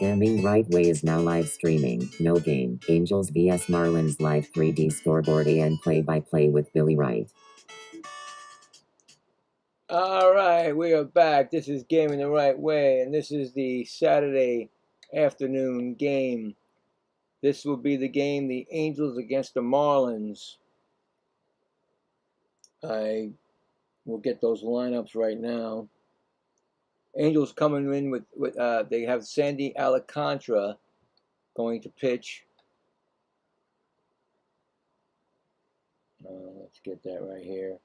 Gaming Right Way is now live streaming. No game. Angels vs Marlins live 3D scoreboard and play-by-play with Billy Wright. All right, we are back. This is Gaming the Right Way, and this is the Saturday afternoon game. This will be the game, the Angels against the Marlins. I will get those lineups right now. Angels coming in with they have Sandy Alcantara going to pitch. Let's get that right here.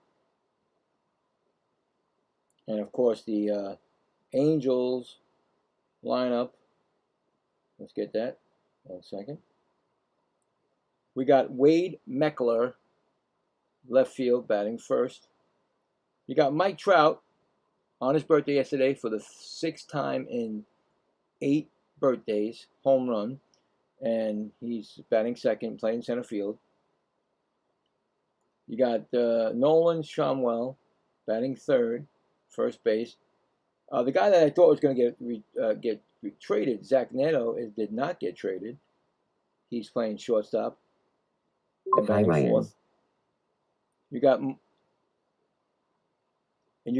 And of course the Angels lineup. Let's get that. 1 second. We got Wade Meckler, left field, batting first. You got Mike Trout on his birthday yesterday for the 6th time in 8 birthdays, home run. And he's batting second, playing center field. You got Nolan Schaumwell batting third, first base. The guy that I thought was going to get traded, Zach Neto, did not get traded. He's playing shortstop and batting fourth. You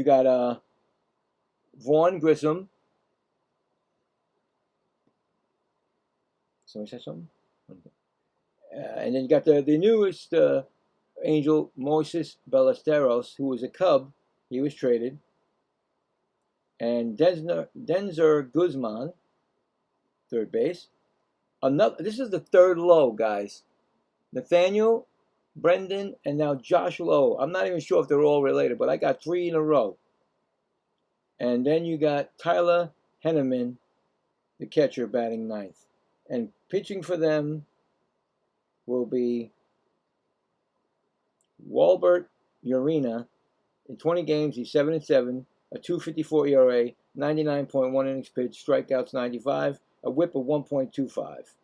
got Vaughn Grissom. Somebody say something? And then you got the newest Angel, Moises Ballesteros, who was a Cub. He was traded. And Denzer Guzman, third base. This is the third low, guys. Nathaniel, Brendan, and now Josh Lowe. I'm not even sure if they're all related, but I got 3 in a row. And then you got Tyler Henneman, the catcher, batting ninth. And pitching for them will be Walbert Urena. In 20 games, he's 7-7, a 2.54 ERA, 99.1 innings pitched, strikeouts 95, a whip of 1.25.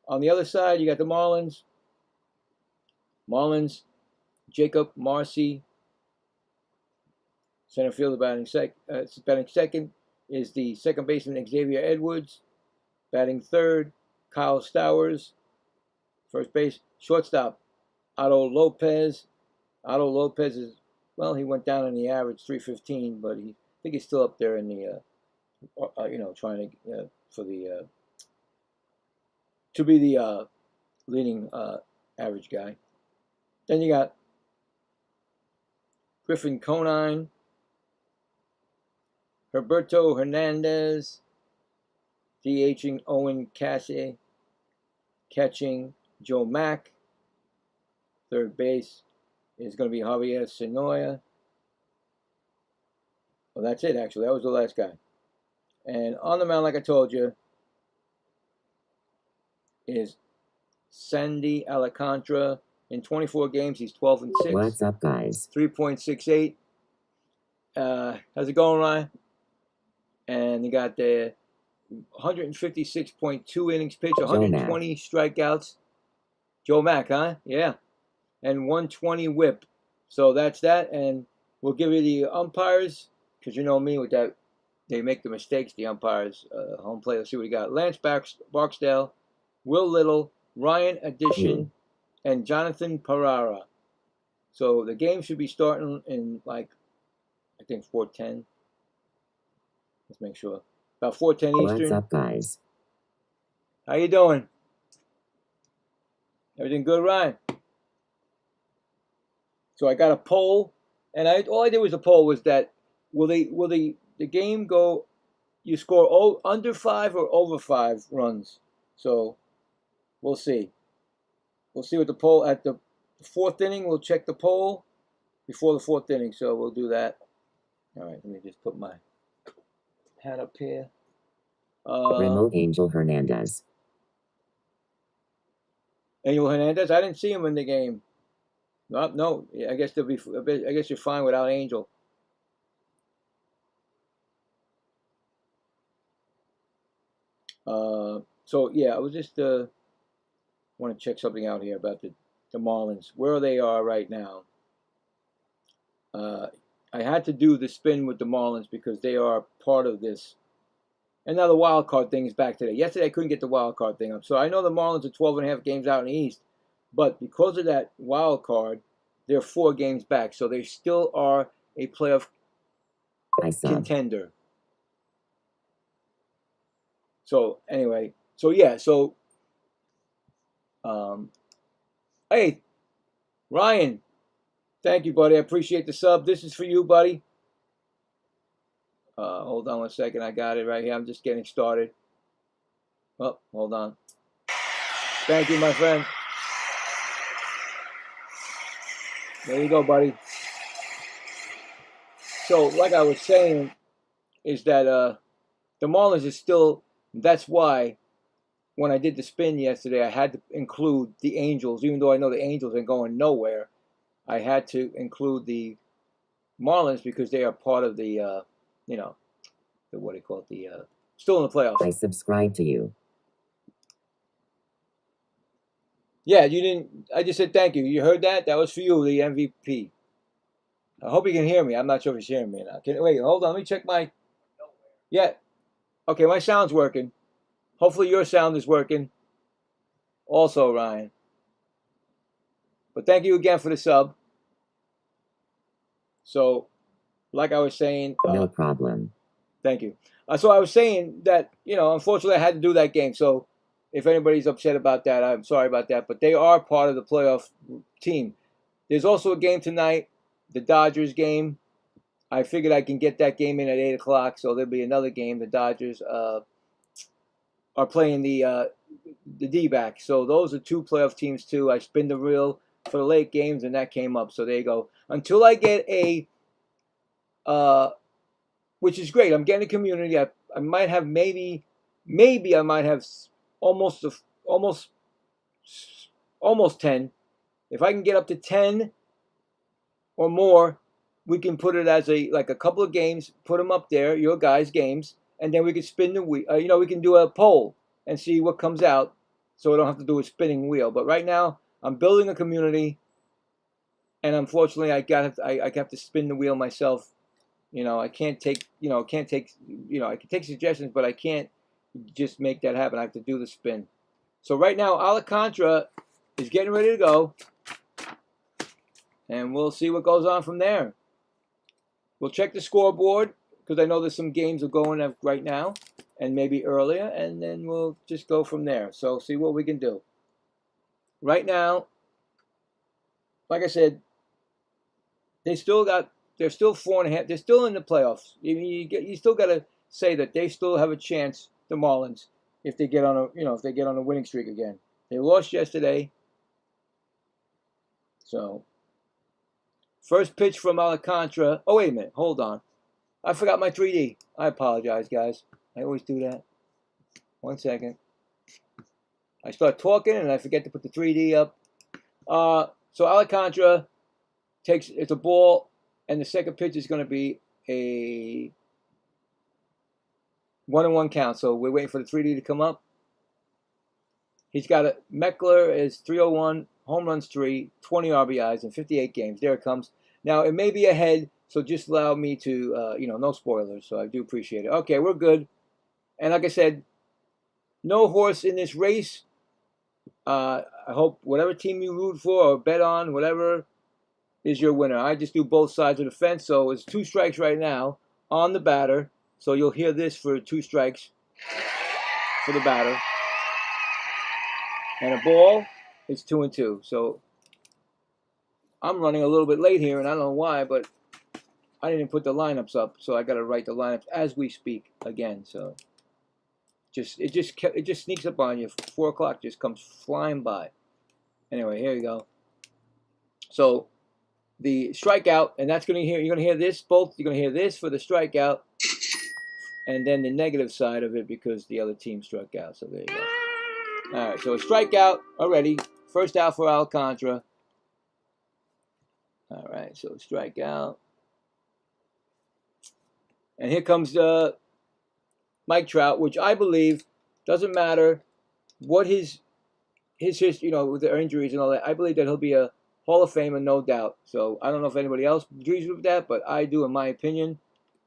On the other side, you got the Marlins. Jacob Marcy, center fielder, batting second is the second baseman Xavier Edwards. Batting third, Kyle Stowers. First base, shortstop, Otto Lopez. Otto Lopez is, well, he went down in the average, 315, but I think he's still up there in the, trying to to be the leading average guy. Then you got Griffin Conine, Herberto Hernandez, DHing Owen Cassidy, catching Joe Mack. Third base is going to be Javier Senoia. Well, that's it, actually. That was the last guy. And on the mound, like I told you, is Sandy Alcantara. In 24 games, he's 12-6. What's up, guys? 3.68. How's it going, Ryan? And you got the 156.2 innings pitched, 120 strikeouts. Joe Mack, huh? Yeah. And 120 whip. So that's that. And we'll give you the umpires, because you know me with that. They make the mistakes, the umpires. Home plate. Let's see what we got. Lance Barksdale, Will Little, Ryan Addition, and Jonathan Pereira. So the game should be starting in, like, I think 4:10. Let's make sure. About 4:10 Eastern. What's up, guys? How you doing? Everything good, Ryan? So I got a poll, and all I did with the poll was that will the game go? You score under 5 or over 5 runs. So we'll see. We'll see what the poll at the 4th inning. We'll check the poll before the 4th inning. So we'll do that. All right. Let me just put my hat up here. Remote Angel Hernandez. Angel Hernandez. I didn't see him in the game. No. I guess you're fine without Angel. So yeah, I was just want to check something out here about the Marlins, where they are right now. I had to do the spin with the Marlins because they are part of this And now the wild card thing is back today. Yesterday I couldn't get the wild card thing up. So I know the Marlins are 12.5 games out in the East, but because of that wild card, they're 4 games back. So they still are a playoff contender. So anyway, so yeah, so hey, Ryan, thank you, buddy. I appreciate the sub. This is for you, buddy. Hold on one second. I got it right here. I'm just getting started. Oh, hold on. Thank you, my friend. There you go, buddy. So, like I was saying, is that the Marlins is still. That's why when I did the spin yesterday, I had to include the Angels, even though I know the Angels ain't going nowhere. I had to include the Marlins because they are part of the, you know, the what do you call it? The still in the playoffs. I subscribe to you. Yeah, you didn't. I just said thank you. You heard that? That was for you, the MVP. I hope you can hear me. I'm not sure if he's hearing me now. Wait, hold on. Let me check my. Yeah. Okay, my sound's working. Hopefully your sound is working. Also, Ryan. But thank you again for the sub. So, like I was saying. No problem. Thank you. So I was saying that, unfortunately I had to do that game. So if anybody's upset about that, I'm sorry about that. But they are part of the playoff team. There's also a game tonight, the Dodgers game. I figured I can get that game in at 8 o'clock. So there'll be another game. The Dodgers are playing the D-backs. So those are 2 playoff teams too. I spin the reel for the late games, and that came up. So there you go. Until I get a... which is great. I'm getting a community. I might have maybe I might have almost 10. If I can get up to 10 or more, we can put it as a couple of games, put them up there, your guys' games, and then we can spin the wheel. We can do a poll and see what comes out, so I don't have to do a spinning wheel. But right now, I'm building a community, and unfortunately, I have to spin the wheel myself. I can't take, I can take suggestions, but I can't just make that happen. I have to do the spin. So right now, Alcantara is getting ready to go, and we'll see what goes on from there. We'll check the scoreboard, because I know there's some games are going right now, and maybe earlier, and then we'll just go from there. So see what we can do. Right now, like I said, they're still 4.5. They're still in the playoffs. You still got to say that they still have a chance. The Marlins, if they get on a winning streak again. They lost yesterday. So first pitch from Alcantara. Oh wait a minute, hold on. I forgot my 3D. I apologize, guys. I always do that. 1 second. I start talking and I forget to put the 3D up. So Alcantara it's a ball. And the second pitch is going to be a 1-1 count. So we're waiting for the 3D to come up. He's got Meckler is 301, home runs 3, 20 RBIs in 58 games. There it comes. Now, it may be ahead, so just allow me to, no spoilers. So I do appreciate it. Okay, we're good. And like I said, no horse in this race. I hope whatever team you root for or bet on, whatever is your winner. I just do both sides of the fence, so it's 2 strikes right now on the batter. So you'll hear this for 2 strikes for the batter. And a ball is 2-2. So I'm running a little bit late here, and I don't know why, but I didn't put the lineups up, so I got to write the lineups as we speak again. So it just sneaks up on you. 4 o'clock just comes flying by. Anyway, here you go. So the strikeout, and you're going to hear this both. You're going to hear this for the strikeout, and then the negative side of it because the other team struck out. So there you go. All right, so a strikeout already. First out for Alcantara. All right, so strikeout. And here comes Mike Trout, which I believe doesn't matter what his history, with the injuries and all that. I believe that he'll be a Hall of Famer, no doubt. So I don't know if anybody else agrees with that, but I do, in my opinion.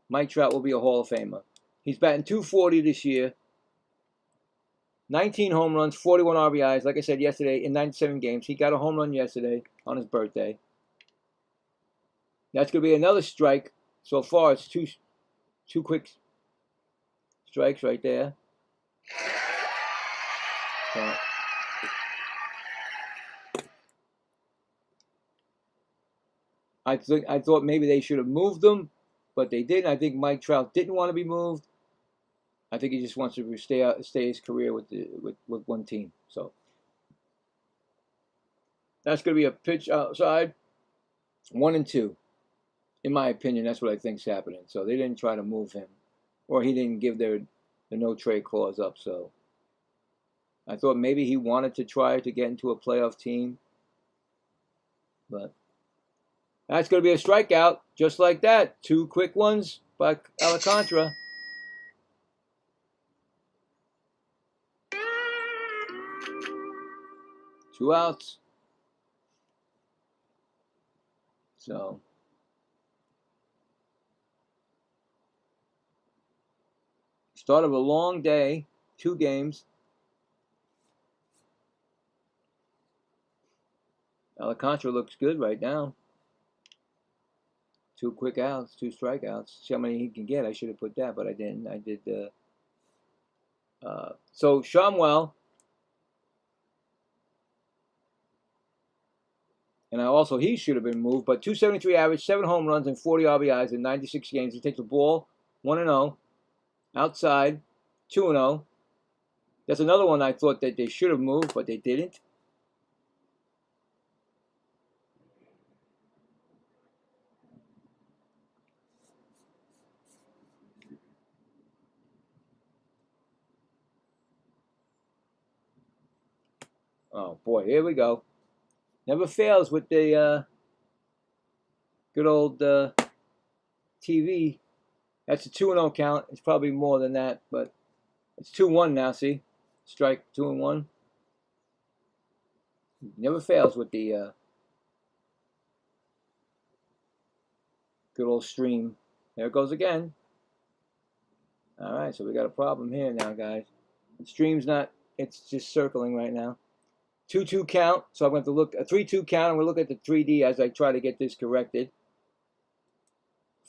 Mike Trout will be a Hall of Famer. He's batting .240 this year. 19 home runs, 41 RBIs. Like I said yesterday, in 97 games. He got a home run yesterday on his birthday. That's going to be another strike. So far, it's two quick strikes right there. So, I thought maybe they should have moved him, but they didn't. I think Mike Trout didn't want to be moved. I think he just wants to stay his career with one team. So that's going to be a pitch outside, 1-2. In my opinion, that's what I think is happening. So they didn't try to move him, or he didn't give the no trade clause up. So I thought maybe he wanted to try to get into a playoff team, but that's going to be a strikeout, just like that. 2 quick ones by Alcantara. Two outs. So start of a long day, 2 games. Alcantara looks good right now. 2 quick outs, 2 strikeouts. See how many he can get. I should have put that, but I didn't. I did. So Shamwell, and he should have been moved, but 273 average, 7 home runs, and 40 RBIs in 96 games. He takes the ball 1-0, outside 2-0. That's another one I thought that they should have moved, but they didn't. Oh boy, here we go. Never fails with the good old TV. That's a 2-0 count. It's probably more than that, but it's 2-1 now. See, strike 2-1. Never fails with the good old stream. There it goes again. All right, so we got a problem here now, guys. The stream's not. It's just circling right now. 2-2 count. So I'm going to look a 3-2 count. I'm going to look at the 3D as I try to get this corrected.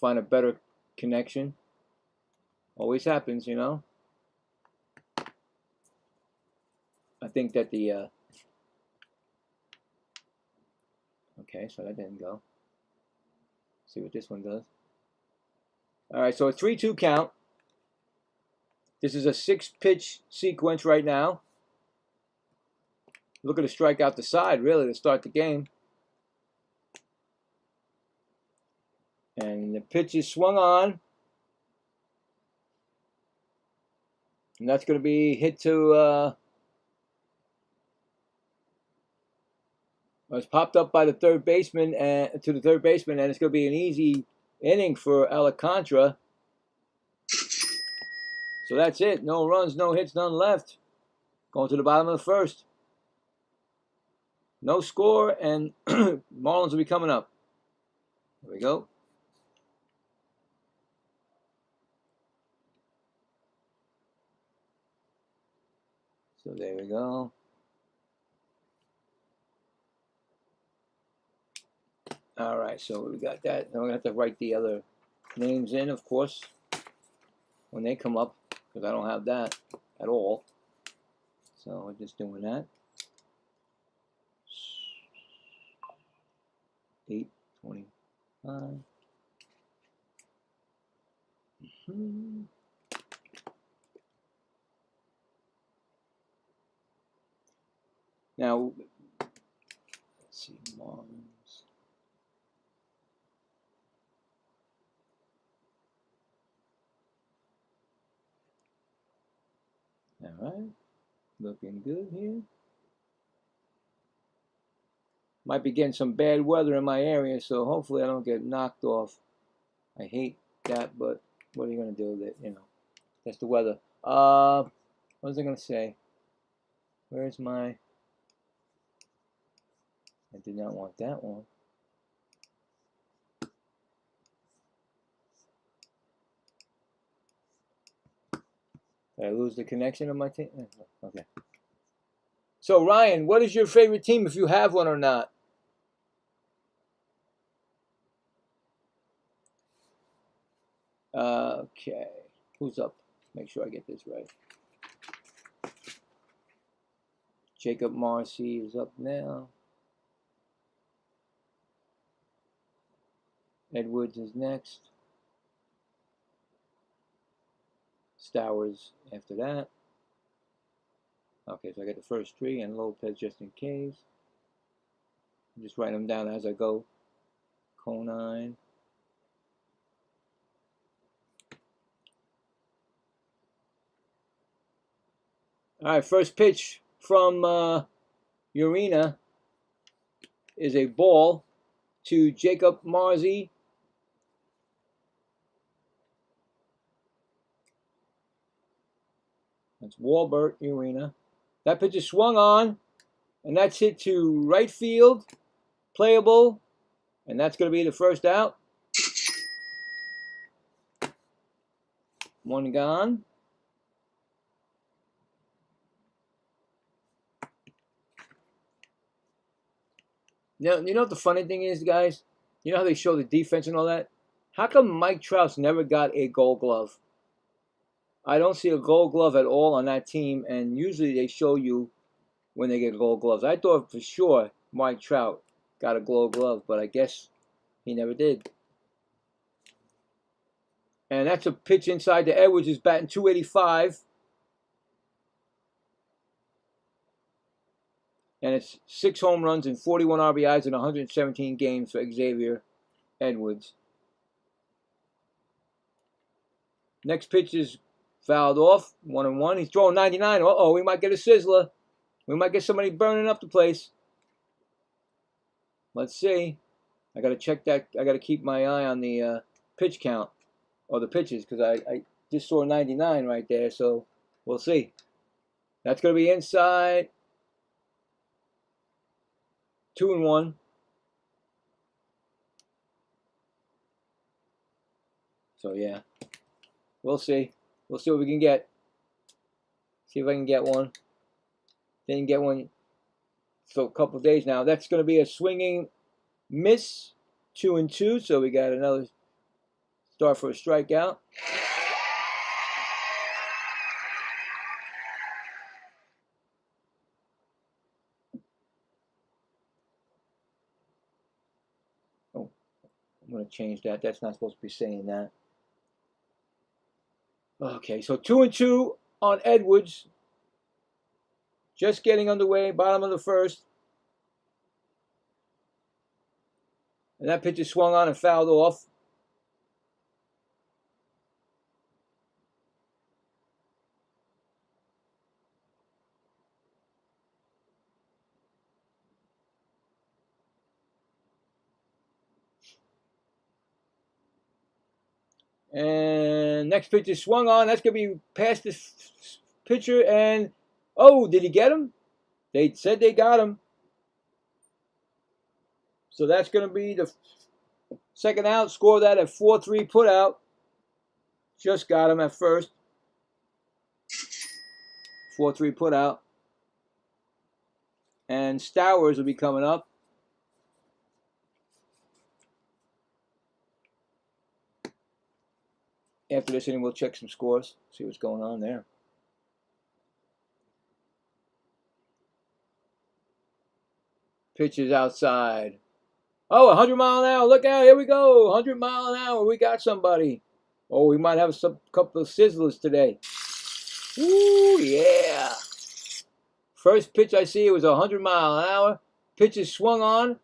Find a better connection. Always happens, you know. I think that the okay, so that didn't go. See what this one does. All right, so a 3-2 count. This is a 6-pitch sequence right now. Looking to strike out the side, really, to start the game. And the pitch is swung on. And that's going to be hit to, it's popped up by the third baseman, and to the third baseman, and it's going to be an easy inning for Alcantara. So that's it. No runs, no hits, none left. Going to the bottom of the first. No score, and Marlins will be coming up. There we go. So there we go. All right, so we got that. Now we have to write the other names in, of course, when they come up, because I don't have that at all. So we're just doing that. 8:25. Now, let's see, Marlins. All right, looking good here. Might be getting some bad weather in my area, so hopefully I don't get knocked off. I hate that, but what are you gonna do? That, you know, that's the weather. What was I gonna say? Where's my? I did not want that one. Did I lose the connection of my team? Okay. So, Ryan, what is your favorite team, if you have one or not? Okay. Who's up? Make sure I get this right. Jacob Marcy is up now. Edwards is next. Stowers after that. Okay, so I got the first three and Lopez just in case. I'm just writing them down as I go. Conine. All right, first pitch from Urena is a ball to Jacob Marcy. That's Walbert Urena. That pitch is swung on, and that's hit to right field, playable, and that's going to be the first out. One gone. Now, you know what the funny thing is, guys? You know how they show the defense and all that? How come Mike Trout never got a Gold Glove? I don't see a Gold Glove at all on that team, and usually they show you when they get Gold Gloves. I thought for sure Mike Trout got a Gold Glove, but I guess he never did. And that's a pitch inside to Edwards, who's batting .285. And it's 6 home runs and 41 RBIs in 117 games for Xavier Edwards. Next pitch is fouled off, 1-1. He's throwing 99. Uh-oh, we might get a sizzler. We might get somebody burning up the place. Let's see. I got to check that. I got to keep my eye on the pitch count, or the pitches, because I just saw 99 right there, so we'll see. That's going to be inside. 2-1. So, yeah. We'll see. We'll see what we can get. See if I can get one. Didn't get one. So, a couple of days now. That's going to be a swinging miss. 2-2. So, we got another start for a strikeout. Oh, I'm going to change that. That's not supposed to be saying that. Okay, so 2-2 on Edwards. Just getting underway, bottom of the first. And that pitch is swung on and fouled off. And next pitch is swung on. That's going to be past this pitcher. And, oh, did he get him? They said they got him. So that's going to be the second out. Score that at 4-3 put out. Just got him at first. 4-3 put out. And Stowers will be coming up. After this inning, we'll check some scores, see what's going on there. Pitch is outside. Oh, 100 mile an hour. Look out. Here we go. 100 mile an hour. We got somebody. Oh, we might have a couple of sizzlers today. Ooh, yeah. First pitch I see, it was 100 mile an hour. Pitch is swung on.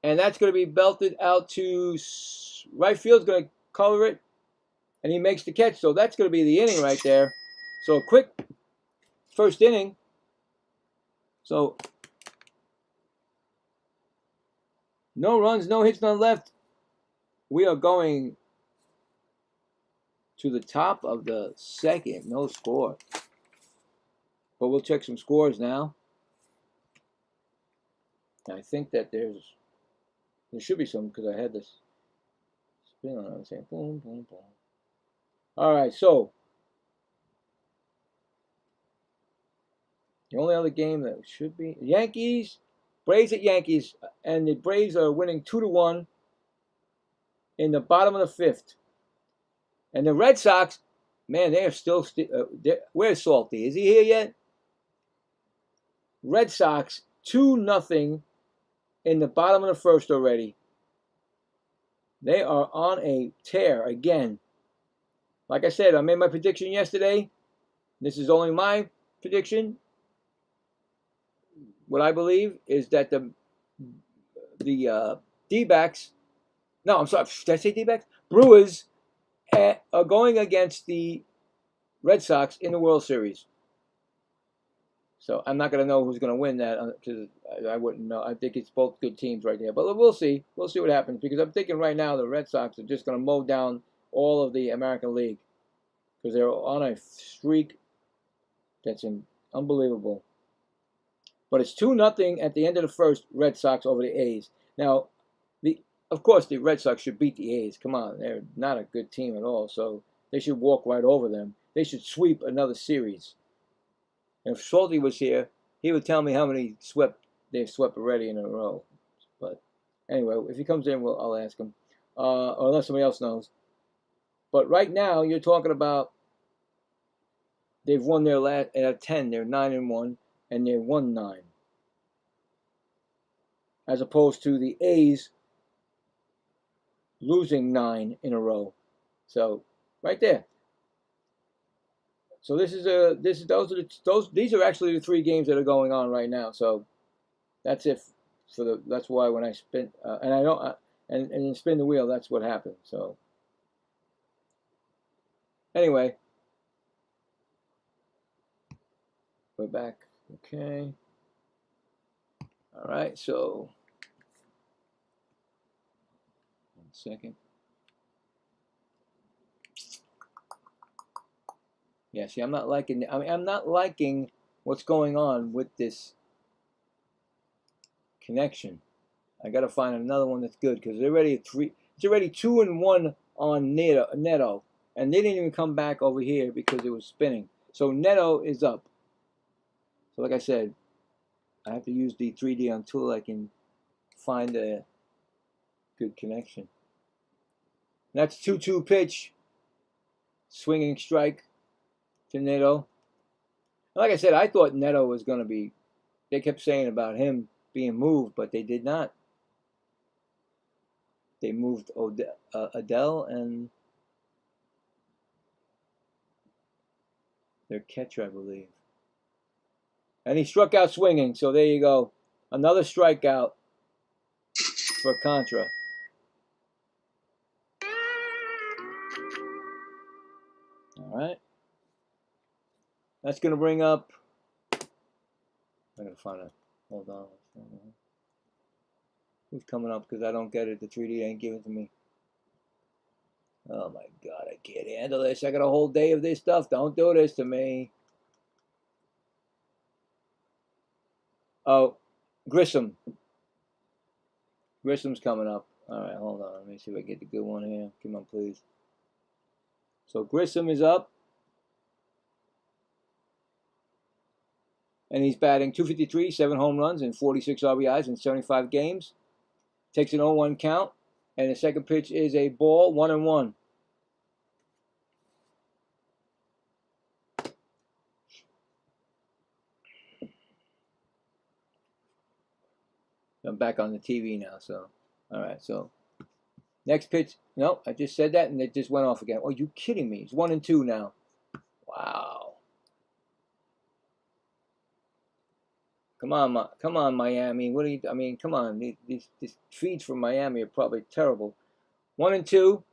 And that's going to be belted out to right field's going to cover it. And he makes the catch. So that's going to be the inning right there. So a quick first inning. So no runs, no hits, none left. We are going to the top of the second. No score. But we'll check some scores now. I think that there should be some, because I had this spin on it. I'm saying boom, boom, boom. All right, so The only other game that should be Yankees, Braves at Yankees, and the Braves are winning 2-1 in the bottom of the fifth. And the Red Sox, man, they are still. Where's Salty? Is he here yet? Red Sox 2-0 in the bottom of the first already. They are on a tear again. Like I said, I made my prediction yesterday. This is only my prediction. What I believe is that the D-backs, no, I'm sorry, did I say D-backs? Brewers are going against the Red Sox in the World Series. So I'm not going to know who's going to win that because I wouldn't know. I think it's both good teams right there. But we'll see. We'll see what happens because I'm thinking right now the Red Sox are just going to mow down all of the American League because they're on a streak that's unbelievable. But it's 2-0 at the end of the first, Red Sox over the A's. Now, of course, the Red Sox should beat the A's. Come on, they're not a good team at all. So they should walk right over them. They should sweep another series. And if Salty was here, he would tell me how many they've swept already in a row. But anyway, if he comes in, I'll ask him. Or unless somebody else knows. But right now, you're talking about they've won their last at 10. They're 9-1, and they won 9. As opposed to the A's losing 9 in a row. So right there. So these are actually the 3 games that are going on right now. So that's it that's why when I spin and I don't and spin the wheel, that's what happened. So anyway, we're back. Okay. All right. So 1 second. Yeah, see, I'm not liking what's going on with this connection. I got to find another one that's good because it's already 2-1 on Neto, and they didn't even come back over here because it was spinning. So Neto is up. So like I said, I have to use the 3D until I can find a good connection. And that's 2-2 pitch, swinging strike to Neto. Like I said, I thought Neto was going to be, they kept saying about him being moved, but they did not. They moved Adele and their catcher, I believe. And he struck out swinging, so there you go. Another strikeout for Contra. All right. That's going to bring up, I'm going to find a, hold on. Who's coming up because I don't get it. The 3D ain't giving it to me. Oh my God, I can't handle this. I got a whole day of this stuff. Don't do this to me. Oh, Grissom. Grissom's coming up. All right, hold on. Let me see if I get the good one here. Come on, please. So Grissom is up. And he's batting .253, 7 home runs, and 46 RBIs in 75 games. Takes an 0-1 count. And the second pitch is a ball, 1-1. I'm back on the TV now, so. All right, so. Next pitch. No, I just said that, and it just went off again. Oh, you kidding me? It's 1-2 now. Wow. Come on, Miami. What are you? I mean, come on. These feeds from Miami are probably terrible. 1-2.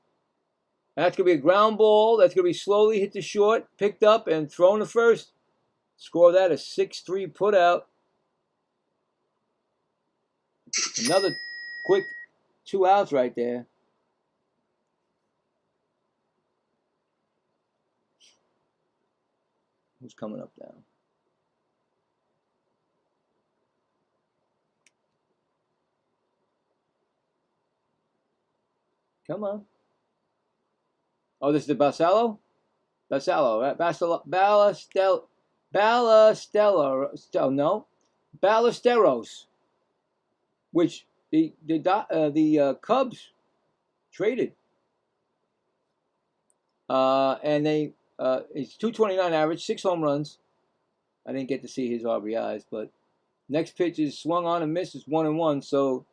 That's gonna be a ground ball. That's gonna be slowly hit to short, picked up, and thrown to first. Score that a 6-3 put out. Another quick 2 outs right there. Who's coming up now? Come on. Oh, this is the Basallo? Basallo, right? Basallo. Ballesteros, which the Cubs traded, and it's 229 average, 6 home runs. I didn't get to see his RBIs, but next pitch is swung on and missed. It's 1-1. So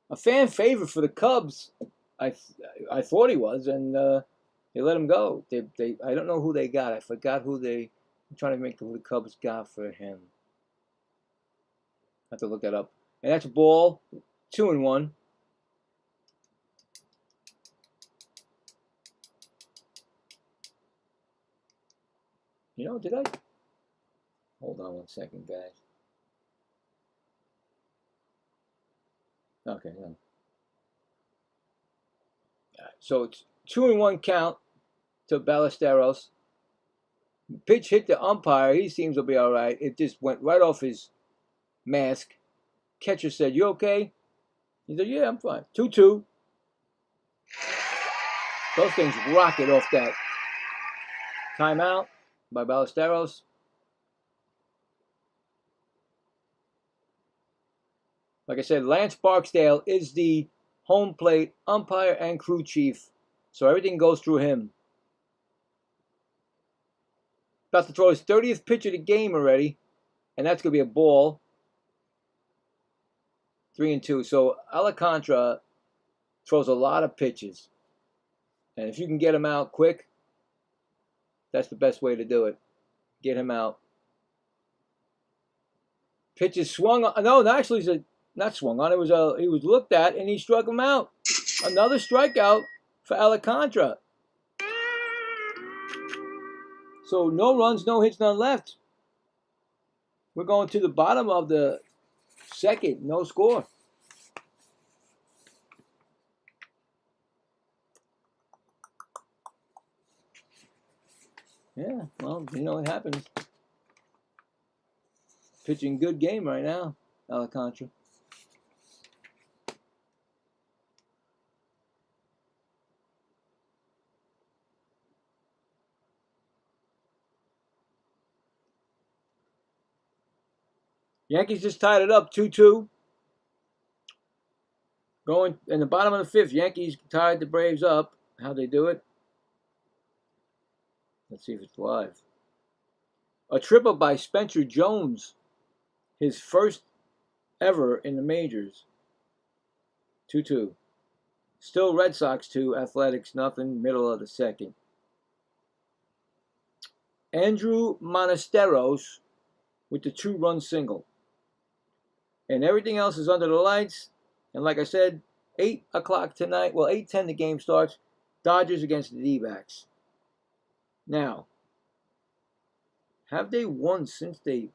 a fan favorite for the Cubs. I thought he was, and they let him go. I don't know who they got. I forgot who they. I'm trying to make who the Cubs got for him. I have to look that up. And that's a ball, 2-1. You know, did I? Hold on 1 second, guys. Okay, no. So it's 2-1 count to Ballesteros. Pitch hit the umpire. He seems to be all right. It just went right off his mask. Catcher said, "You okay?" He said, "Yeah, I'm fine." 2-2. Those things rocket off that timeout by Ballesteros. Like I said, Lance Barksdale is the home plate umpire and crew chief, so everything goes through him. About to throw his 30th pitch of the game already, and that's going to be a ball. 3-2. So Alcantara throws a lot of pitches, and if you can get him out quick, that's the best way to do it. Get him out. Pitch is swung on. No, actually, not swung on. He was looked at, and he struck him out. Another strikeout for Alcantara. So no runs, no hits, none left. We're going to the bottom of the second, no score. Yeah, well, you know what happens. Pitching good game right now, Alcantara. Yankees just tied it up 2-2. Going in the bottom of the fifth, Yankees tied the Braves up. How'd they do it? Let's see if it's live. A triple by Spencer Jones. His first ever in the majors. 2-2. Still Red Sox 2, Athletics nothing, middle of the second. Andrew Monasteros with the 2-run single. And everything else is under the lights. And like I said, 8 o'clock tonight. Well, 8:10 the game starts. Dodgers against the D-backs. Now, have they won since they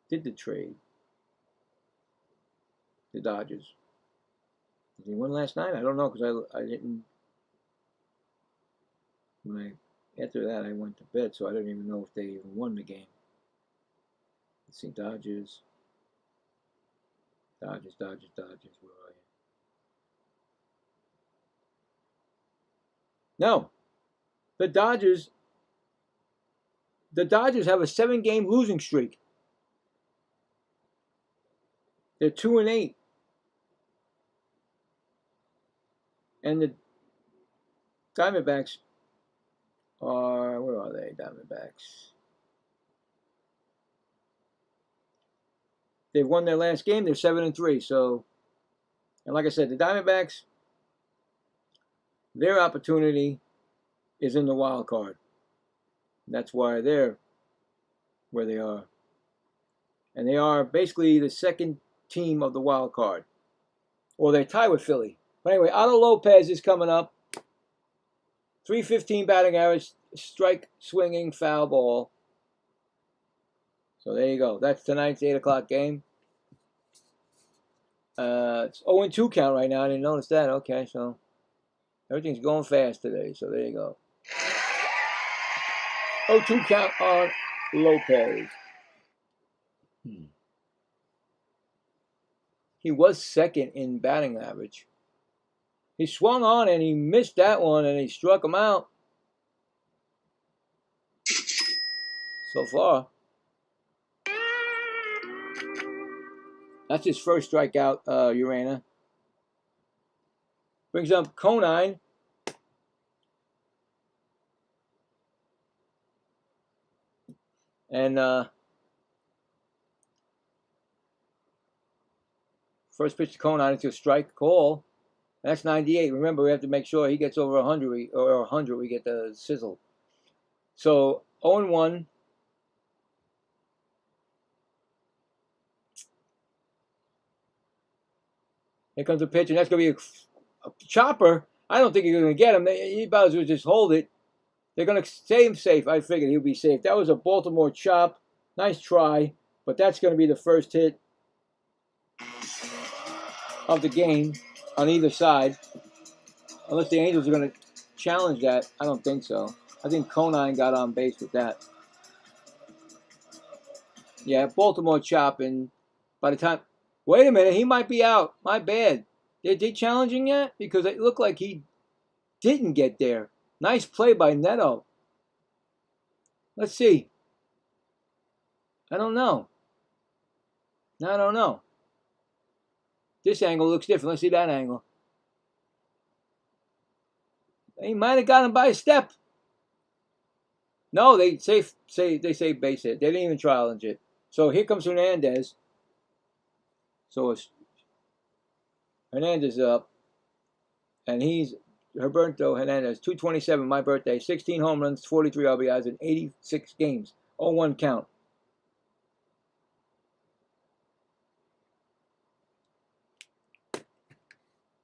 did the trade? The Dodgers. Did they win last night? I don't know because I didn't. After that, I went to bed, so I don't even know if they even won the game. Let's see, Dodgers. Where are you? No. The Dodgers have a 7-game losing streak. They're 2-8. And the Diamondbacks are, where are they, Diamondbacks? They've won their last game. They're 7-3. So, and like I said, the Diamondbacks, their opportunity is in the wild card. That's why they're where they are. And they are basically the second team of the wild card. Or they tie with Philly. But anyway, Otto Lopez is coming up. 315 batting average, strike swinging foul ball. So there you go. That's tonight's 8 o'clock game. It's 0-2 count right now. I didn't notice that. Okay, so everything's going fast today. So there you go. 0-2 count on Lopez. He was second in batting average. He swung on and he missed that one and he struck him out. so far. That's his first strikeout, Urena. Brings up Conine. And first pitch to Conine into a strike call. That's 98. Remember, we have to make sure he gets over 100 or 100. We get the sizzle. So 0-1. Here comes the pitch, and that's going to be a chopper. I don't think he's going to get him. He might as well just hold it. They're going to stay him safe. I figured he'll be safe. That was a Baltimore chop. Nice try, but that's going to be the first hit of the game on either side. Unless the Angels are going to challenge that. I don't think so. I think Conine got on base with that. Yeah, Baltimore chop, and by the time... Wait a minute, he might be out. My bad. Did they challenging yet? Because it looked like he didn't get there. Nice play by Neto. Let's see. I don't know. I don't know. This angle looks different. Let's see that angle. He might have got him by a step. No, they say base hit. They didn't even challenge it. So here comes Hernandez. So it's Hernandez up, and he's Roberto Hernandez, 227, my birthday, 16 home runs, 43 RBIs in 86 games, 0-1 count.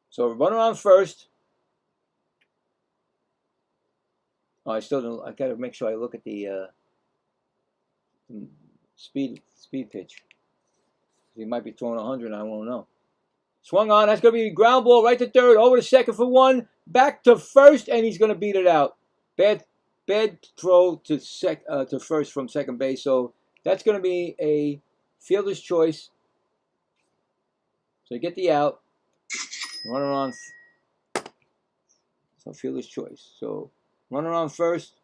So runner on first. Oh, I still don't. I gotta make sure I look at the speed pitch. He might be throwing 100. I won't know. Swung on. That's going to be a ground ball right to third. Over to second for one. Back to first, and he's going to beat it out. Bad throw to first from second base. So that's going to be a fielder's choice. So you get the out. Runner on. So fielder's choice. So runner on first.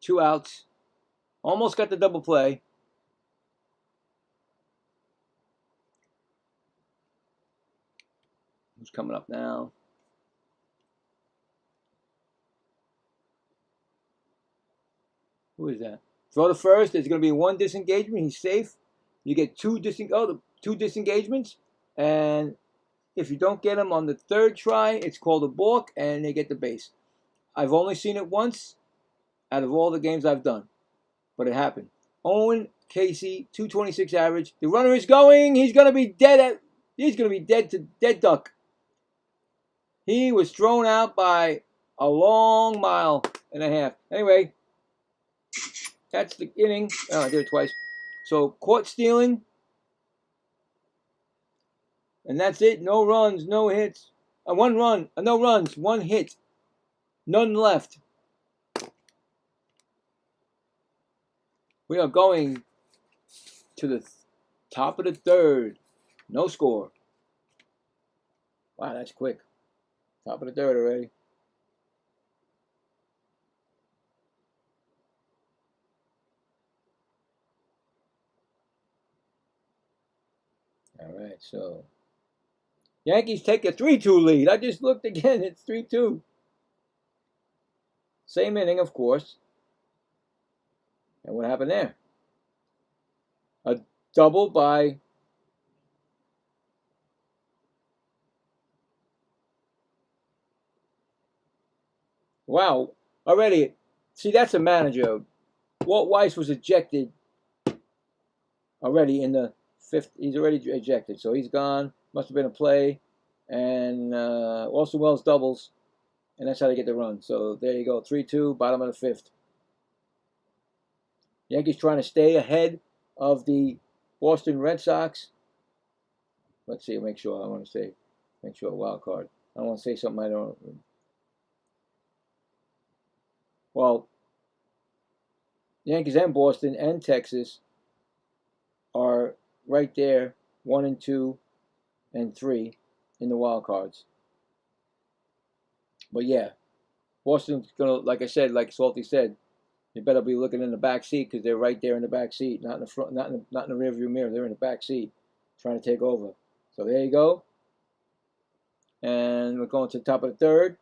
2 outs. Almost got the double play. Who's coming up now? Who is that? Throw to first. There's going to be 1 disengagement. He's safe. You get 2 disengagements. And if you don't get him on the 3rd try, it's called a balk, and they get the base. I've only seen it once out of all the games I've done. But it happened. Owen Casey, 226 average. The runner is going. He's going to be dead. He's going to be dead duck. He was thrown out by a long mile and a half. Anyway, that's the inning. Oh, I did it twice. So, caught stealing. And that's it. No runs, no hits. 1 run. No runs, 1 hit. None left. We are going to the top of the 3rd. No score. Wow, that's quick. Top of the 3rd already. All right, so Yankees take a 3-2 lead. I just looked again. It's 3-2. Same inning, of course. And what happened there? A double by wow. Already, see, that's a manager. Walt Weiss was ejected already in the 5th. He's already ejected, so he's gone. Must have been a play. And Austin Wells doubles. And that's how they get the run. So there you go. 3-2, bottom of the 5th. Yankees trying to stay ahead of the Boston Red Sox. Let's see, make sure wild card. I don't want to say something I don't. Well, Yankees and Boston and Texas are right there, 1 and 2 and 3 in the wild cards. But yeah, Boston's gonna, like I said, like Salty said, You better be looking in the back seat because they're right there in the back seat, not in the front, not in the rearview mirror. They're in the back seat, trying to take over. So there you go. And we're going to the top of the third.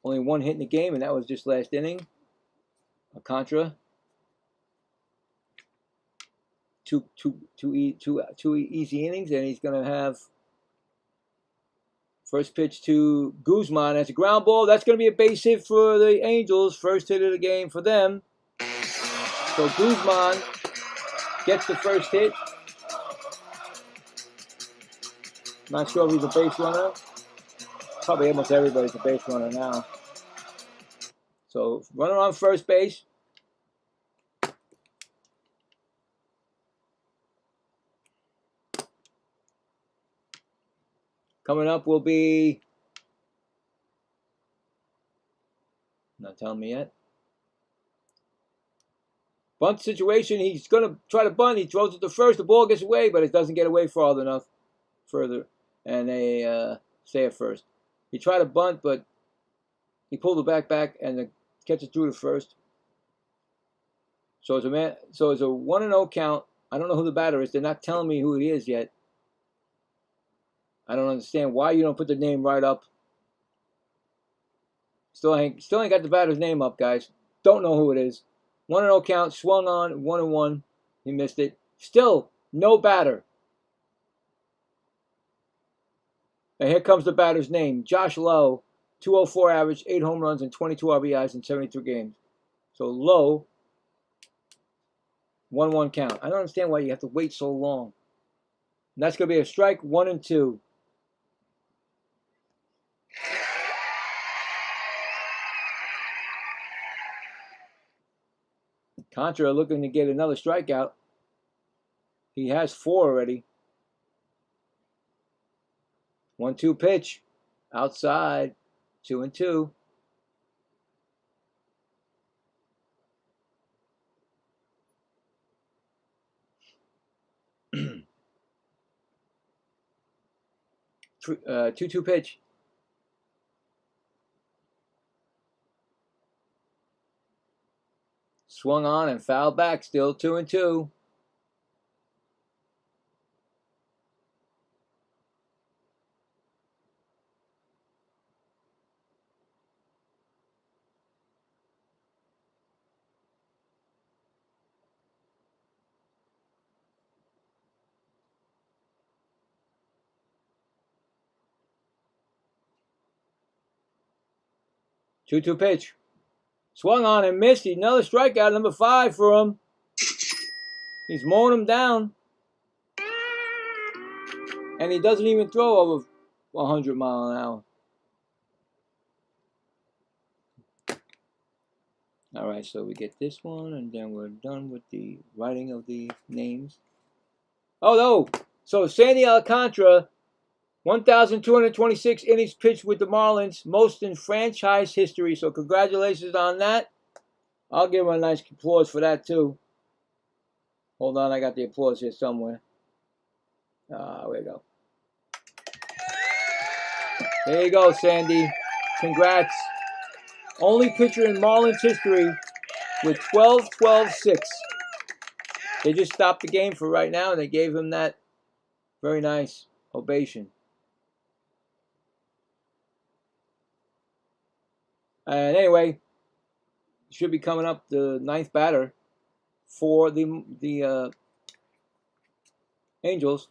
Only one hit in the game, and that was just last inning. Alcantara. Two easy innings, and he's going to have first pitch to Guzman. That's a ground ball. That's going to be a base hit for the Angels. First hit of the game for them. So Guzman gets the first hit. Not sure if he's a base runner. Probably almost everybody's a base runner now. So runner on first base. Coming up will be, not telling me yet. Bunt situation. He's going to try to bunt. He throws it to first. The ball gets away, but it doesn't get away far enough further. And they stay at first. He tried to bunt, but he pulled the back, and the catcher threw to first. So it's a 1-0 count. I don't know who the batter is. They're not telling me who it is yet. I don't understand why you don't put the name right up. Still ain't got the batter's name up, guys. Don't know who it is. 1-0 count, swung on, 1-1. He missed it. Still no batter. And here comes the batter's name, Josh Lowe. 204 average, 8 home runs, and 22 RBIs in 73 games. So Lowe, 1-1 count. I don't understand why you have to wait so long. And that's going to be a strike, 1-2. Contra looking to get another strikeout. He has 4 already. 1-2 pitch. Outside. 2-2. Two pitch. Swung on and fouled back. Still 2-2. Two pitch. Swung on and missed. Another strikeout, number 5 for him. He's mowing him down. And he doesn't even throw over 100 miles an hour. All right, so we get this one, and then we're done with the writing of the names. Oh, no. So Sandy Alcantara, 1,226 innings pitched with the Marlins, most in franchise history. So congratulations on that. I'll give him a nice applause for that, too. Hold on, I got the applause here somewhere. There we go. There you go, Sandy. Congrats. Only pitcher in Marlins history with 12-12-6. They just stopped the game for right now, and they gave him that very nice ovation. And anyway, should be coming up the 9th batter for the Angels.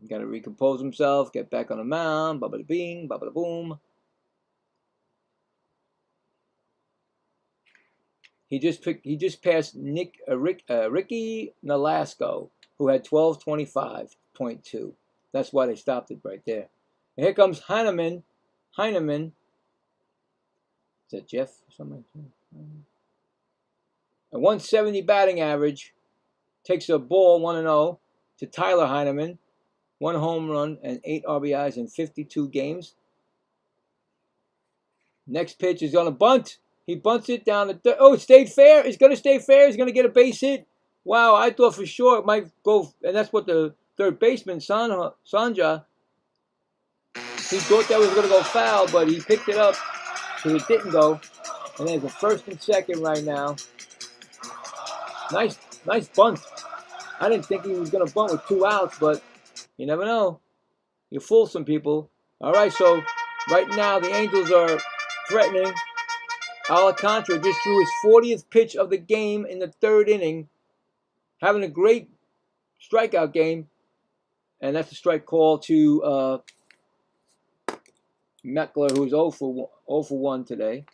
Got to recompose himself, get back on the mound, bubba bing, bubba boom. He just passed Ricky Nolasco, who had 1225.2. That's why they stopped it right there. And here comes Heineman. Is that Jeff or something? A 170 batting average. Takes a ball 1-0 to Tyler Heineman. 1 home run and 8 RBIs in 52 games. Next pitch is on a bunt. He bunts it down the third. Oh, it stayed fair. It's going to stay fair. He's going to get a base hit. Wow, I thought for sure it might go. And that's what the third baseman, Sanja, He thought that was going to go foul, but he picked it up, so it didn't go. And there's a first and second right now. Nice bunt. I didn't think he was going to bunt with 2 outs, but you never know. You fool some people. All right, so right now the Angels are threatening. Alcantara just threw his 40th pitch of the game in the 3rd inning, having a great strikeout game, and that's a strike call to Meckler, who's 0 for 1 today.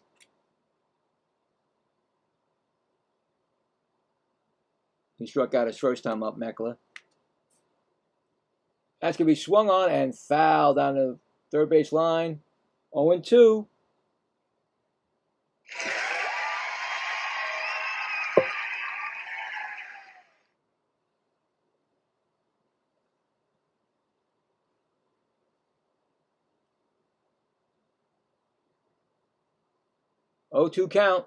He struck out his first time up, Meckler. That's going to be swung on and fouled down the third base line. 0-2. Oh, 2 count.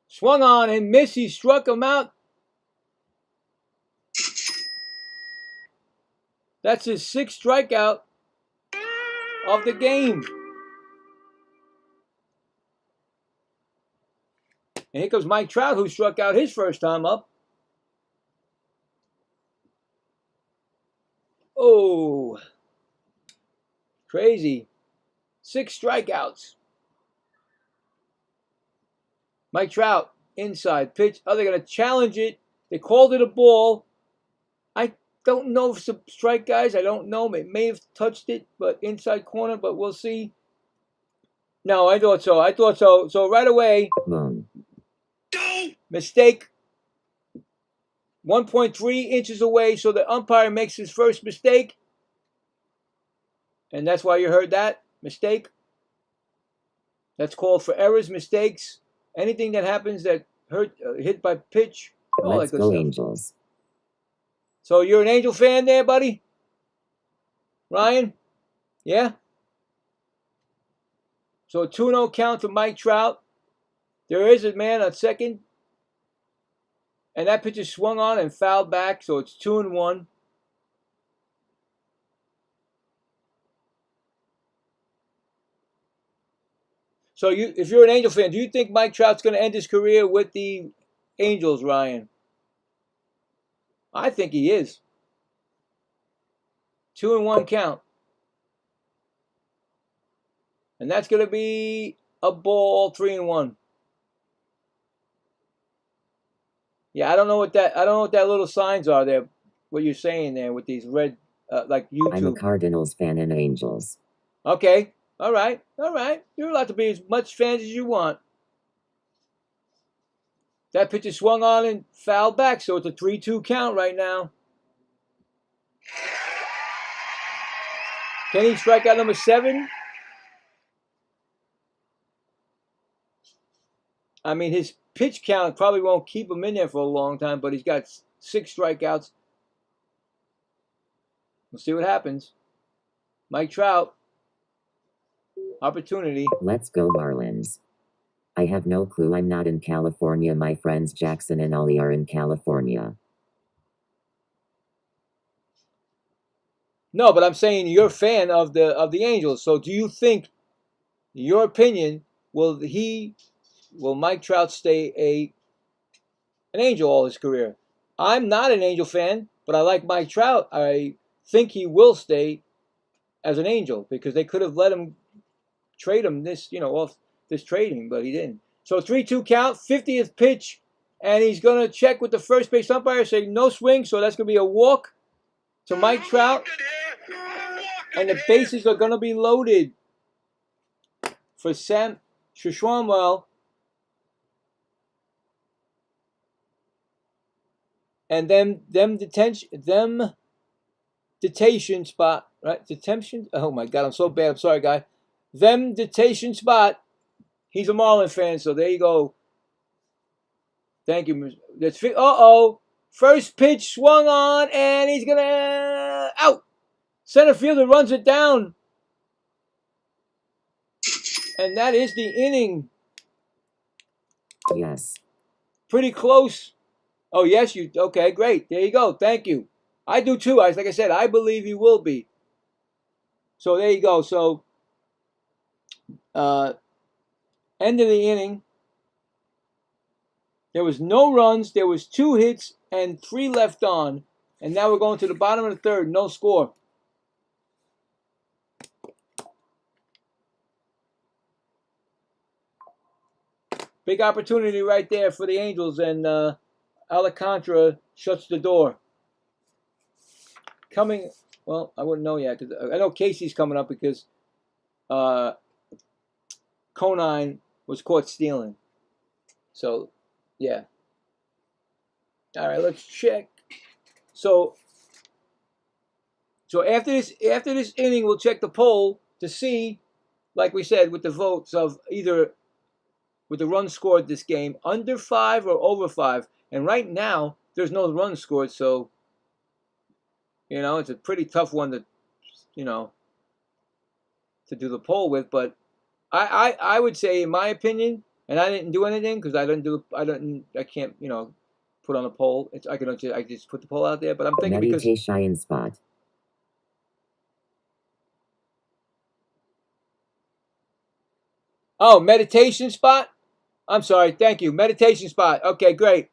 Swung on and missed. He struck him out. That's his 6th strikeout of the game. And here comes Mike Trout, who struck out his first time up. Oh, crazy. 6 strikeouts. Mike Trout, inside pitch. Oh, they're going to challenge it. They called it a ball. I don't know if it's a strike, guys. I don't know. It may have touched it, but inside corner, but we'll see. No, I thought so. So right away, mistake. 1.3 inches away, so the umpire makes his first mistake. And that's why you heard that. Mistake. That's called for errors, mistakes. Anything that happens that hit by pitch. Let's go Angels. So you're an Angel fan there, buddy? Ryan? Yeah? So a 2-0 count to Mike Trout. There is a man on second. And that pitch is swung on and fouled back, so it's 2-1. So if you're an Angel fan, do you think Mike Trout's going to end his career with the Angels, Ryan? I think he is. 2-1 count. And that's going to be a ball, 3-1. Yeah, I don't know what that little signs are there. What you're saying there with these red, like YouTube. I'm a Cardinals fan and Angels. Okay. All right. You're allowed to be as much fans as you want. That pitch is swung on and fouled back, so it's a 3-2 count right now. Can he strike out number 7? I mean, his pitch count probably won't keep him in there for a long time, but he's got 6 strikeouts. We'll see what happens. Mike Trout. Opportunity. Let's go Marlins. I have no clue. I'm not in California. My friends Jackson and Ollie are in California. No, but I'm saying you're a fan of the Angels. So do you think, in your opinion, will Mike Trout stay an Angel all his career? I'm not an Angel fan, but I like Mike Trout. I think he will stay as an Angel because they could have let him trade him off this trading, but he didn't. So 3-2 count, 50th pitch, and he's going to check with the first base umpire, say no swing, so that's going to be a walk to Mike Trout. And the bases are going to be loaded for Sam Shishwanwell. And them detention spot, right? Detention. Oh my God, I'm so bad. I'm sorry, guy. Them detention spot. He's a Marlins fan, so there you go. Thank you. First pitch swung on, and he's gonna out. Center fielder runs it down, and that is the inning. Yes. Pretty close. Oh yes, okay, great. There you go. Thank you. I do too. Like I said, I believe he will be. So there you go. So end of the inning. There was no runs. There was 2 hits and 3 left on. And now we're going to the bottom of the third. No score. Big opportunity right there for the Angels. And Alcantara shuts the door. Coming, well, I wouldn't know yet. Because I know Casey's coming up because Conine was caught stealing. So, yeah. All right, let's check. So after this inning, we'll check the poll to see, like we said, with the votes of either with the runs scored this game under 5 or over 5. And right now, there's no runs scored, so it's a pretty tough one to to do the poll with. But I would say, in my opinion, and I didn't do anything because I can't put on a poll. I just put the poll out there. But I'm thinking because meditation spot. Oh, meditation spot? I'm sorry. Thank you. Meditation spot. Okay, great.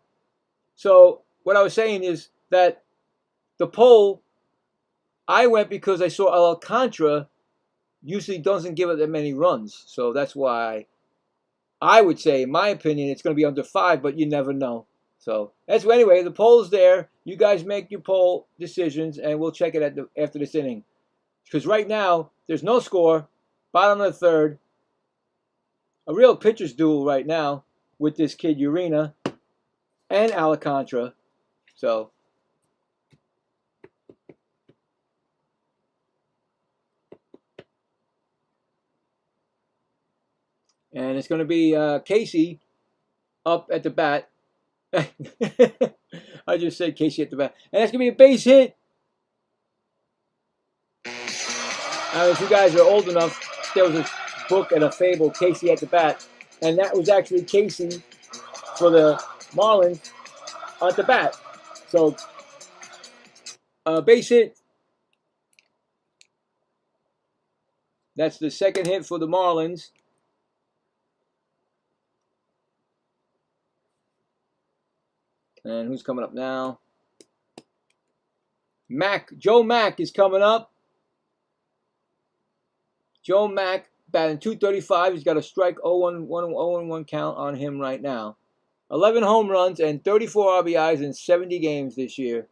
So what I was saying is that the poll, I went because I saw Alcantara usually doesn't give it that many runs. So that's why I would say, in my opinion, it's going to be under 5, but you never know. So anyway, the poll's there. You guys make your poll decisions, and we'll check it after this inning. Because right now, there's no score. Bottom of the third. A real pitcher's duel right now with this kid Urena and Alcantara. So and it's going to be Casey up at the bat. I just said Casey at the bat, and that's going to be a base hit. If you guys are old enough, there was a book and a fable, Casey at the Bat, and that was actually Casey for the Marlins at the bat. So, base hit. That's the second hit for the Marlins. And who's coming up now? Joe Mack is coming up. Joe Mack batting .235. He's got a strike 0-1 count on him right now. 11 home runs and 34 RBIs in 70 games this year.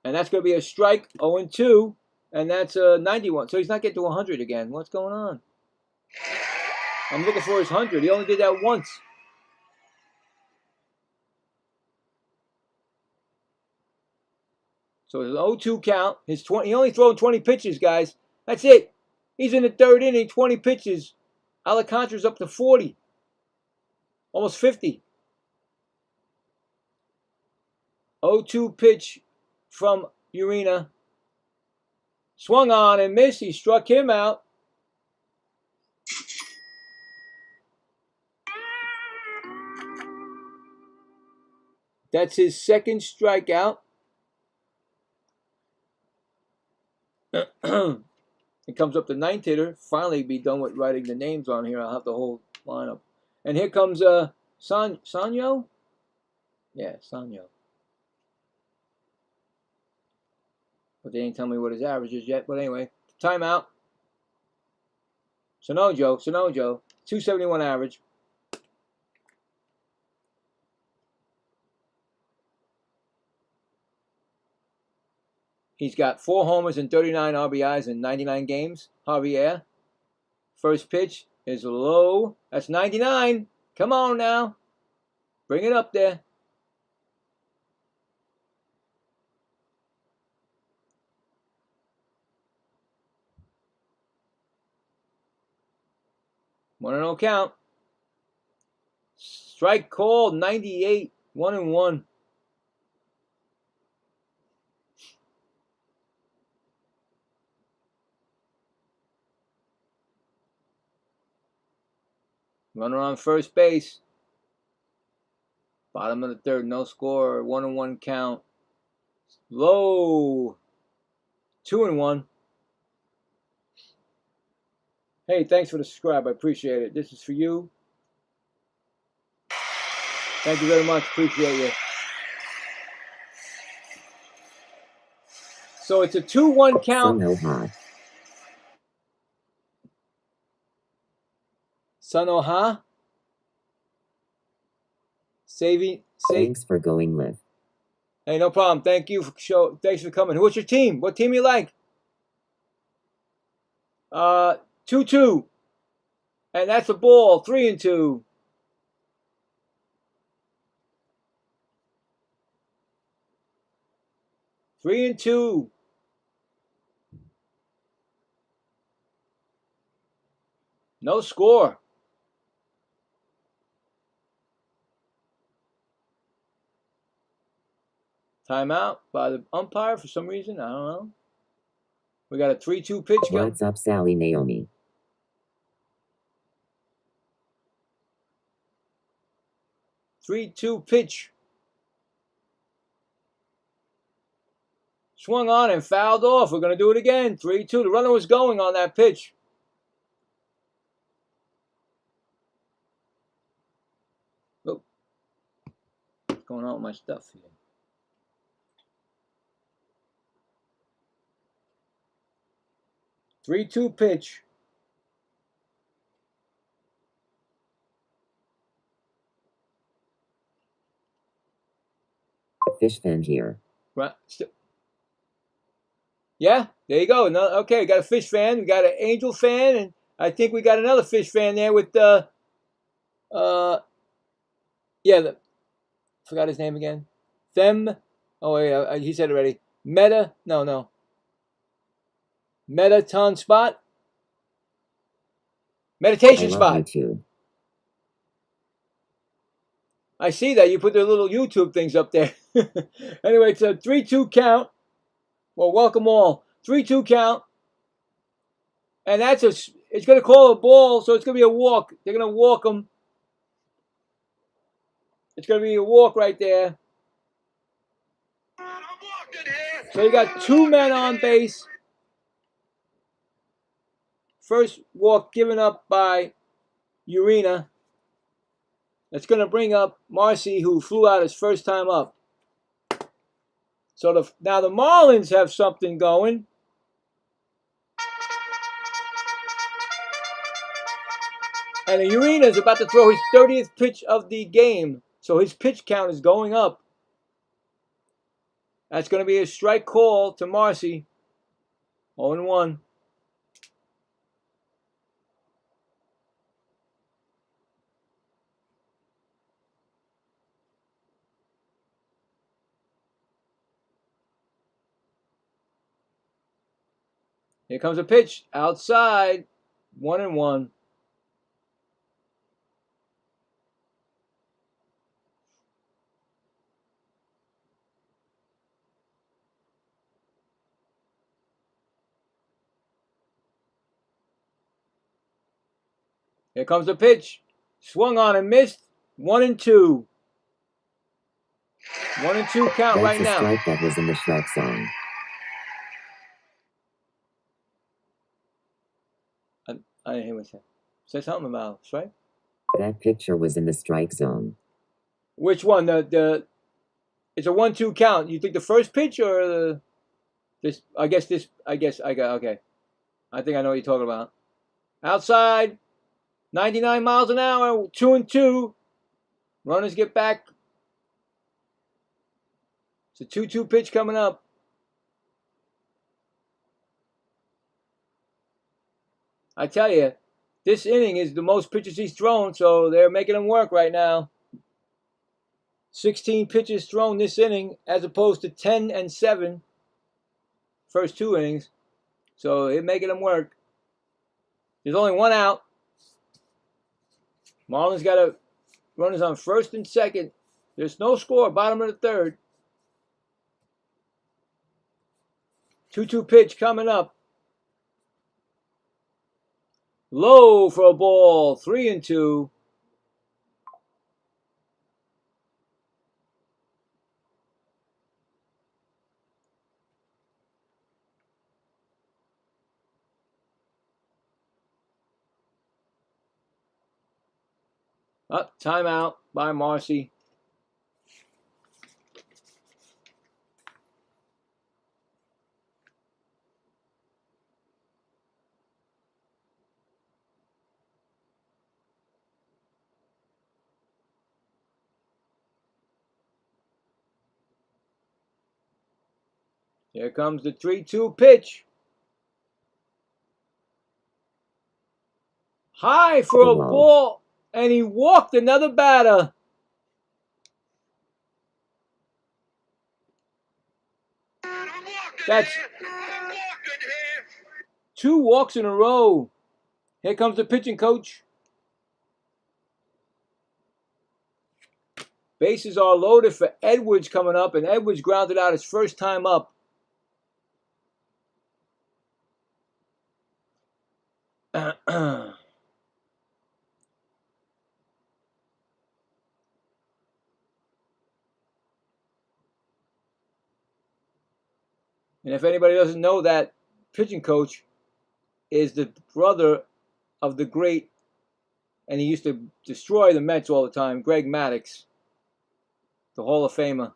And that's going to be a strike 0-2, and that's 91. So he's not getting to 100 again. What's going on? I'm looking for his 100. He only did that once. So it's an 0-2 count. He only thrown 20 pitches, guys. That's it. He's in the third inning, 20 pitches. Alcantara's up to 40. Almost 50. 0-2 pitch from Urena. Swung on and missed. He struck him out. That's his second strikeout. It comes up the ninth hitter. Finally be done with writing the names on here. I'll have the whole lineup. And here comes Sanyo? Yeah, Sanyo. But they didn't tell me what his average is yet. But anyway, timeout. Sonojo, 271 average. He's got 4 homers and 39 RBIs in 99 games. Javier. First pitch is low. That's 99. Come on now. Bring it up there. One and 0 count. Strike called, 98. 1-1. Runner on first base. Bottom of the third, no score, 1-1 count. Low, 2-1. Hey, thanks for the subscribe. I appreciate it. This is for you. Thank you very much. Appreciate you. So it's a 2-1 count. Sanoha. Thanks for going live. Hey, no problem. Thank you for thanks for coming. What's your team? What team you like? 2-2. And that's a ball. 3-2. Three and two. No score. Timeout by the umpire for some reason. I don't know. We got a 3-2 pitch. What's up, Sally Naomi? 3-2 pitch. Swung on and fouled off. We're going to do it again. 3-2. The runner was going on that pitch. Oh. What's going on with my stuff here? Three-two pitch. Fish fan here. Right. Yeah, there you go. No, okay, we got a fish fan. We got an angel fan, and I think we got another fish fan there with forgot his name again. Oh yeah, he said it already. Metaton spot. Meditation spot. YouTube. I see that you put the little YouTube things up there. Anyway, it's a 3-2 count. Well, welcome all. 3-2 count. And it's going to call a ball, so it's going to be a walk. They're going to walk them. It's going to be a walk right there. So you got two men on base. First walk given up by Urena. That's going to bring up Marcy, who flew out his first time up. So now the Marlins have something going. And Urena is about to throw his 30th pitch of the game. So his pitch count is going up. That's going to be a strike call to Marcy. 0-1. Here comes a pitch outside. 1-1. Here comes the pitch. Swung on and missed. 1-2. 1-2 count right now. That's a strike that was in the strike zone. I didn't hear what you said. Say something about strike. That picture was in the strike zone. Which one? It's a 1-2 count. You think the first pitch or this? I guess I got okay. I think I know what you're talking about. Outside, 99 miles an hour, 2-2. Runners get back. It's a 2-2 pitch coming up. I tell you, this inning is the most pitches he's thrown, so they're making him work right now. 16 pitches thrown this inning as opposed to 10 and 7 first two innings. So they're making him work. There's only one out. Marlins got a runners on first and second. There's no score, bottom of the third. 2-2 pitch coming up. Low for a ball. 3-2. Timeout by Marcy. Here comes the 3-2 pitch. High for a ball, and he walked another batter. That's 2 walks in a row. Here comes the pitching coach. Bases are loaded for Edwards coming up, and Edwards grounded out his first time up. And if anybody doesn't know, that pitching coach is the brother of the great, and he used to destroy the Mets all the time, Greg Maddux, the Hall of Famer.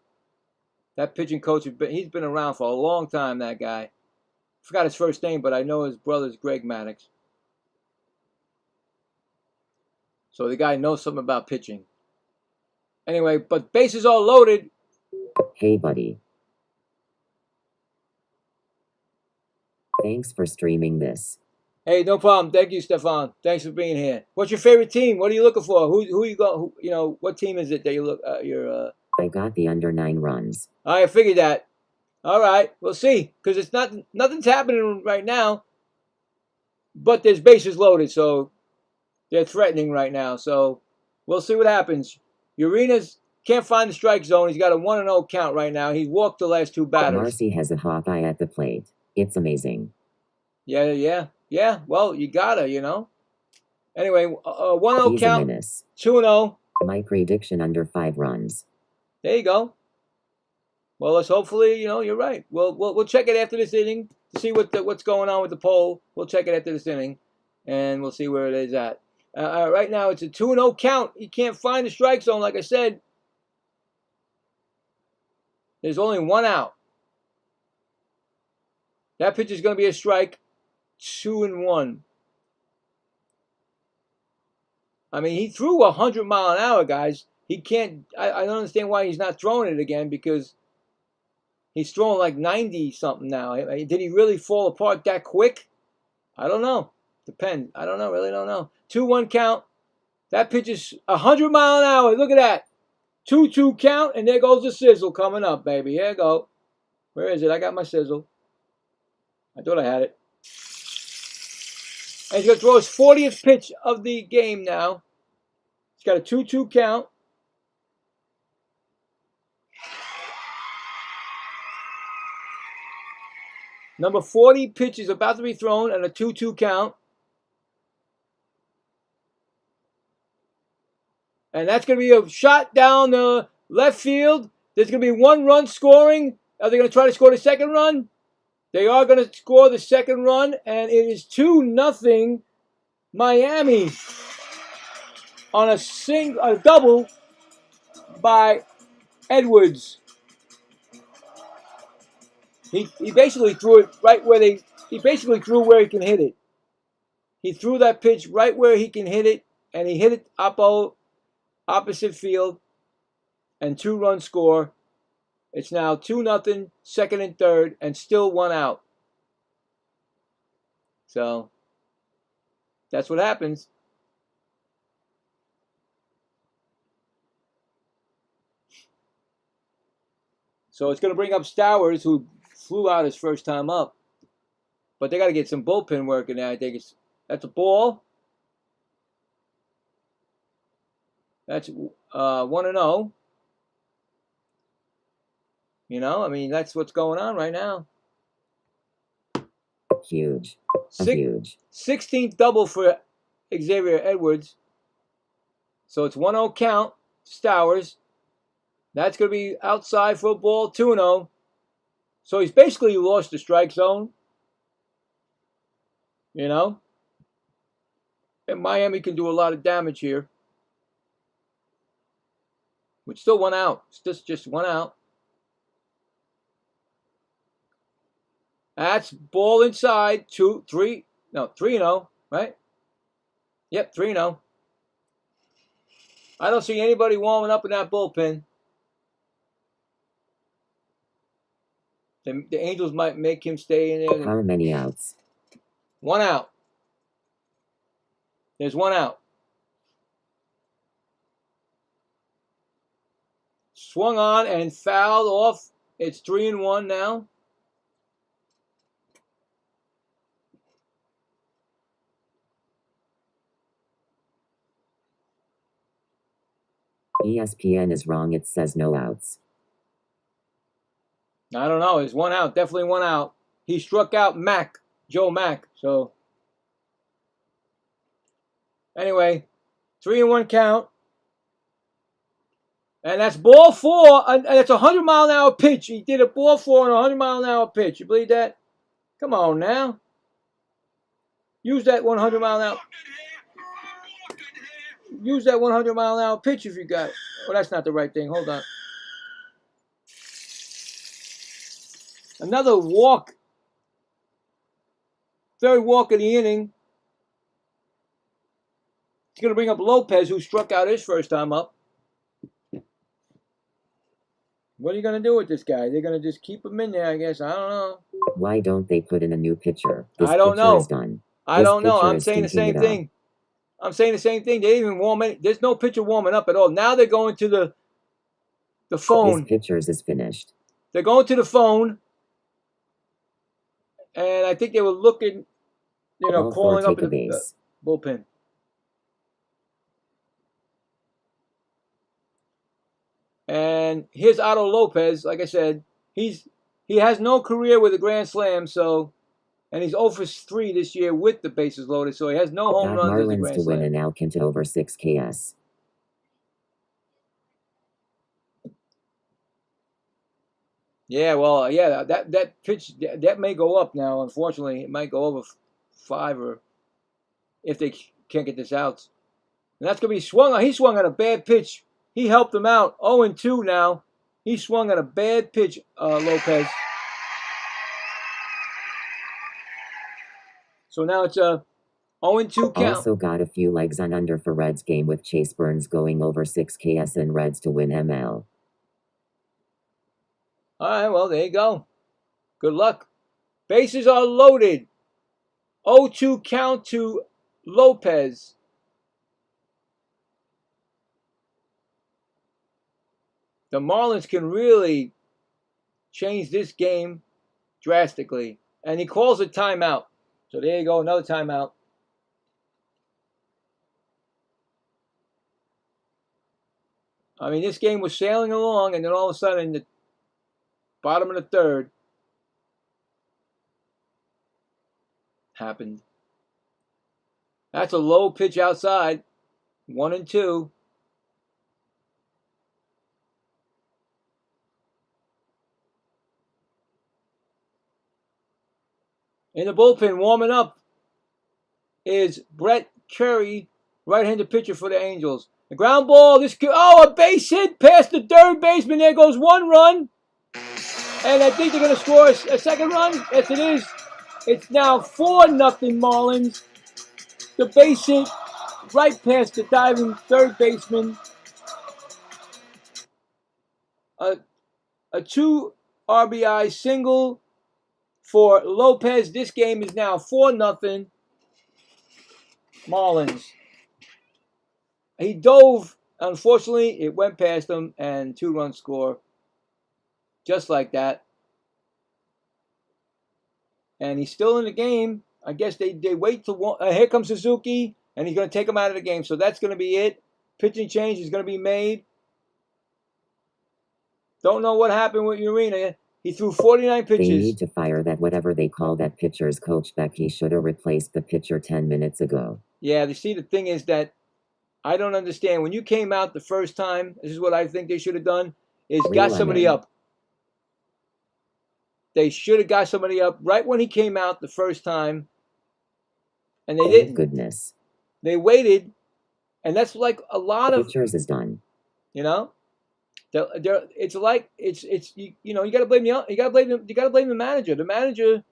That pitching coach, he's been around for a long time, that guy. I forgot his first name, but I know his brother's Greg Maddux. So the guy knows something about pitching. Anyway, but bases are loaded. Hey, buddy. Thanks for streaming this. Hey, no problem. Thank you, Stefan. Thanks for being here. What's your favorite team? What are you looking for? Who you got? What team is it that you look? I got the under 9 runs. I figured that. All right, we'll see, because it's nothing's happening right now. But there's bases loaded, so they're threatening right now. So we'll see what happens. Urena's can't find the strike zone. He's got a 1-0 count right now. He's walked the last 2 batters. Marcy has a hawk eye at the plate. It's amazing. Yeah. Well, you gotta, Anyway, 1-0 count, 2-0. My prediction under 5 runs. There you go. Well, let's hopefully, you're right. We'll check it after this inning to see what's going on with the poll. We'll check it after this inning, and we'll see where it is at. Right now, it's a 2-0 count. He can't find the strike zone, like I said. There's only 1 out. That pitch is going to be a strike. 2-1. I mean, he threw 100-mile-an-hour, guys. He can't. I don't understand why he's not throwing it again, because he's throwing like 90-something now. Did he really fall apart that quick? I don't know. Depends. I don't know. Really don't know. 2-1 count. That pitch is 100-mile-an-hour. Look at that. 2-2 count, and there goes the sizzle coming up, baby. Here you go. Where is it? I got my sizzle. I thought I had it. And he's going to throw his 40th pitch of the game now. He's got a 2-2 count. Number 40 pitch is about to be thrown and a 2-2 count. And that's going to be a shot down the left field. There's going to be 1 run scoring. Are they going to try to score the second run? They are going to score the second run, and it is 2-0 Miami on a double by Edwards. He basically threw it right where he basically threw where he can hit it. He threw that pitch right where he can hit it, and he hit it opposite field, and 2-run score. It's now 2-0, second and third, and still 1 out. So that's what happens. So it's going to bring up Stowers, who flew out his first time up. But they got to get some bullpen work in there. I think that's a ball. That's 1-0. I mean, that's what's going on right now. Huge. Huge. 16th double for Xavier Edwards. So it's 1-0 count. Stowers. That's going to be outside for a ball. 2-0. So he's basically lost the strike zone. And Miami can do a lot of damage here. With still one out. It's just one out. That's ball inside. 3-0, right? Yep, 3-0. I don't see anybody warming up in that bullpen. The Angels might make him stay in there. How many outs? One out. There's one out. Swung on and fouled off. It's 3-1 now. ESPN is wrong. It says no outs. I don't know. There's one out. Definitely one out. He struck out Joe Mack. So, anyway, 3-1 count. And that's ball 4. And it's a 100-mile-an-hour pitch. He did a ball 4 and a 100-mile-an-hour pitch. You believe that? Come on now. Use that 100-mile-an-hour. Use that 100-mile-an-hour pitch if you got it. Oh, that's not the right thing. Hold on. Another walk. Third walk of the inning. It's going to bring up Lopez, who struck out his first time up. What are you going to do with this guy? They're going to just keep him in there, I guess. I don't know. Why don't they put in a new pitcher? I don't know. Is done. I don't know. I'm saying the same thing. I'm saying the same thing. They didn't even warm it. There's no pitcher warming up at all. Now they're going to the phone. This pitcher's is finished. They're going to the phone. And I think they were looking, calling up the bullpen. And here's Otto Lopez. Like I said, he has no career with a grand slam, and he's 0 for 3 this year with the bases loaded, so he has no home runs as a Marlins grand to slam. win and Alcantara over 6 KS. Yeah, well, yeah, that pitch that may go up now. Unfortunately, it might go over 5, or if they can't get this out. And that's gonna be swung on. He swung on a bad pitch. He helped him out. 0-2 now. He swung on a bad pitch, Lopez. So now it's a 0-2 count. Also got a few legs on under for Reds game with Chase Burns going over 6 KS and Reds to win ML. All right, well, there you go. Good luck. Bases are loaded. 0-2 count to Lopez. The Marlins can really change this game drastically. And he calls a timeout. So there you go, another timeout. I mean, this game was sailing along, and then all of a sudden, in the bottom of the third, happened. That's a low pitch outside. 1-2. In the bullpen, warming up, is Brett Curry, right-handed pitcher for the Angels. The ground ball, a base hit past the third baseman. There goes one run. And I think they're going to score a second run. Yes, it is. It's now 4-0 Marlins. The base hit right past the diving third baseman. A 2 RBI single for Lopez. This game is now 4-0 Marlins. He dove. Unfortunately, it went past him, and 2-run score. Just like that. And he's still in the game. I guess they wait to here comes Suzuki, and he's going to take him out of the game. So that's going to be it. Pitching change is going to be made. Don't know what happened with Urena. He threw 49 pitches. They need to fire that whatever they call that pitcher's coach back. He should have replaced the pitcher 10 minutes ago. Yeah, you see, the thing is that I don't understand. When you came out the first time, this is what I think they should have done, is got somebody up. They should have got somebody up right when he came out the first time, and they didn't. Goodness. They waited, and that's like a lot of... Pitchers is done. You know? It's like you know, you got to blame the manager. The manager,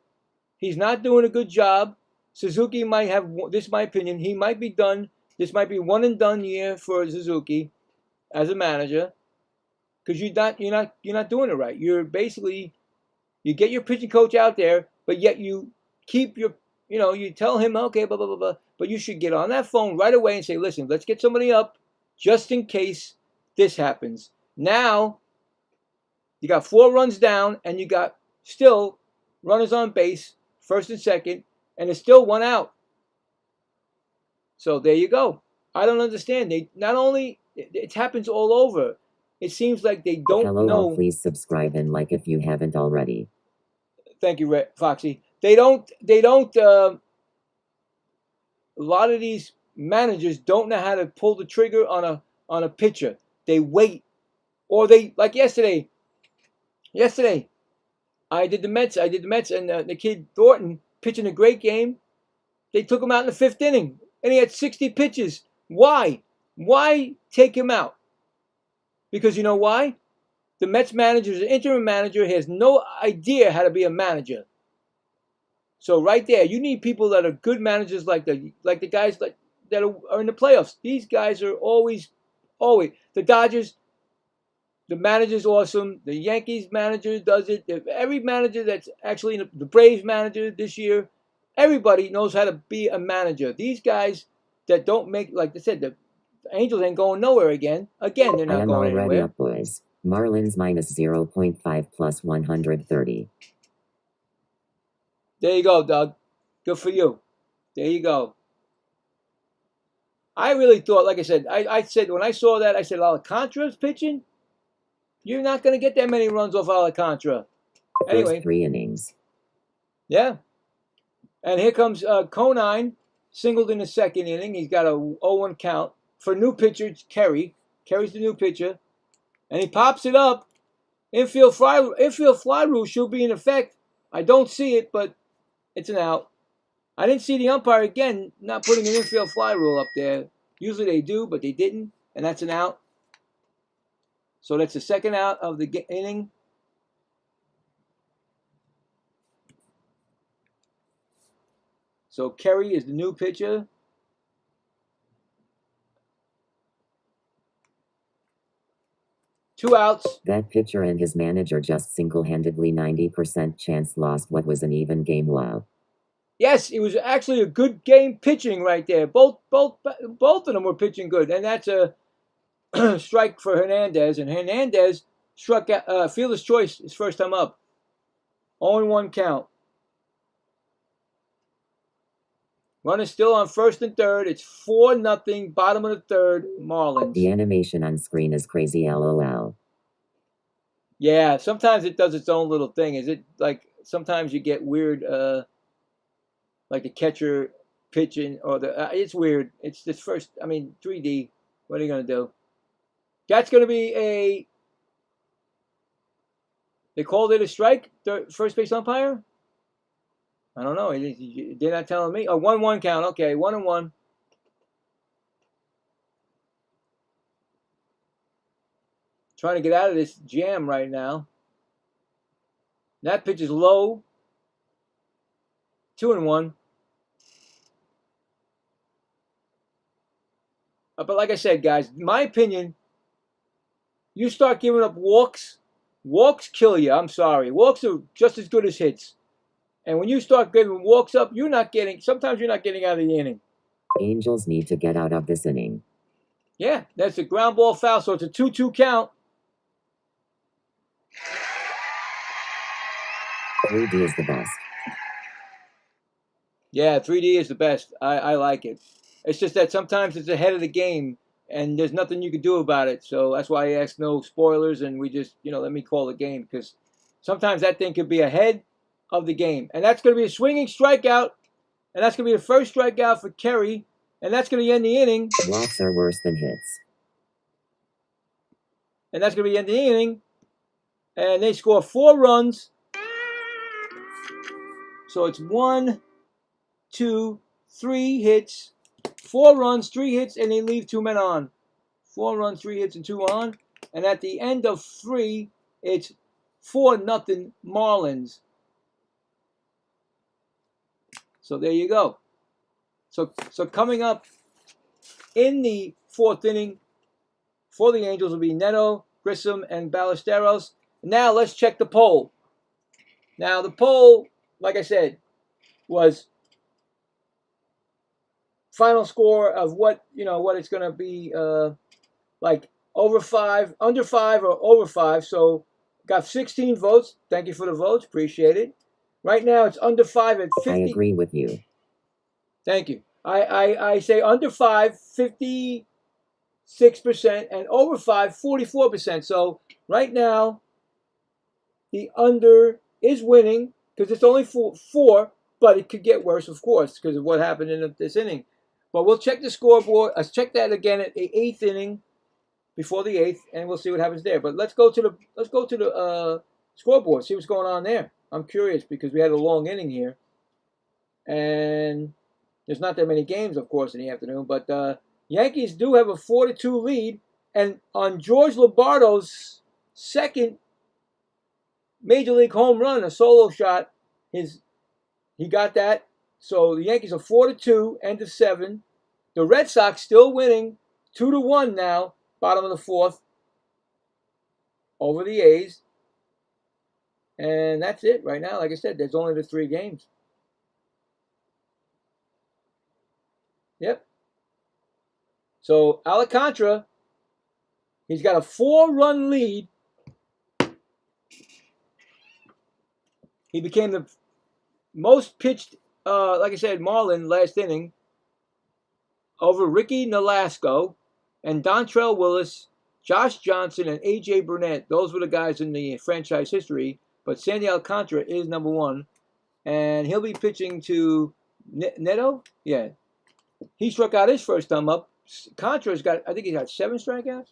he's not doing a good job. Suzuki might have, this is my opinion, he might be done. This might be one and done year for Suzuki as a manager, because you're not doing it right. You're basically, you get your pitching coach out there, but yet you keep your, you tell him, okay, blah blah blah blah, but you should get on that phone right away and say, listen, let's get somebody up just in case this happens. Now you got 4 runs down, and you got still runners on base, first and second, and there's still 1 out. So there you go. I don't understand. They not only, it happens all over. It seems like they don't know. Please subscribe and like if you haven't already. Thank you, Foxy. They don't. A lot of these managers don't know how to pull the trigger on a pitcher. They wait, or they, like yesterday. Yesterday, I did the Mets, and the kid Thornton pitching a great game. They took him out in the 5th inning, and he had 60 pitches. Why? Why take him out? Because you know why? The Mets manager is an interim manager. He has no idea how to be a manager. So right there, you need people that are good managers, like the guys that are in the playoffs. These guys are always. The Dodgers, the manager's awesome. The Yankees manager does it. Every manager that's actually the Braves manager this year, everybody knows how to be a manager. These guys that don't make, like I said, the Angels ain't going nowhere again. Again, they're not going anywhere. Already up, boys. Marlins minus 0.5 plus 130. There you go, Doug. Good for you. There you go. I really thought, like I said, I said when I saw that, I said, Alcantara's pitching? You're not going to get that many runs off Alcantara. Anyway. First 3 innings. Yeah. And here comes Conine, singled in the 2nd inning. He's got a 0-1 count. For new pitcher, Kerry. Kerry's the new pitcher. And he pops it up. Infield fly rule should be in effect. I don't see it, but it's an out. I didn't see the umpire, again, not putting an infield fly rule up there. Usually they do, but they didn't. And that's an out. So that's the 2nd out of the inning. So Kerry is the new pitcher. Two outs. That pitcher and his manager just single-handedly 90% chance lost what was an even game. Wow. Yes, it was actually a good game pitching right there. Both of them were pitching good, and that's a strike for Hernandez. And Hernandez struck out, fielder's choice his first time up. 0-1 count. Runner still on 1st and 3rd. It's 4-0, bottom of the 3rd, Marlins. The animation on screen is crazy, lol. Yeah, sometimes it does its own little thing. Is it like sometimes you get weird, like the catcher pitching, or it's weird. It's this 3D. What are you going to do? That's going to be they called it a strike, first base umpire? I don't know. They're not telling me. 1-1 count. Okay, 1-1. Trying to get out of this jam right now. That pitch is low. 2-1. But like I said, guys, my opinion, you start giving up walks. Walks kill you. I'm sorry. Walks are just as good as hits. And when you start giving walks up, sometimes you're not getting out of the inning. Angels need to get out of this inning. Yeah, that's a ground ball foul, so it's a 2-2 count. 3D is the best. Yeah, 3D is the best. I like it. It's just that sometimes it's ahead of the game, and there's nothing you can do about it. So that's why I ask no spoilers, and we just, let me call the game, because sometimes that thing could be ahead of the game. And that's going to be a swinging strikeout, and that's going to be the first strikeout for Kerry, and that's going to end the inning. Walks are worse than hits. And that's going to be the end of the inning. And they score 4 runs. So it's 1, 2, 3 hits, 4 runs, 3 hits, and they leave 2 men on. 4 runs, 3 hits, and 2 on. And at the end of 3, it's 4-0 Marlins. So there you go. So coming up in the 4th inning for the Angels will be Neto, Grissom, and Ballesteros. Now let's check the poll. Now the poll, like I said, was final score of what it's going to be, like over 5, under 5, or over 5. So got 16 votes. Thank you for the votes. Appreciate it. Right now it's under 5 at 50. I agree with you. Thank you. I say under 5, 56%, and over 5, 44%. So right now, the under is winning because it's only 4, but it could get worse, of course, because of what happened in this inning. But we'll check the scoreboard. Let's check that again at the 8th inning, before the 8th, and we'll see what happens there. But let's go to the scoreboard, see what's going on there. I'm curious because we had a long inning here, and there's not that many games, of course, in the afternoon. But Yankees do have a 4-2 lead, and on George Lombardo's second Major League home run, a solo shot, he got that. So the Yankees are 4-2, end of 7. The Red Sox still winning 2-1 now, bottom of the 4th, over the A's. And that's it right now. Like I said, there's only the 3 games. Yep. So Alcantara, he's got a 4-run lead. He became the most pitched, like I said, Marlin last inning over Ricky Nolasco and Dontrell Willis, Josh Johnson, and A.J. Burnett. Those were the guys in the franchise history. But Sandy Alcantara is number 1. And he'll be pitching to Neto. Yeah. He struck out his first time up. Contra's got, I think he's got 7 strikeouts.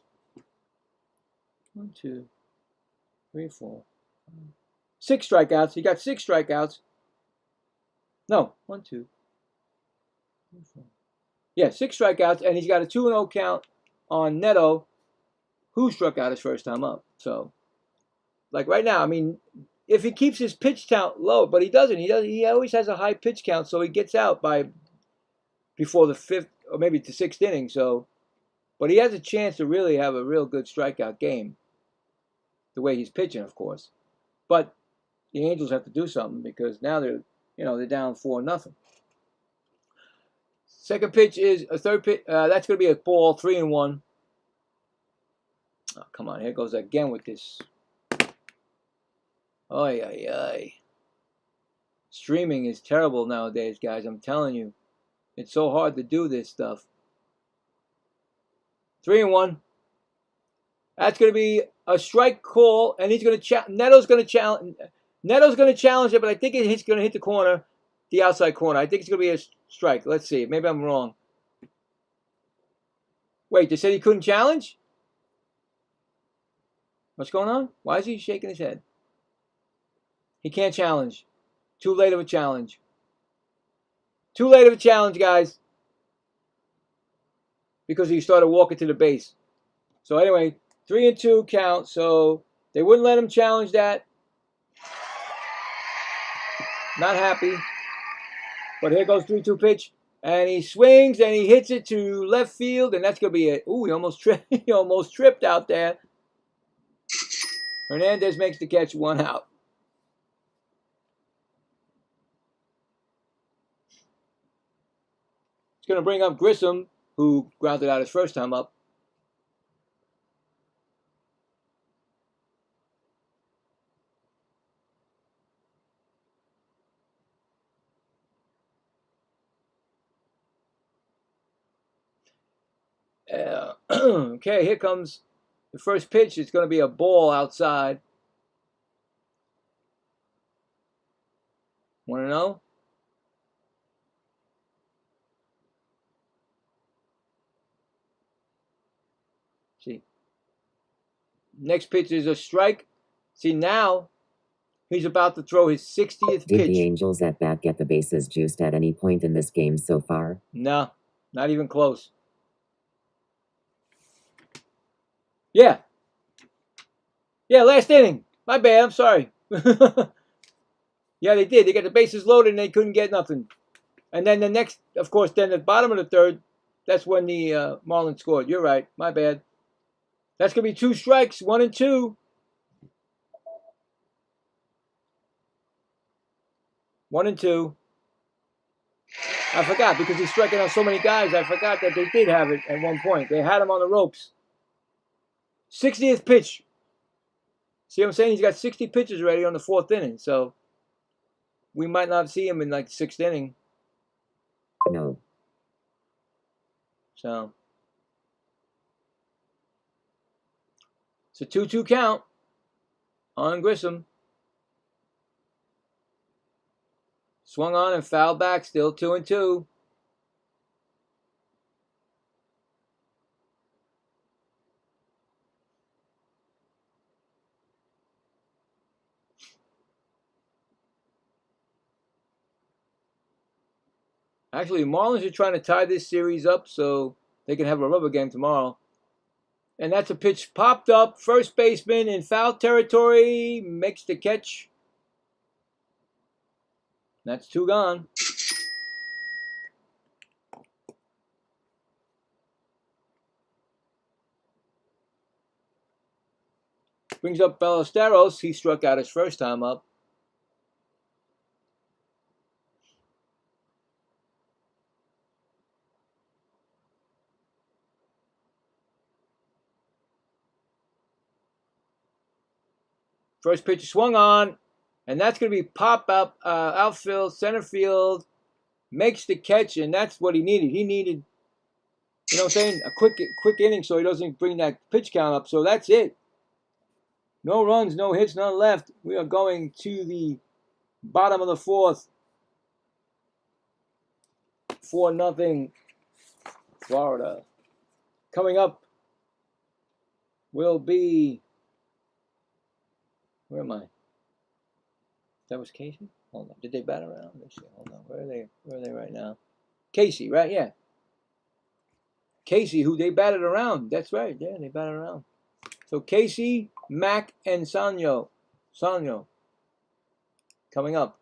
1, 2, 3, 4, 6 strikeouts. He got 6 strikeouts. No, 1, 2, 3, 4. Yeah, 6 strikeouts, and he's got a 2-0 count on Neto, who struck out his first time up. So, like right now, I mean, if he keeps his pitch count low, but he doesn't. He always has a high pitch count, so he gets out by before the 5th or maybe the 6th inning. So, but he has a chance to really have a real good strikeout game, the way he's pitching, of course. But the Angels have to do something because now they're down 4-0. Second pitch is a third pitch. That's going to be a ball, 3-1. Oh, come on, here goes again with this. Ay, ay, ay. Streaming is terrible nowadays, guys. I'm telling you. It's so hard to do this stuff. 3-1. That's going to be a strike call, and he's going to Neto's going to challenge. Neto's going to challenge it, but I think it's going to hit the corner, the outside corner. I think it's going to be a strike. Let's see. Maybe I'm wrong. Wait, they said he couldn't challenge? What's going on? Why is he shaking his head? He can't challenge. Too late of a challenge. Too late of a challenge, guys. Because he started walking to the base. So anyway, 3-2 count. So they wouldn't let him challenge that. Not happy. But here goes 3-2 pitch. And he swings and he hits it to left field. And that's going to be it. Ooh, he almost tripped out there. Hernandez makes the catch, 1 out. It's going to bring up Grissom, who grounded out his first time up. Okay, here comes the first pitch. It's going to be a ball outside. Want to know? See. Next pitch is a strike. See, now he's about to throw his 60th pitch. Did the Angels at bat get the bases juiced at any point in this game so far? No, not even close. Yeah, Yeah, last inning. My bad. I'm sorry. Yeah, they did. They got the bases loaded and they couldn't get nothing. And then the next, of course, then at the bottom of the third, that's when the Marlins scored. You're right. My bad. That's going to be 2 strikes, 1 and 2. 1 and 2. I forgot because he's striking out so many guys. I forgot that they did have it at one point. They had him on the ropes. 60th pitch. See what I'm saying? He's got 60 pitches already on the 4th inning. So we might not see him in like the 6th inning. No. So it's a 2-2 count on Grissom. Swung on and fouled back. Still 2 and 2. Actually, Marlins are trying to tie this series up so they can have a rubber game tomorrow. And that's a pitch popped up. First baseman in foul territory makes the catch. That's 2 gone. Brings up Ballesteros. He struck out his first time up. First pitch swung on, and that's going to be pop up outfield, center field. Makes the catch, and that's what he needed. He needed, you know what I'm saying, a quick inning so he doesn't bring that pitch count up. So that's it. No runs, no hits, none left. We are going to the bottom of the 4th. 4-0 Florida. Coming up will be, where am I? That was Casey? Hold on. Did they bat around? Let's see. Hold on. Where are they right now? Casey, right? Yeah. Casey, who they batted around. That's right. Yeah, they batted around. So Casey, Mac, and Sanyo. Coming up.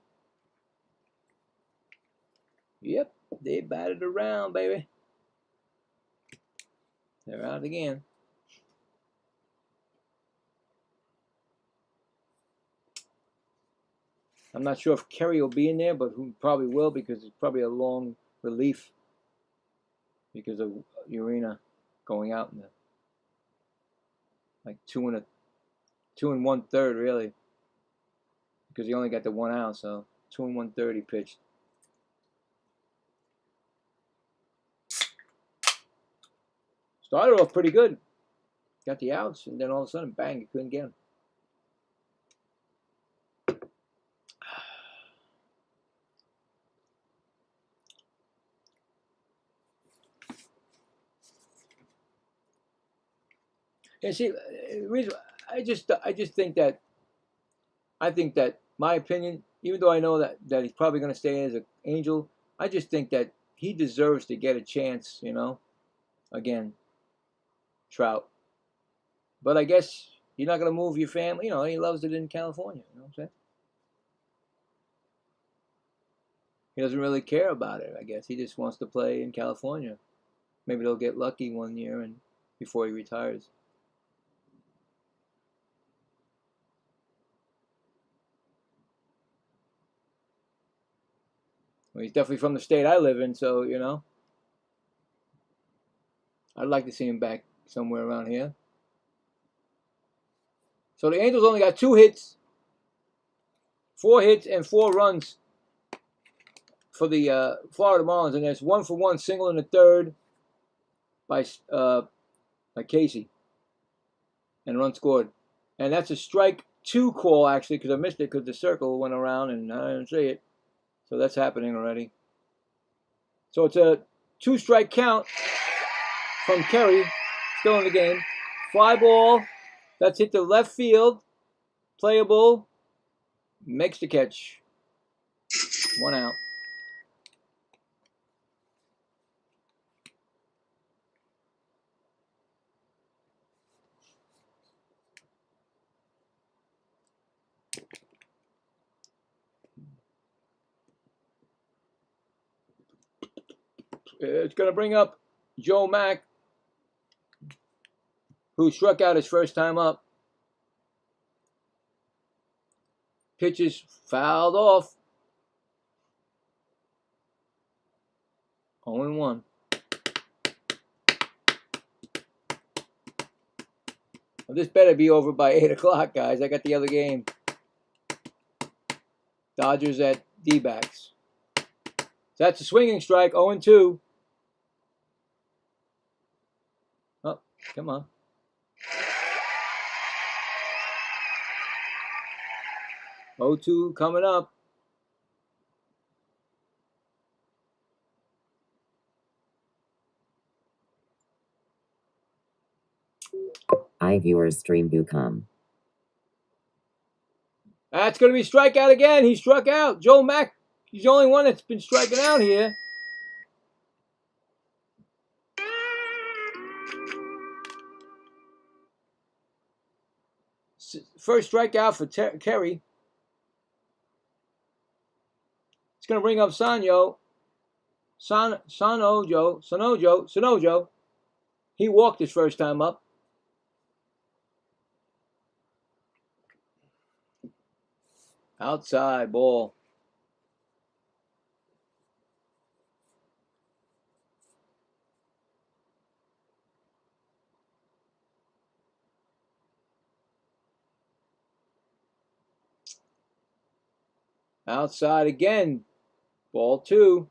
Yep, they batted around, baby. They're out again. I'm not sure if Kerry will be in there, but who probably will because it's probably a long relief because of Urena going out in the like 2 and 1/3 really, because he only got the 1 out, so 2 and 1/3 he pitched. Started off pretty good, got the outs, and then all of a sudden, bang! You couldn't get him. And see, I just think that my opinion, even though I know that he's probably going to stay as an Angel, I just think that he deserves to get a chance, you know, again, Trout. But I guess you're not going to move your family. You know, he loves it in California. You know what I'm saying? He doesn't really care about it, I guess. He just wants to play in California. Maybe they'll get lucky one year and before he retires. Well, he's definitely from the state I live in, so, you know, I'd like to see him back somewhere around here. So the Angels only got 2 hits, 4 hits, and 4 runs for the Florida Marlins, and there's 1-for-1 single in the 3rd by Casey, and a run scored. And that's a strike 2 call, actually, because I missed it because the circle went around and I didn't see it. So that's happening already. So it's a 2-strike count from Kerry, still in the game. Fly ball, that's hit to left field, playable, makes the catch. 1 out. It's going to bring up Joe Mack, who struck out his first time up. Pitches fouled off. 0-1. Well, this better be over by 8 o'clock, guys. I got the other game. Dodgers at D-backs. So that's a swinging strike, 0-2. Oh, come on. 0-2 coming up. iViewersStream.com. That's going to be strikeout again. He struck out. Joe Mack, he's the only one that's been striking out here. First strikeout for Kerry. It's going to bring up Sanojo. Sanojo. He walked his first time up. Outside ball. Outside again. Ball 2.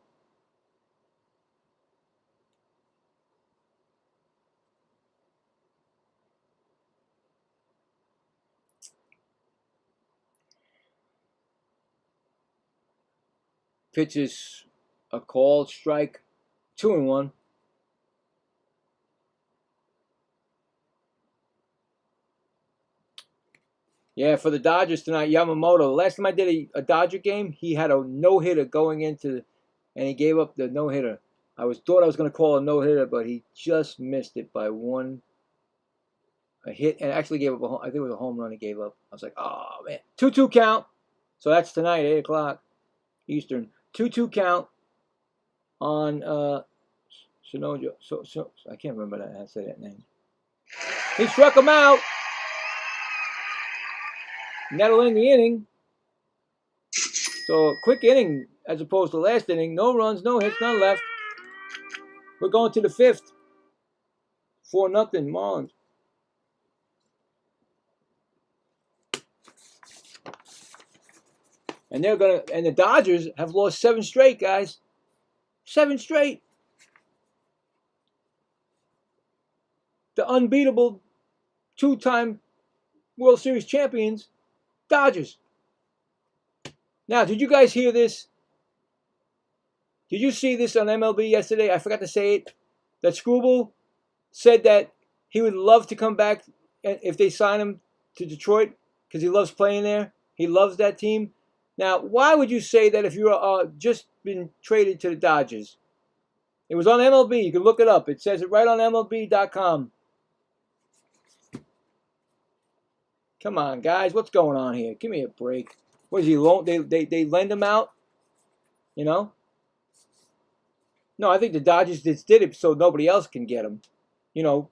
Pitches a called strike. 2-1. Yeah, for the Dodgers tonight, Yamamoto. Last time I did a Dodger game, he had a no-hitter going into, and he gave up the no-hitter. I thought I was going to call a no-hitter, but he just missed it by a hit, and actually gave up I think it was a home run he gave up. I was like, oh, man. 2-2 count. So that's tonight, 8 o'clock Eastern. 2-2 count on Sanojo. So I can't remember that. I say that name. He struck him out. And that'll end the inning. So a quick inning as opposed to last inning. No runs, no hits, none left. We're going to the 5th. 4-0 Marlins. And the Dodgers have lost 7 straight, guys. 7 straight. The unbeatable 2-time World Series champions, Dodgers. Now, did you guys hear this? Did you see this on MLB yesterday? I forgot to say it. That Scoreboard said that he would love to come back if they sign him to Detroit because he loves playing there. He loves that team. Now, why would you say that if you're just been traded to the Dodgers? It was on MLB. You can look it up. It says it right on MLB.com. Come on, guys. What's going on here? Give me a break. What is he loan? They lend him out? You know? No, I think the Dodgers just did it so nobody else can get him. You know,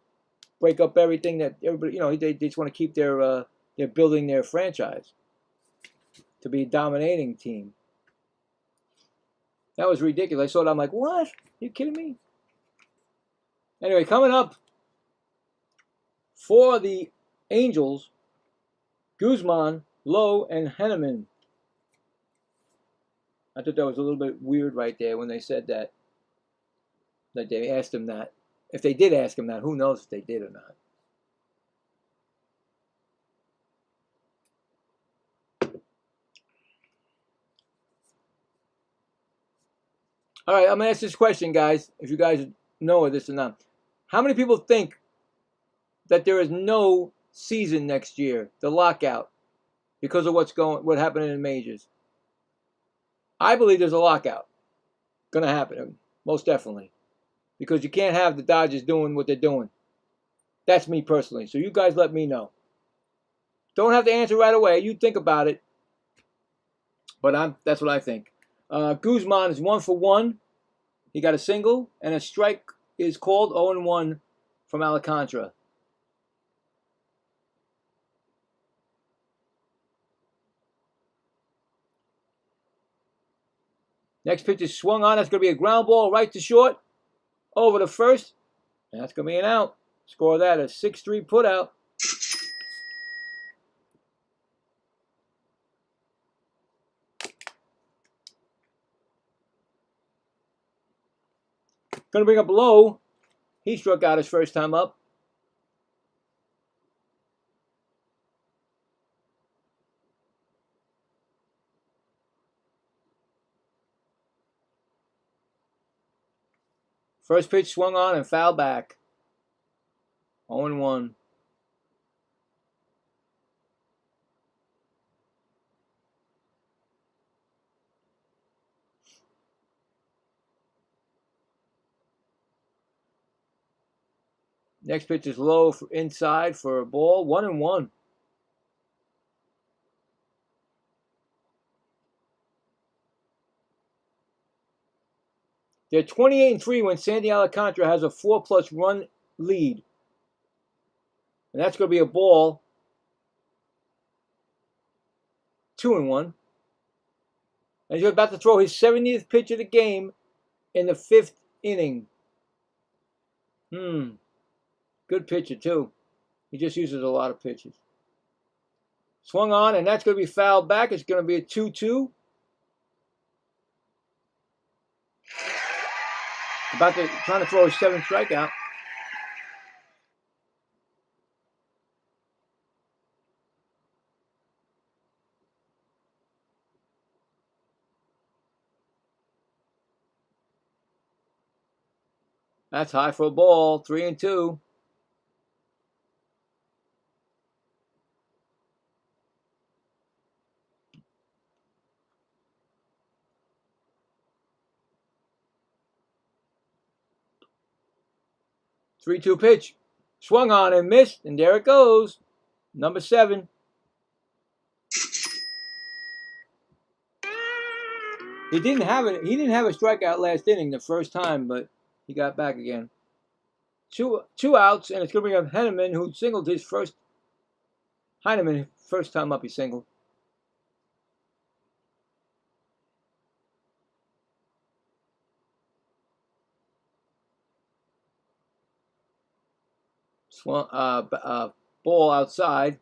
break up everything that everybody. You know, they just want to keep they're building their franchise to be a dominating team. That was ridiculous. I saw it. I'm like, what? Are you kidding me? Anyway, coming up for the Angels, Guzman, Lowe, and Henneman. I thought that was a little bit weird right there when they said that. That they asked him that. If they did ask him that, who knows if they did or not. All right, I'm going to ask this question, guys, if you guys know this or not. How many people think that there is no season next year, the lockout, because of what happened in the majors? I believe there's a lockout going to happen, most definitely, because you can't have the Dodgers doing what they're doing. That's me personally. So you guys let me know. Don't have to answer right away. You think about it. But that's what I think. Guzman is 1 for 1. He got a single, and a strike is called. 0-1 from Alcantara. Next pitch is swung on. That's going to be a ground ball right to short. Over to first. And that's going to be an out. Score that, a 6-3 put out. Going to bring up Lowe. He struck out his first time up. First pitch swung on and fouled back. 0-1. Next pitch is low inside for a ball. 1-1. They're 28-3 when Sandy Alcantara has a 4+ run lead. And that's going to be a ball. 2-1. And he's about to throw his 70th pitch of the game in the 5th inning. Good pitcher, too. He just uses a lot of pitches. Swung on, and that's going to be fouled back. It's going to be a 2-2. Trying to throw his 7th strikeout. That's high for a ball. 3-2. Three-two pitch. Swung on and missed, and there it goes. Number 7. He didn't have a strikeout last inning the first time, but he got back again. Two outs, and it's going to bring up Heineman, who singled his first. Heineman, first time up, he singled. Ball outside.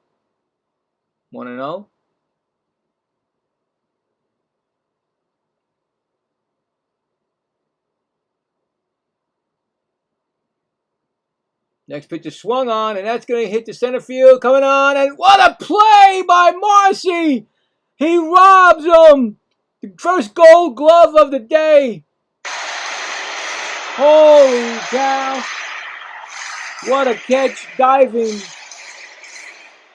1-0. Next pitch is swung on, and that's going to hit the center field. Coming on, and what a play by Marcy! He robs him! The first Gold Glove of the day. Holy cow! What a catch, diving.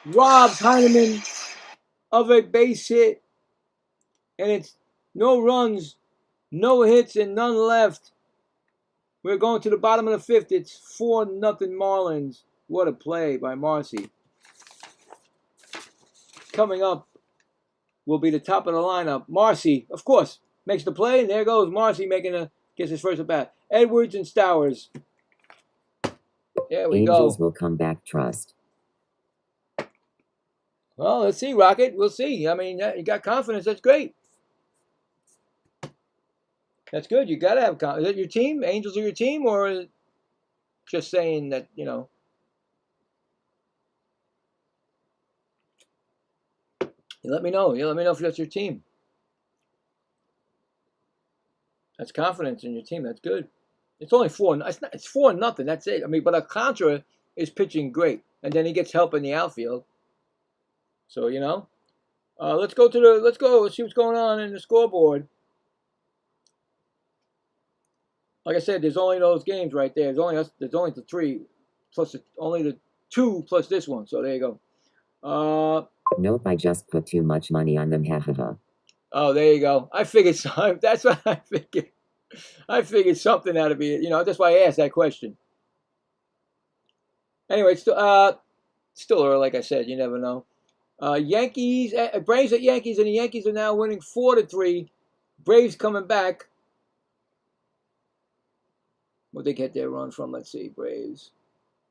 Robs Heineman of a base hit. And it's no runs, no hits, and none left. We're going to the bottom of the 5th. It's 4-0 Marlins. What a play by Marcy. Coming up will be the top of the lineup. Marcy, of course, makes the play, and there goes Marcy gets his first at bat. Edwards and Stowers. There we go. Angels will come back, trust. Well, let's see, Rocket. We'll see. I mean, you got confidence. That's great. That's good. You got to have confidence. Is that your team? Angels are your team, or just saying that, you know? You let me know. You let me know if that's your team. That's confidence in your team. That's good. It's only 4. It's 4-0. That's it. I mean, but Alcantara is pitching great, and then he gets help in the outfield. So you know, let's go. Let's see what's going on in the scoreboard. Like I said, there's only those games right there. There's only the 3 plus only the 2 plus this one. So there you go. Nope, I just put too much money on them. Ha. Oh, there you go. I figured something. That's what I figured. I figured something had to be. You know, that's why I asked that question. Anyway, still early. Like I said, you never know. Yankees, Braves at Yankees, and the Yankees are now winning 4-3. Braves coming back. Where'd they get their run from? Let's see, Braves.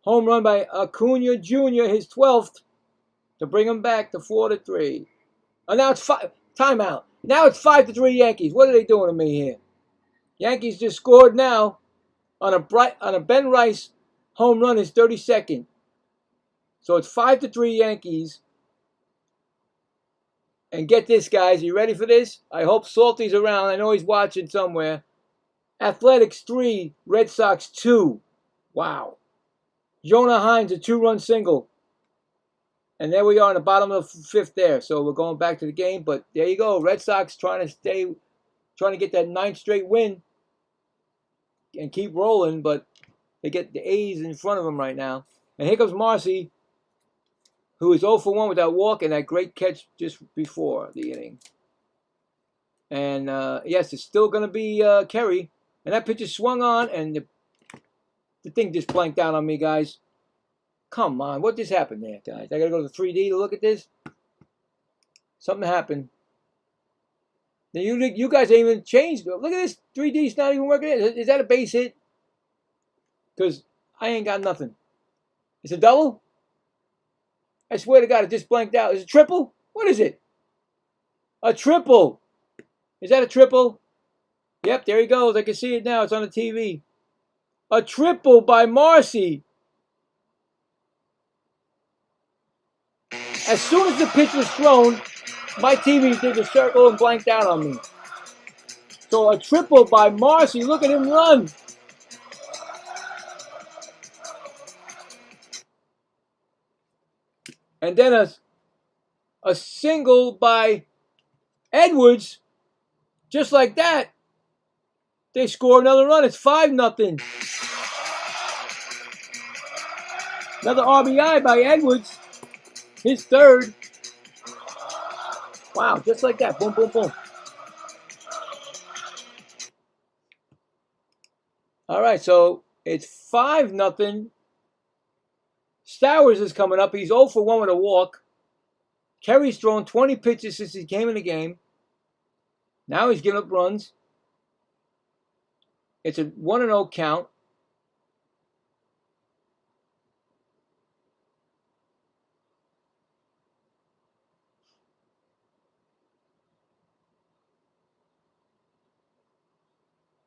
Home run by Acuna Jr., his 12th, to bring them back to 4-3. Oh, now it's five. Timeout. Now it's 5-3 Yankees. What are they doing to me here? Yankees just scored now on a Ben Rice home run, his 32nd. So it's 5-3 Yankees. And get this, guys. You ready for this? I hope Salty's around. I know he's watching somewhere. Athletics 3, Red Sox 2. Wow. Jonah Hines, a 2-run single. And there we are in the bottom of the 5th there. So we're going back to the game. But there you go. Red Sox trying to get that 9th straight win and keep rolling. But they get the A's in front of them right now. And here comes Marcy, who is 0 for 1 with that walk and that great catch just before the inning. And, yes, it's still going to be Kerry. And that pitch is swung on, and the thing just blanked out on me, guys. Come on, what just happened there, guys? I got to go to 3D to look at this. Something happened. Now, you guys ain't even changed. Look at this. 3D's not even working. Is that a base hit? Because I ain't got nothing. It's a double? I swear to God, it just blanked out. Is it a triple? What is it? A triple. Is that a triple? Yep, there he goes. I can see it now. It's on the TV. A triple by Marcy. As soon as the pitch was thrown, my TV did a circle and blanked out on me. So a triple by Marcy. Look at him run. And then a single by Edwards. Just like that. They score another run. It's 5-0. Another RBI by Edwards. His 3rd. Wow, just like that. Boom, boom, boom. All right, so it's 5-0. Stowers is coming up. He's 0 for 1 with a walk. Kerry's thrown 20 pitches since he came in the game. Now he's giving up runs. It's a 1-0 count.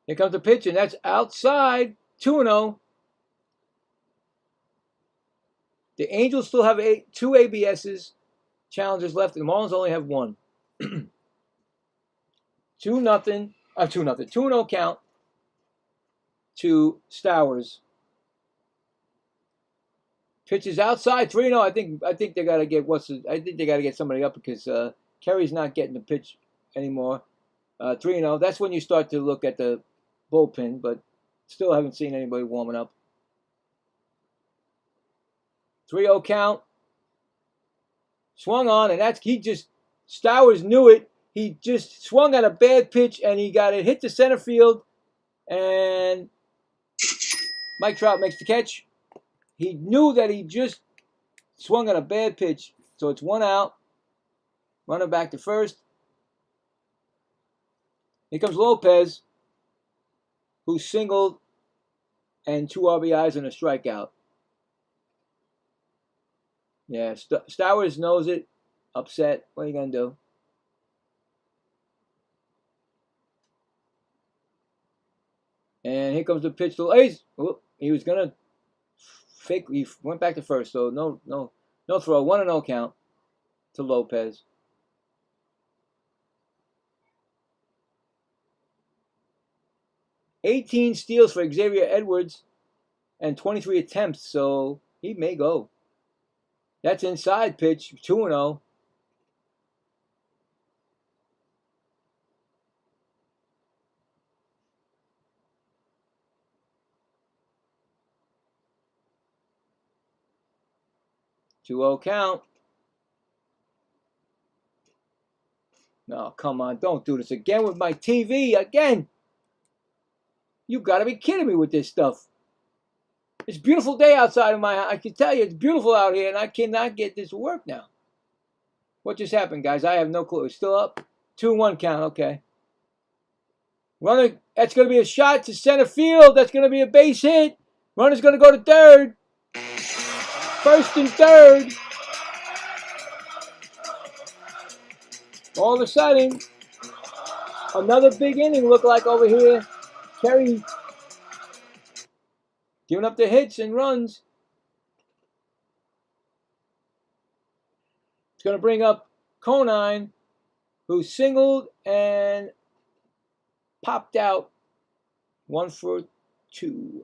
Here comes the pitch, and that's outside. 2-0. The Angels still have 2 ABSs. Challengers left. The Marlins only have 1. 2-0. 2-0 count to Stowers. Pitches outside. 3-0. I think they gotta get they gotta get somebody up because Kerry's not getting the pitch anymore. 3-0. That's when you start to look at the bullpen, but still haven't seen anybody warming up. 3-0 count. Swung on, and Stowers knew it. He just swung at a bad pitch, and he got it hit to center field, and Mike Trout makes the catch. He knew that he just swung at a bad pitch, so it's 1 out. Running back to first. Here comes Lopez, who singled and 2 RBIs and a strikeout. Yeah, Stowers knows it. Upset. What are you going to do? And here comes the pitch to Ace. Oh, he was going to fake. He went back to first, so no throw. 1-0 count to Lopez. $18 steals for Xavier Edwards and 23 attempts, so he may go. That's inside pitch, 2-0. Two-0 count. No, come on, don't do this again with my TV again. You got to be kidding me with this stuff. It's a beautiful day outside of my house. I can tell you it's beautiful out here, and I cannot get this to work now. What just happened, guys? I have no clue. It's still up. 2-1 count, okay. Runner, that's going to be a shot to center field. That's going to be a base hit. Runner's going to go to third. First and third. All of a sudden, another big inning looked like over here. Kerry giving up the hits and runs. It's going to bring up Conine, who singled and popped out 1 for 2.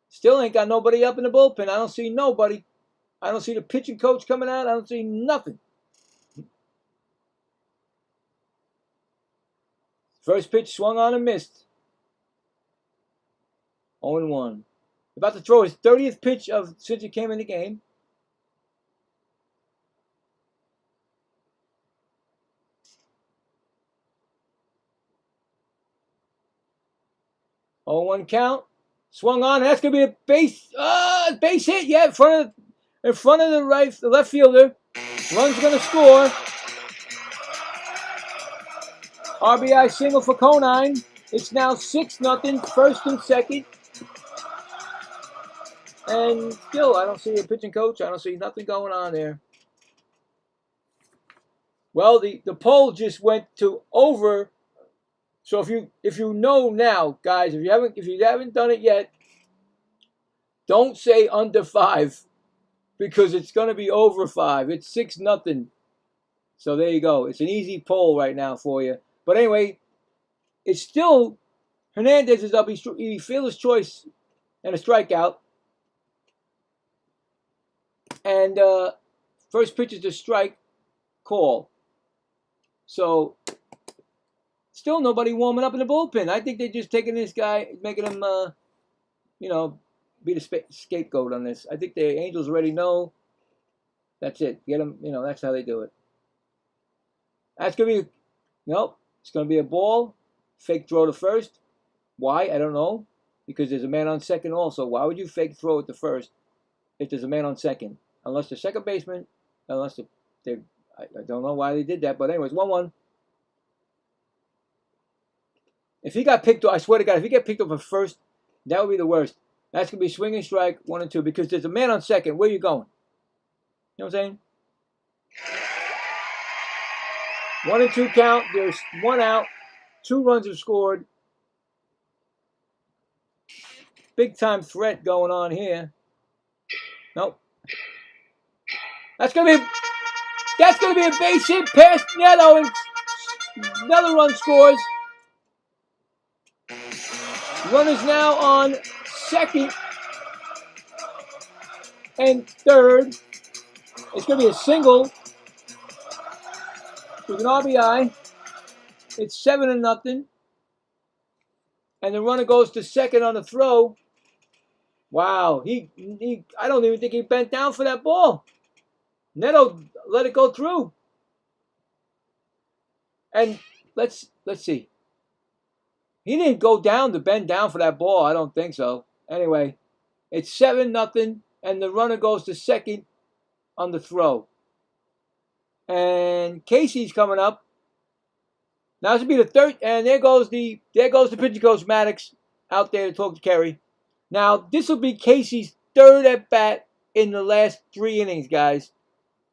Still ain't got nobody up in the bullpen. I don't see nobody. I don't see the pitching coach coming out. I don't see nothing. First pitch swung on and missed. 0-1. About to throw his 30th pitch since he came in the game. Oh, 1 count. Swung on. That's gonna be a base hit. Yeah, in front of the left fielder. Run's gonna score. RBI single for Conine. It's now 6-0. First and second. And still, I don't see a pitching coach. I don't see nothing going on there. Well, the poll just went to over. So if you know now, guys, if you haven't done it yet, don't say under 5 because it's going to be over 5. It's 6-0. So there you go. It's an easy poll right now for you. But anyway, it's still Hernandez is up. He fielder's choice and a strikeout. And first pitch is a strike call. So still nobody warming up in the bullpen. I think they're just taking this guy, making him, be the scapegoat on this. I think the Angels already know. That's it. Get him. That's how they do it. That's gonna be nope. It's gonna be a ball. Fake throw to first. Why? I don't know. Because there's a man on second also. Why would you fake throw it to first if there's a man on second? Unless the second baseman, I don't know why they did that. But anyways, 1-1. If he got picked up, I swear to God, if he got picked up at first, that would be the worst. That's going to be swinging strike 1 and 2 because there's a man on second. Where are you going? You know what I'm saying? 1 and 2 count. There's 1 out. 2 runs have scored. Big time threat going on here. Nope. That's gonna be a base hit past Neto, and another run scores. Runners now on second and third. It's gonna be a single with an RBI. It's 7-0. And the runner goes to second on the throw. Wow, I don't even think he bent down for that ball. Neto let it go through. And let's see. He didn't go down to bend down for that ball. I don't think so. Anyway, it's 7-0, and the runner goes to second on the throw. And Casey's coming up. Now this will be the third, and there goes the pitching coach Maddox out there to talk to Kerry. Now this will be Casey's third at bat in the last 3 innings, guys.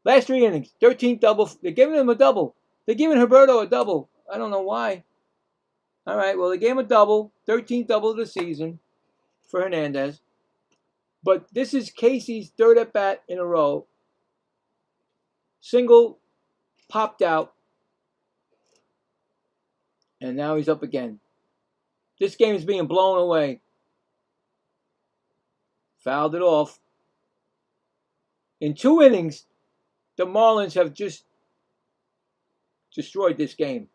Last 3 innings, 13 double. They're giving him a double. They're giving Herberto a double. I don't know why. All right, well, they gave him a double, 13th double of the season for Hernandez. But this is Casey's third at bat in a row. Single, popped out, and now he's up again. This game is being blown away. Fouled it off. In 2 innings, the Marlins have just destroyed this game.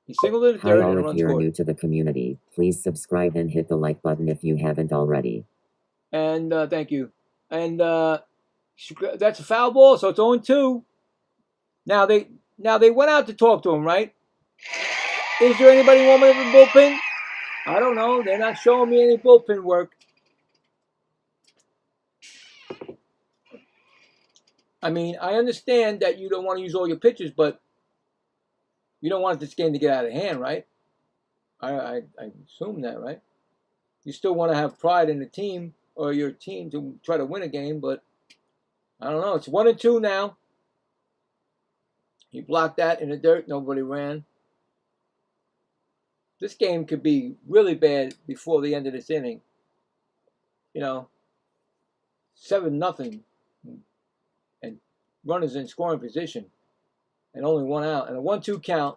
He singled in the third and Hi all, runs if you're scored. new to the community, please subscribe and hit the like button if you haven't already. And thank you. And that's a foul ball, so it's 0-2. Now they went out to talk to him, right? Is there anybody warming up in the bullpen? I don't know. They're not showing me any bullpen work. I mean, I understand that you don't want to use all your pitches, but you don't want this game to get out of hand, right? I assume that, right? You still want to have pride in the team or your team to try to win a game, but I don't know. It's 1-2 now. He blocked that in the dirt. Nobody ran. This game could be really bad before the end of this inning. 7-0, and runners in scoring position, and only 1 out, and a 1-2 count.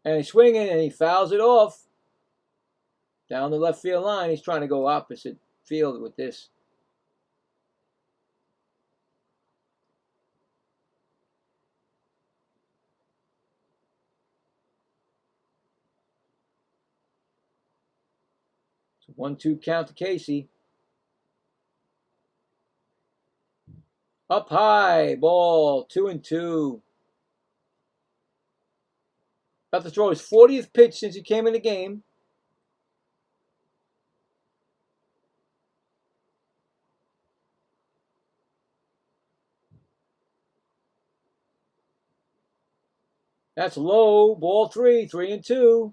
And he's swinging, and he fouls it off down the left field line. He's trying to go opposite field with this. So 1-2 count to Casey. Up high, ball, 2-2. About to throw his 40th pitch since he came in the game. That's low, ball 3, 3-2.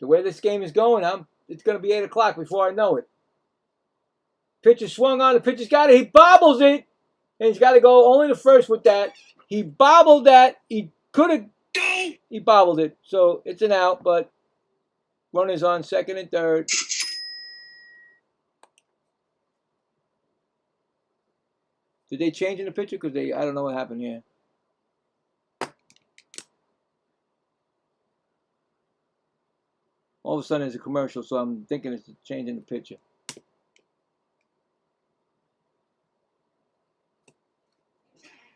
The way this game is going, it's going to be 8 o'clock before I know it. Pitcher swung on, the pitcher's got it, he bobbles it, and he's got to go only the first with that. He bobbled that, he bobbled it, so it's an out, but runners on second and third. Did they change in the pitcher? Because I don't know what happened here. All of a sudden, it's a commercial, so I'm thinking it's a change in the pitcher.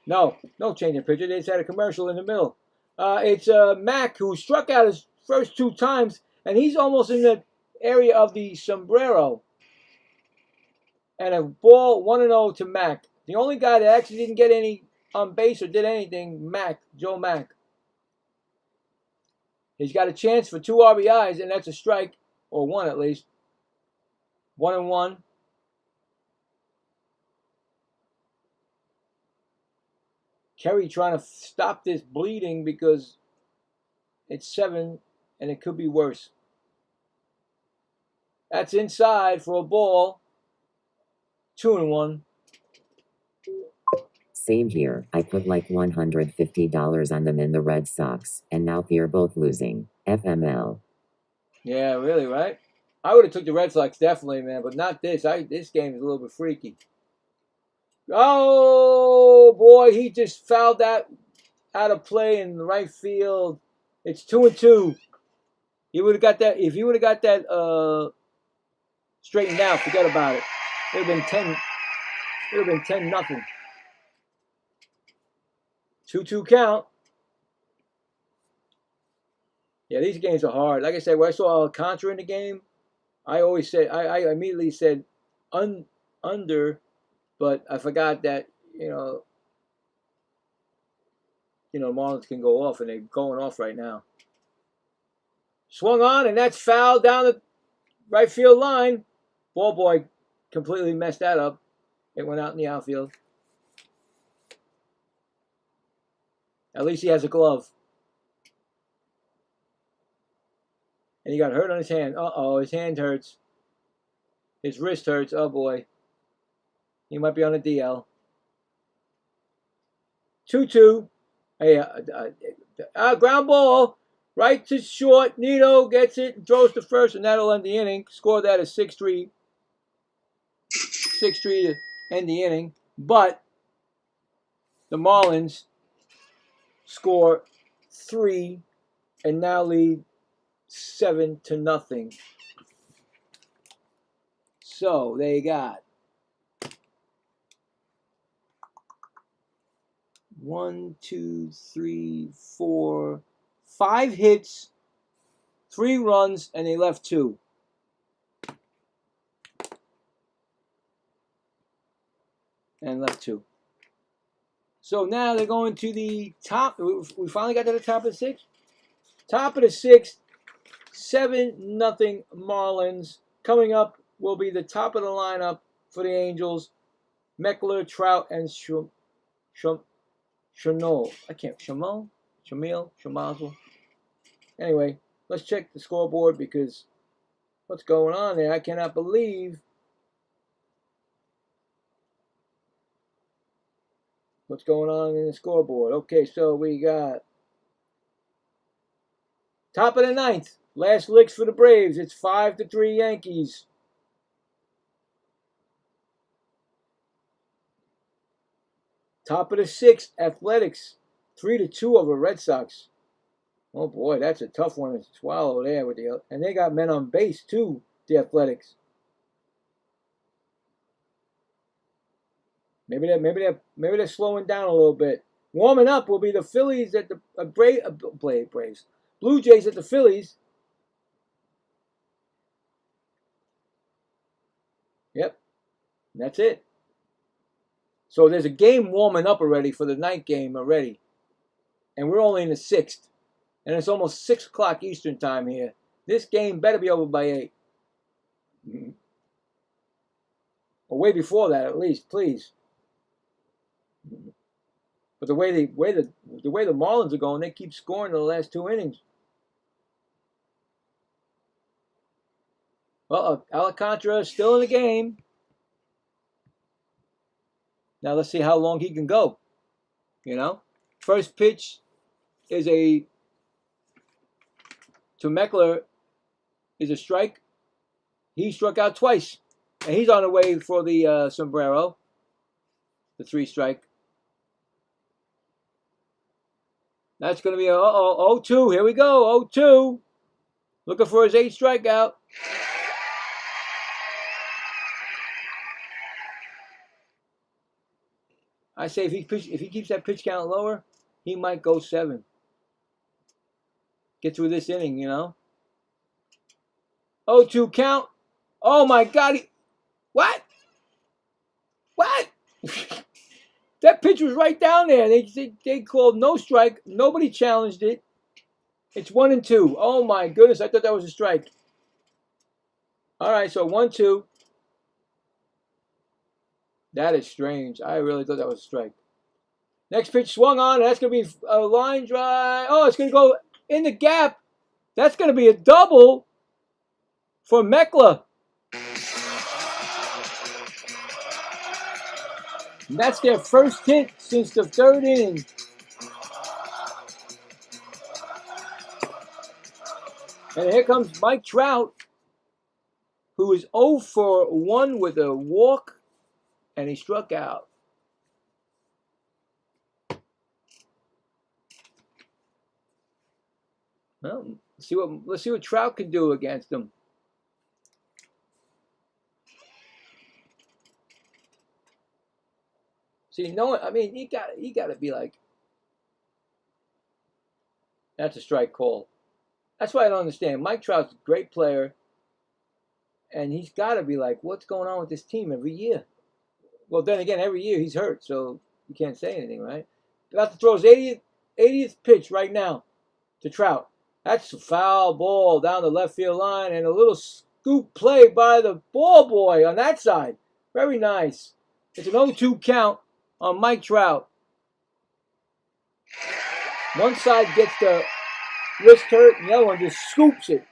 No change in pitcher. They just had a commercial in the middle. It's Mack, who struck out his first 2 times, and he's almost in the area of the sombrero. And a ball 1-0 to Mack. The only guy that actually didn't get any on base or did anything, Joe Mack. He's got a chance for 2 RBIs, and that's a strike, or 1 at least. 1-1. Kerry trying to stop this bleeding because it's 7, and it could be worse. That's inside for a ball. 2-1. Same here. I put like $150 on them in the Red Sox, and now they're both losing. FML. Yeah, really, right? I would have took the Red Sox definitely, man, but not this. This game is a little bit freaky. Oh boy, he just fouled that out of play in the right field. It's 2-2. He would have got that if he would have got that straightened out. Forget about it. It would have been 10. It would have been 10-0. 2-2 count. Yeah, these games are hard. Like I said, when I saw Alcantara in the game, I always said I immediately said under, but I forgot that Marlins can go off, and they're going off right now. Swung on, and that's foul down the right field line. Ball boy completely messed that up. It went out in the outfield. At least he has a glove. And he got hurt on his hand. Uh-oh, his hand hurts. His wrist hurts. Oh, boy. He might be on a DL. 2-2. Hey, ground ball. Right to short. Nito gets it and throws to first, and that'll end the inning. Score that as 6-3. 6-3 to end the inning. But the Marlins score 3 and now lead 7-0. So they got 1, 2, 3, 4, 5 hits, 3 runs, and they left 2. And left 2. So now they're going to the top. We finally got to the top of the sixth. Top of the sixth, 7-0 Marlins. Coming up will be the top of the lineup for the Angels. Meckler, Trout, and Chanel. I can't. Shamil? Shamazel. Anyway, let's check the scoreboard because what's going on there? I cannot believe what's going on in the scoreboard. Okay, so we got top of the ninth. Last licks for the Braves. It's 5-3 Yankees. Top of the sixth, Athletics. 3-2 over Red Sox. Oh boy, that's a tough one to swallow there with the, and they got men on base too, the Athletics. Maybe they're slowing down a little bit. Warming up will be the Phillies at the Braves. Blue Jays at the Phillies. Yep, that's it. So there's a game warming up already for the night game already, and we're only in the sixth, and it's almost 6 o'clock Eastern time here. This game better be over by 8, or way before that at least, please. But the way the Marlins are going, they keep scoring in the last 2 innings. Alcantara is still in the game. Now let's see how long he can go. You know, first pitch is to Meckler is a strike. He struck out twice, and he's on the way for the sombrero, the 3-strike. That's going to be a 0-2. Here we go, 0-2. Looking for his 8th strikeout. I say if he keeps that pitch count lower, he might go 7. Get through this inning, you know. 0-2 count. Oh my God! What? That pitch was right down there. They called no strike. Nobody challenged it. It's 1-2. Oh my goodness! I thought that was a strike. All right, so 1-2. That is strange. I really thought that was a strike. Next pitch swung on. That's going to be a line drive. Oh, it's going to go in the gap. That's going to be a double for Meckler. And that's their first hit since the 3rd inning. And here comes Mike Trout, who is 0 for 1 with a walk, and he struck out. Well, let's see what Trout can do against him. See, he got to be like, that's a strike call. That's why I don't understand. Mike Trout's a great player, and he's got to be like, what's going on with this team every year? Well, then again, every year he's hurt, so you can't say anything, right? About to throw his 80th pitch right now to Trout. That's a foul ball down the left field line, and a little scoop play by the ball boy on that side. Very nice. It's an 0-2 count on Mike Trout. One side gets the wrist hurt, and the other one just scoops it.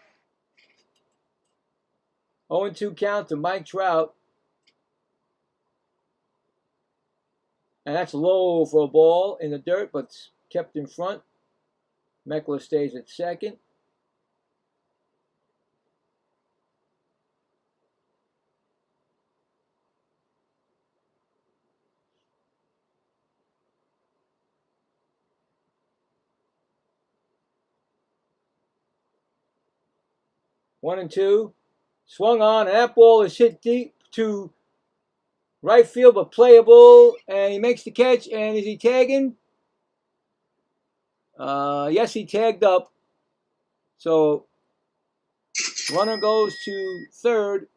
0-2 count to Mike Trout. And that's low for a ball in the dirt, but kept in front. Meckler stays at second. One and two. Swung on, and that ball is hit deep to right field, but playable. And he makes the catch. And is he tagging? Yes, he tagged up. So runner goes to third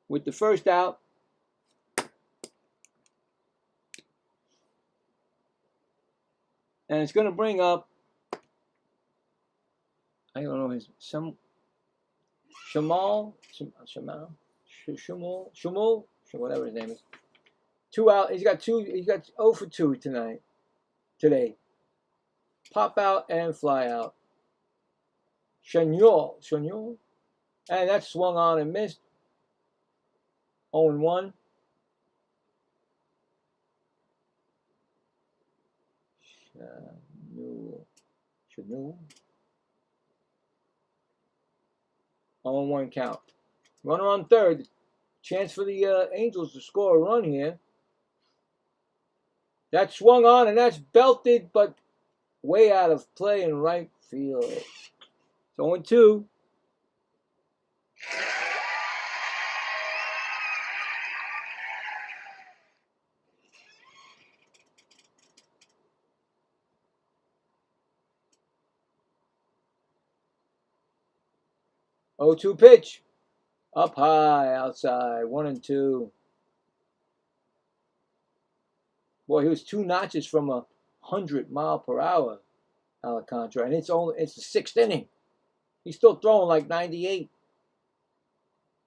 with the first out. And it's going to bring up, I don't know, Shamal, whatever his name is. 2 out. He's got 0 for 2 today. Pop out and fly out. Chagnon. And that swung on and missed. 0-1. Chagnon. 0-1 count. Runner on third. Chance for the Angels to score a run here. That swung on and that's belted, but way out of play in right field. It's 0-2. Oh, 2 pitch. Up high, outside, 1-2. Boy, he was 2 notches from 100-mile-per-hour, Alcantara, and it's the 6th inning. He's still throwing like 98.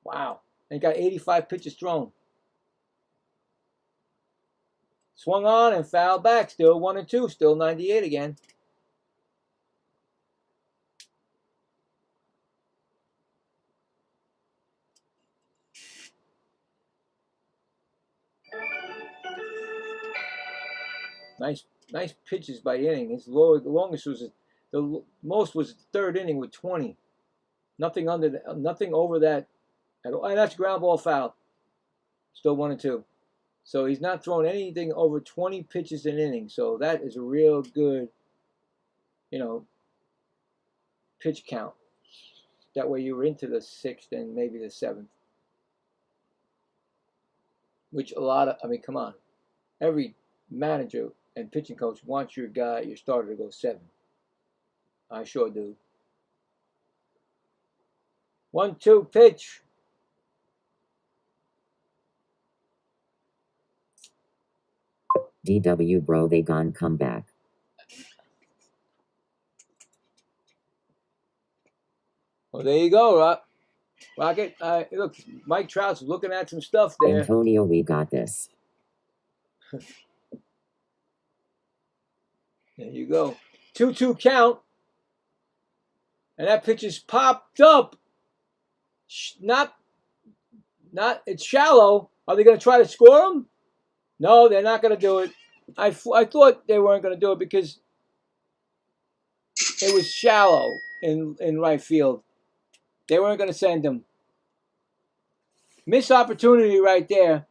Wow. And he got 85 pitches thrown. Swung on and fouled back. Still 1-2. Still 98 again. Nice pitches by inning. His longest was the most was the 3rd inning with 20. Nothing over that at all. And that's ground ball foul. Still 1-2. So he's not throwing anything over 20 pitches an inning. So that is a real good, pitch count. That way you were into the 6th and maybe the 7th. Which come on. Every manager and pitching coach wants your starter to go 7. I sure do. 1-2 pitch. DW bro, they gone come back. Well, there you go, Rocket. Look, Mike Trout's looking at some stuff there. Antonio, we got this. There you go. 2-2 count. And that pitch is popped up. It's shallow. Are they going to try to score him? No, they're not going to do it. I thought they weren't going to do it because it was shallow in right field. They weren't going to send him. Missed opportunity right there.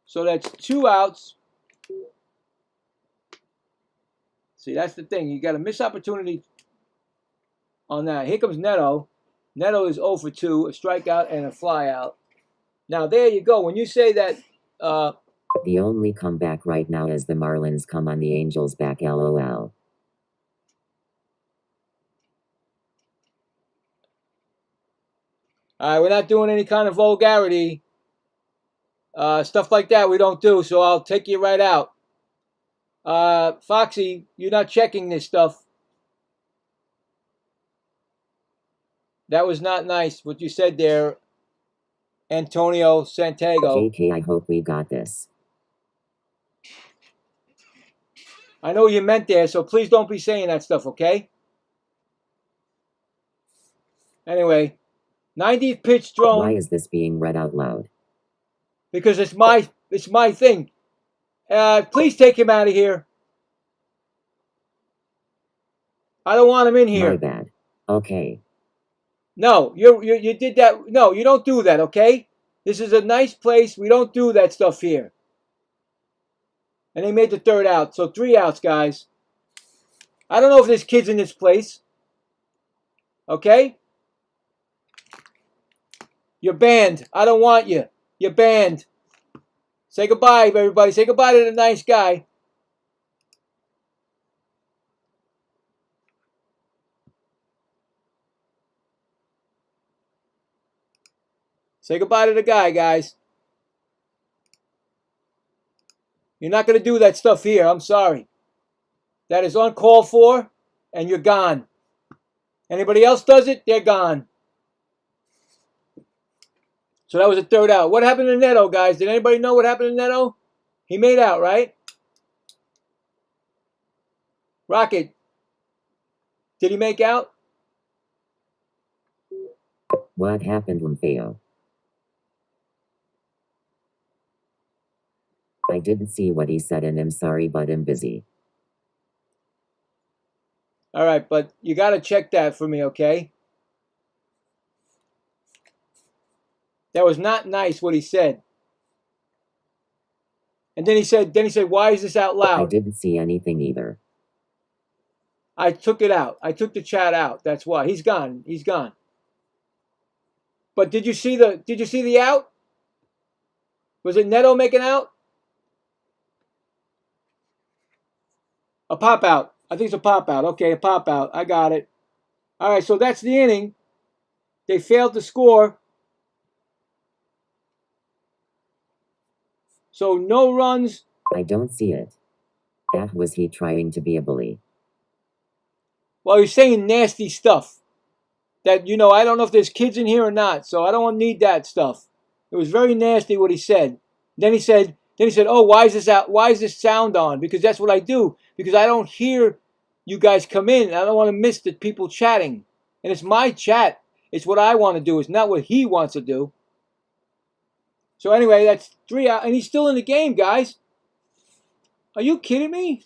So that's 2 outs. See, that's the thing. You got a missed opportunity on that. Here comes Neto. Neto is 0 for 2, a strikeout and a flyout. Now, there you go. When you say that... the only comeback right now is the Marlins come on the Angels back, LOL. All right, we're not doing any kind of vulgarity. Stuff like that we don't do, so I'll take you right out. Foxy, you're not checking this stuff. That was not nice, what you said there, Antonio Santiago. JK, I hope we got this. I know what you meant there, so please don't be saying that stuff, okay? Anyway, 90th pitch thrown. Why is this being read out loud? Because it's my thing. Please take him out of here. I don't want him in here. My bad. Okay. No, you did that. No, you don't do that, okay? This is a nice place. We don't do that stuff here. And they made the 3rd out. So 3 outs, guys. I don't know if there's kids in this place. Okay? You're banned. I don't want you. You're banned. Say goodbye, everybody. Say goodbye to the nice guy. Say goodbye to the guy, guys. You're not going to do that stuff here. I'm sorry. that is uncalled for, and you're gone. Anybody else does it, they're gone. So that was a third out. What happened to Neto, guys? Did anybody know what happened to Neto? He made out, right? Rocket, did he make out? What happened, Lamfeo? I didn't see what he said and I'm sorry, but I'm busy. All right, but you got to check that for me, okay? That was not nice what he said. And then he said, why is this out loud? I didn't see anything either. I took it out. I took the chat out. That's why. He's gone. He's gone. But did you see the out? Was it Neto making out? A pop out. I think it's a pop out. Okay, a pop out. I got it. All right, so that's the inning. They failed to score. So no runs. I don't see it. Was he trying to be a bully? Well, he's saying nasty stuff. That, you know, I don't know if there's kids in here or not, so I don't need that stuff. It was very nasty what he said. Then he said, oh, why is this out? Why is this sound on? Because that's what I do. Because I don't hear you guys come in. I don't want to miss the people chatting. And it's my chat. It's what I want to do. It's not what he wants to do. So anyway, that's 3 out. And he's still in the game, guys. Are you kidding me?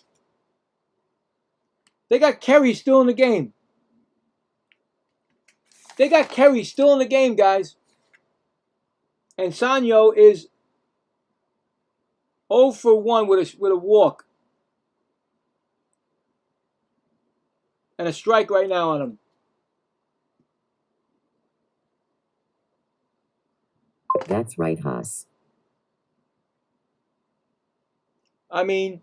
They got Kerry still in the game. They got Kerry still in the game, guys. And Sanyo is 0 for 1 with a walk. And a strike right now on him. That's right, Haas. I mean,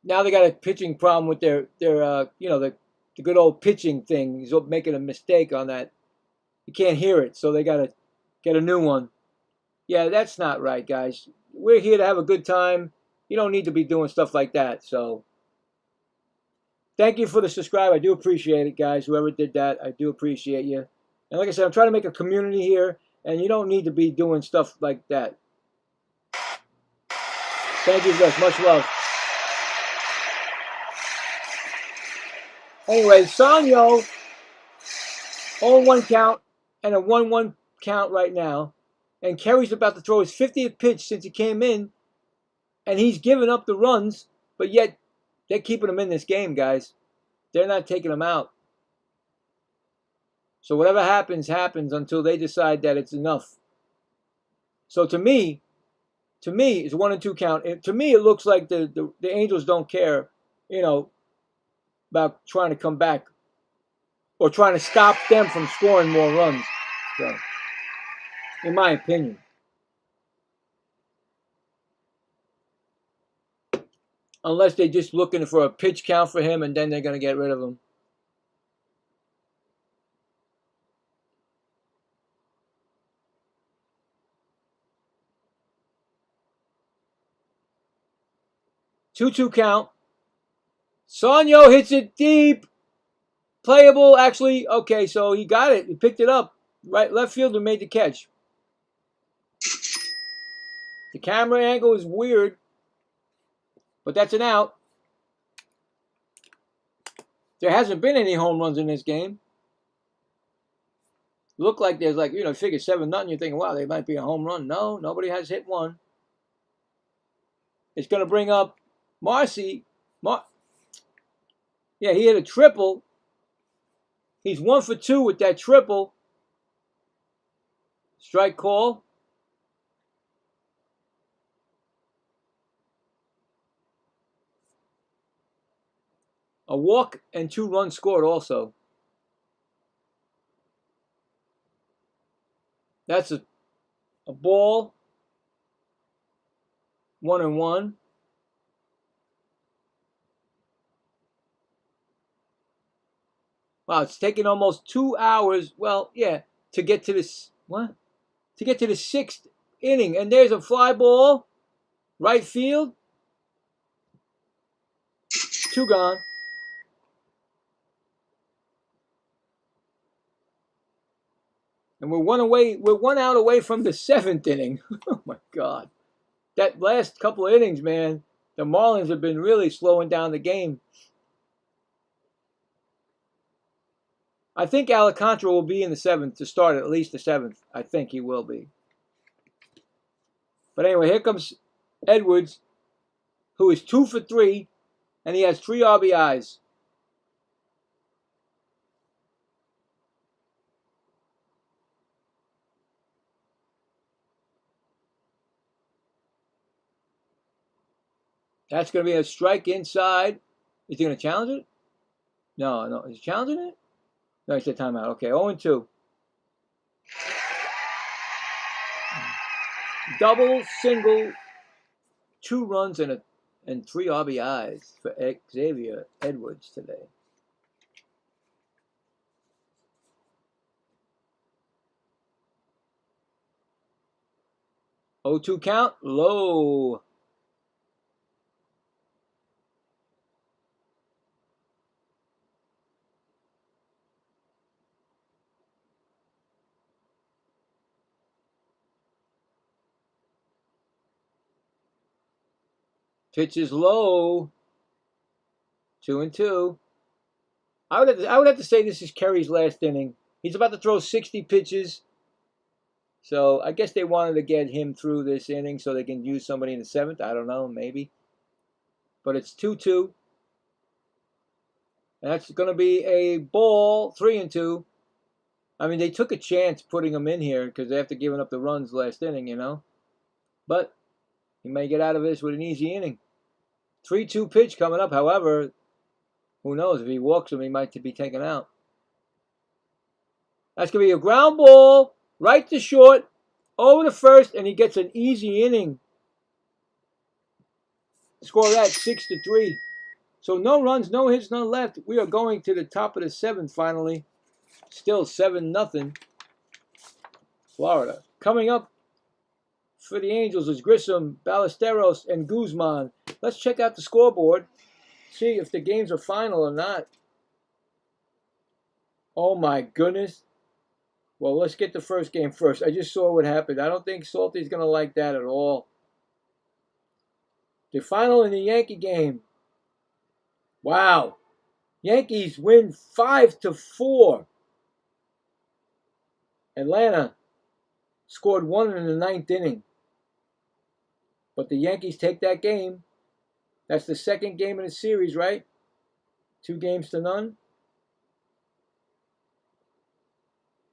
now they got a pitching problem with their you know, the good old pitching thing. He's making a mistake on that. You can't hear it, so they got to get a new one. Yeah, that's not right, guys. We're here to have a good time. You don't need to be doing stuff like that. So thank you for the subscribe. I do appreciate it, guys. Whoever did that, I do appreciate you. And like I said, I'm trying to make a community here, and you don't need to be doing stuff like that. Thank you guys. Much love. Anyway, Sanyo, 0-1 count and a 1-1 count right now. And Kerry's about to throw his 50th pitch since he came in. And he's given up the runs, but yet they're keeping him in this game, guys. They're not taking him out. So whatever happens, happens until they decide that it's enough. So to me, it's 1-2 count. To me, it looks like the Angels don't care, you know, about trying to come back or trying to stop them from scoring more runs. So, in my opinion. Unless they're just looking for a pitch count for him and then they're going to get rid of him. Two count. Sanyo hits it deep. Playable, actually. Okay, so he got it. He picked it up. Right, left fielder made the catch. The camera angle is weird, but that's an out. There hasn't been any home runs in this game. Look like there's like, you know, figure 7-0. You're thinking, wow, they might be a home run. No, nobody has hit one. It's going to bring up Marcy. Yeah, he hit a triple. He's 1 for 2 with that triple. Strike call. A walk and 2 runs scored also. That's a ball. 1-1. Wow, it's taken almost 2 hours. Well, yeah, to get to this. What? To get to the 6th inning. And there's a fly ball. Right field. 2 gone. And we're 1 out away from the 7th inning. Oh my God. That last couple of innings, man, the Marlins have been really slowing down the game. I think Alcantara will be in the 7th to start at least the 7th. I think he will be. But anyway, here comes Edwards, who is 2 for 3, and he has 3 RBIs. That's going to be a strike inside. Is he going to challenge it? No. Is he challenging it? No, he said timeout. Okay, 0-2. Double, single, 2 runs and 3 RBIs for Xavier Edwards today. Oh, 2 count, low. Pitch is low. 2-2. I would have to say this is Kerry's last inning. He's about to throw 60 pitches. So I guess they wanted to get him through this inning so they can use somebody in the 7th. I don't know, maybe. But it's 2-2. And that's going to be a ball, 3-2. I mean, they took a chance putting him in here because after giving up the runs last inning, you know. But he may get out of this with an easy inning. 3-2 pitch coming up. However, who knows? If he walks him, he might be taken out. That's going to be a ground ball, right to short, over to first, and he gets an easy inning. Score that 6-3. So no runs, no hits, none left. We are going to the top of the 7th finally. Still 7-0. Florida. Coming up for the Angels is Grissom, Ballesteros, and Guzman. Let's check out the scoreboard. See if the games are final or not. Oh my goodness. Well, let's get the first game first. I just saw what happened. I don't think Salty's going to like that at all. The final in the Yankee game. Wow. Yankees win 5-4. Atlanta scored 1 in the 9th inning. But the Yankees take that game. That's the 2nd game in the series, right? 2-0.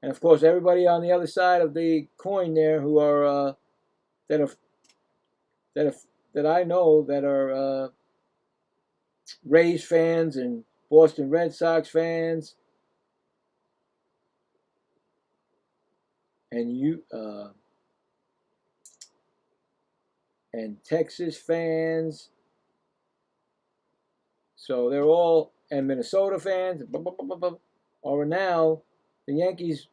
And of course, everybody on the other side of the coin there who are that I know that are Rays fans and Boston Red Sox fans, and Texas fans. So they're all, and Minnesota fans, or now the Yankees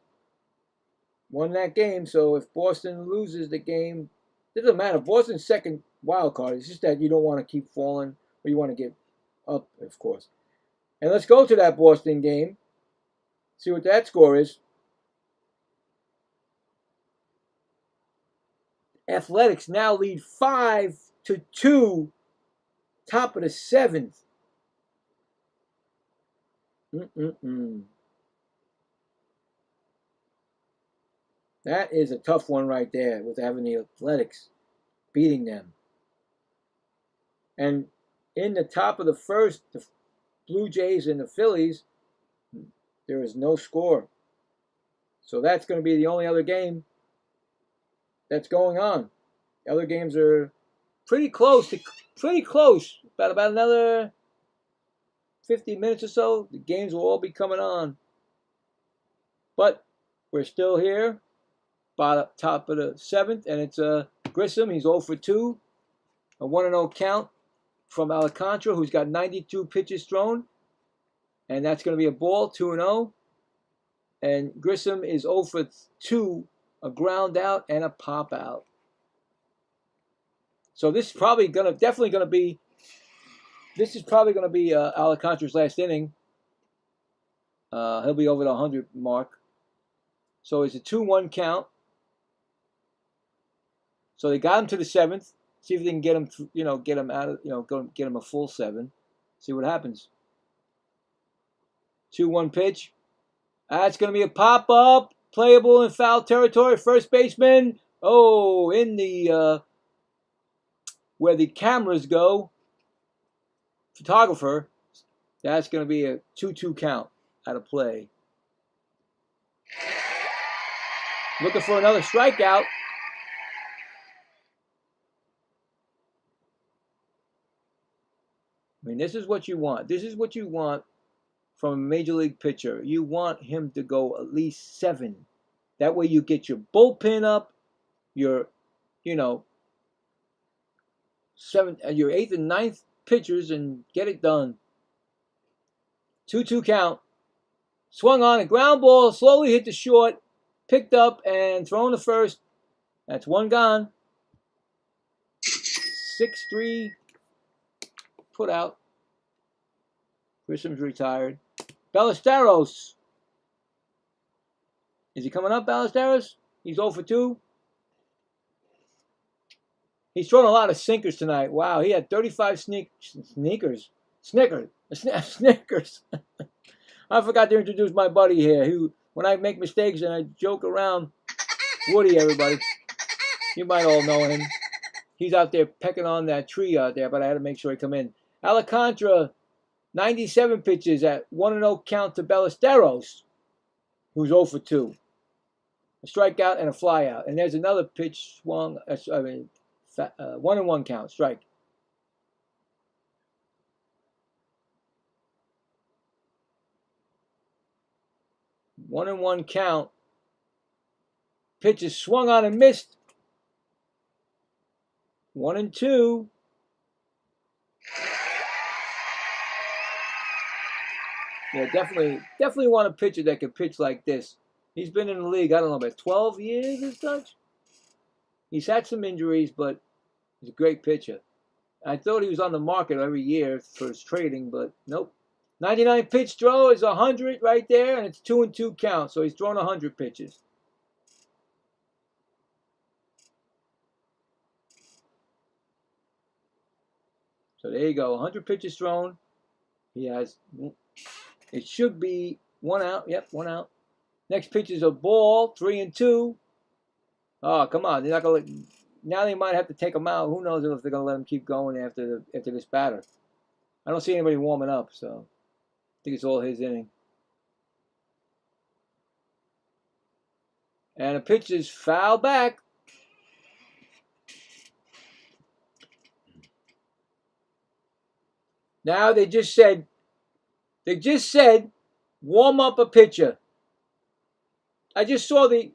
won that game. So if Boston loses the game, it doesn't matter. Boston's second wild card. It's just that you don't want to keep falling, or you want to get up, of course. And let's go to that Boston game. See what that score is. Athletics now lead 5-2. Top of the 7th. That is a tough one right there with having the Athletics beating them. And in the top of the 1st, the Blue Jays and the Phillies, there is no score. So that's going to be the only other game that's going on. The other games are pretty close. About another 50 minutes or so, the games will all be coming on. But we're still here, top of the 7th, and it's Grissom. He's 0 for 2, a 1-0 count from Alcantara, who's got 92 pitches thrown, and that's going to be a ball, 2-0. And Grissom is 0 for 2, a ground out and a pop out. So this is definitely going to be This is probably going to be Alcantara's last inning. He'll be over the 100 mark. So it's a 2-1 count. So they got him to the 7th. See if they can get him, get him out of, get him a full 7. See what happens. 2-1 pitch. That's going to be a pop-up. Playable in foul territory. First baseman. Oh, in the, where the cameras go. Photographer. That's going to be a 2-2 count out of play. Looking for another strikeout. I mean, this is what you want. This is what you want from a major league pitcher. You want him to go at least 7. That way you get your bullpen up, your, 8th and 9th pitchers and get it done. 2-2 count. Swung on a ground ball, slowly hit the short, picked up and thrown to first. That's 1 gone. 6-3 put out. Grissom's retired. Ballesteros. Is he coming up, Ballesteros? He's 0 for 2. He's thrown a lot of sinkers tonight. Wow, he had 35 Snickers. I forgot to introduce my buddy here. Who, when I make mistakes and I joke around, Woody, everybody. You might all know him. He's out there pecking on that tree out there, but I had to make sure he come in. Alcantara, 97 pitches at 1-0 count to Ballesteros, who's 0 for 2. A strikeout and a flyout. And there's another pitch swung. 1-1 count, strike. One and one count. Pitch is swung on and missed. 1-2. Yeah, definitely want a pitcher that can pitch like this. He's been in the league, I don't know, about 12 years as such. He's had some injuries, but he's a great pitcher. I thought he was on the market every year for his trading, but nope. 99 pitch throw is 100 right there, and it's 2-2 count. So he's thrown 100 pitches. So there you go, 100 pitches thrown. He has, it should be 1 out. Yep, 1 out. Next pitch is a ball, 3-2. Oh, come on, they're not gonna. Now they might have to take him out. Who knows if they're gonna let him keep going after this batter? I don't see anybody warming up, so I think it's all his inning. And the pitch is foul back. Now they just said, warm up a pitcher. I just saw the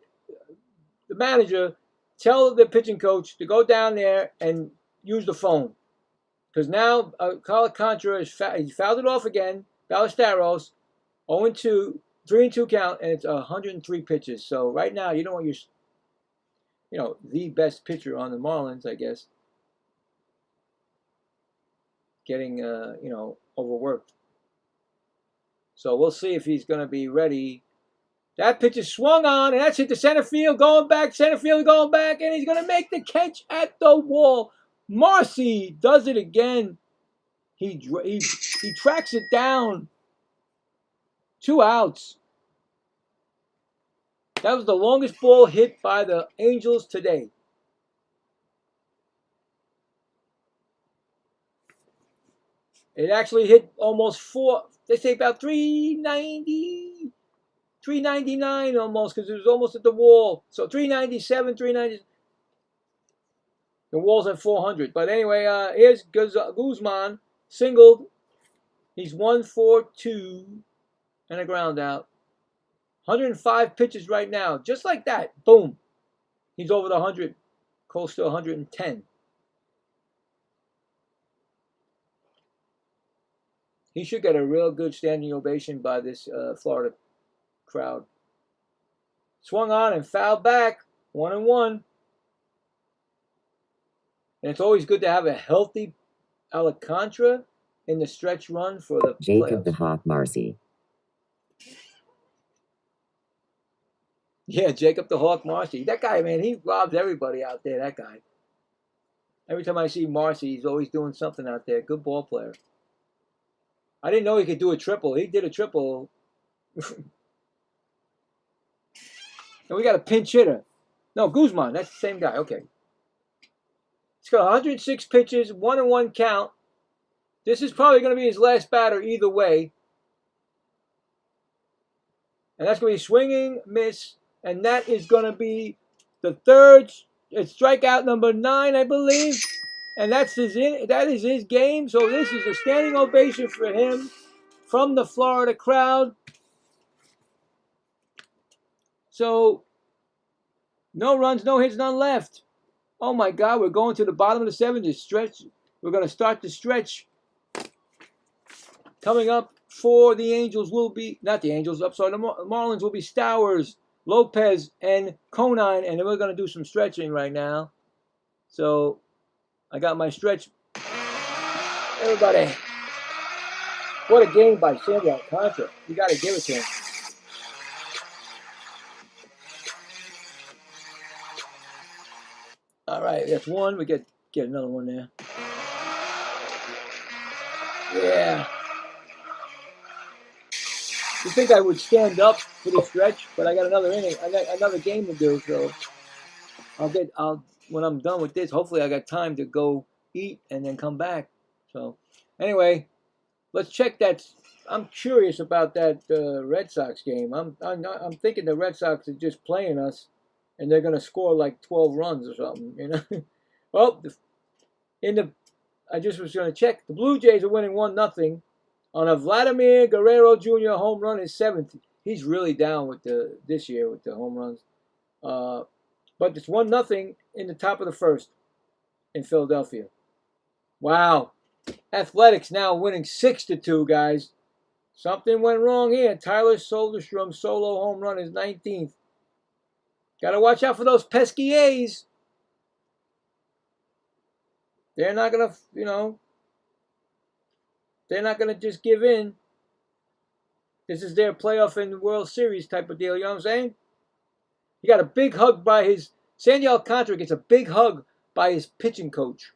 manager tell the pitching coach to go down there and use the phone. Because now Alcantara he fouled it off again. Ballesteros, 0-2, 3-2 count, and it's 103 pitches. So right now, you don't want your, the best pitcher on the Marlins, I guess, getting, overworked. So we'll see if he's going to be ready. That pitch is swung on, and that's hit the center field, going back, and he's going to make the catch at the wall. Marcy does it again. He tracks it down. 2 outs. That was the longest ball hit by the Angels today. It actually hit almost 4, they say about 390, 399 almost, because it was almost at the wall. So 397, 390. The wall's at 400. But anyway, here's Guzman, singled. He's 1 for 2 and a ground out. 105 pitches right now. Just like that. Boom. He's over the 100. Close to 110. He should get a real good standing ovation by this Florida crowd. Swung on and fouled back. 1-1. And it's always good to have a healthy Alcantara in the stretch run for the Jacob the playoffs. Hawk Marcy. Yeah, Jacob the Hawk Marcy. That guy, man, he robs everybody out there, that guy. Every time I see Marcy, he's always doing something out there. Good ball player. I didn't know he could do a triple. He did a triple. And we got a pinch hitter. No, Guzman. That's the same guy. Okay. He's got 106 pitches, 1-1 count. This is probably going to be his last batter either way. And that's going to be swinging, miss. And that is going to be the third. It's strikeout number 9, I believe. And that is his game. So this is a standing ovation for him from the Florida crowd. So no runs, no hits, none left. Oh my God, we're going to the bottom of the 7th. The stretch. We're going to start the stretch. Coming up for the Angels will be, not the Angels, I'm sorry, the Marlins will be Stowers, Lopez, and Conine. And then we're going to do some stretching right now. So I got my stretch. Everybody, what a game by Sandy Alcantara. You got to give it to him. All right, that's one. We get another one there. Yeah. You think I would stand up for the stretch, but I got another inning. I got another game to do, so when I'm done with this, hopefully I got time to go eat and then come back. So anyway, let's check that. I'm curious about that Red Sox game. I'm thinking the Red Sox are just playing us, and they're gonna score like 12 runs or something, you know. Well, I just was gonna check. The Blue Jays are winning 1-0 on a Vladimir Guerrero Jr. home run, his 7th. He's really down with this year with the home runs. But it's 1-0 in the top of the 1st in Philadelphia. Wow. Athletics now winning 6-2, guys. Something went wrong here. Tyler Soderstrom solo home run, his 19th. Got to watch out for those pesky A's. They're not going to, they're not going to just give in. This is their playoff and World Series type of deal, you know what I'm saying? He got a big hug by Sandy Alcantara gets a big hug by his pitching coach.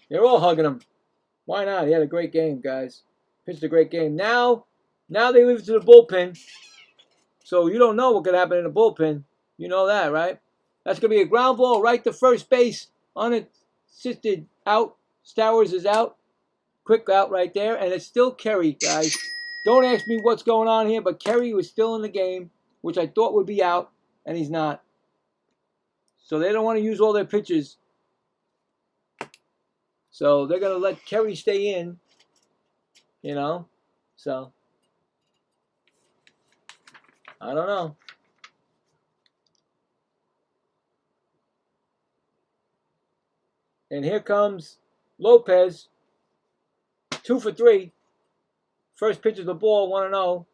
They're all hugging him. Why not? He had a great game, guys. Pitched a great game. Now they leave it to the bullpen. So you don't know what could happen in the bullpen. You know that, right? That's going to be a ground ball right to first base. Unassisted out. Stowers is out. Quick out right there. And it's still Kerry, guys. Don't ask me what's going on here, but Kerry was still in the game, which I thought would be out, and he's not. So they don't want to use all their pitches. So they're going to let Kerry stay in, So I don't know. And here comes Lopez, 2 for 3. First pitch of the ball, 1-0.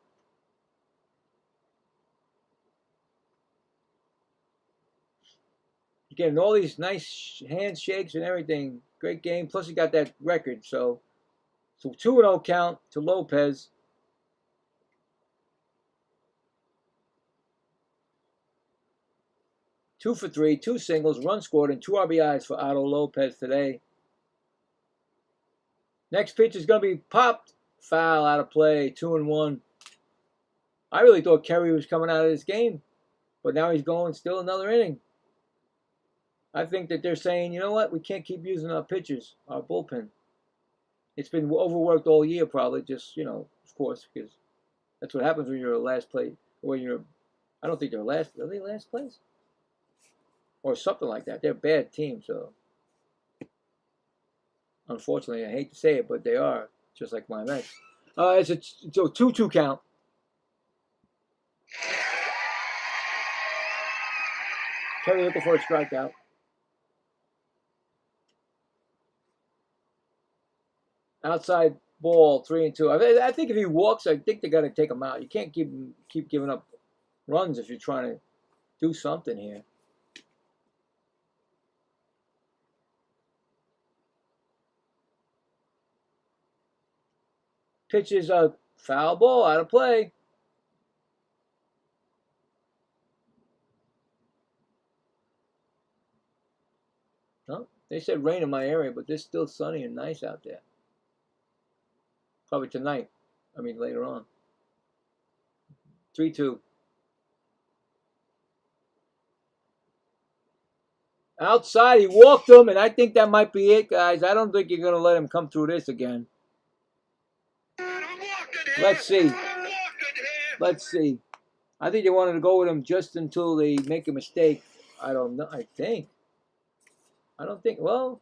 You're getting all these nice handshakes and everything. Great game. Plus, he got that record. So 2-0 count to Lopez. Two for 3, 2 singles, run scored, and 2 RBIs for Otto Lopez today. Next pitch is going to be popped. Foul, out of play, 2-1. I really thought Kerry was coming out of this game, but now he's going still another inning. I think that they're saying, you know what, we can't keep using our pitchers, our bullpen. It's been overworked all year, probably, just, of course, because that's what happens when you're a last place. I don't think they're last. Are they last place? Or something like that. They're a bad team, so unfortunately, I hate to say it, but they are, just like my Mets. It's a 2-2 count. Kerry looking for a strikeout. Outside ball, 3-2. I think if he walks, I think they got to take him out. You can't keep giving up runs if you're trying to do something here. Pitches a foul ball out of play. Oh, they said rain in my area, but it's still sunny and nice out there. Probably tonight. I mean, later on. 3-2. Outside, he walked him, and I think that might be it, guys. I don't think you're going to let him come through this again. Let's see. Let's see. I think they wanted to go with him just until they make a mistake. I don't know. I don't think. Well,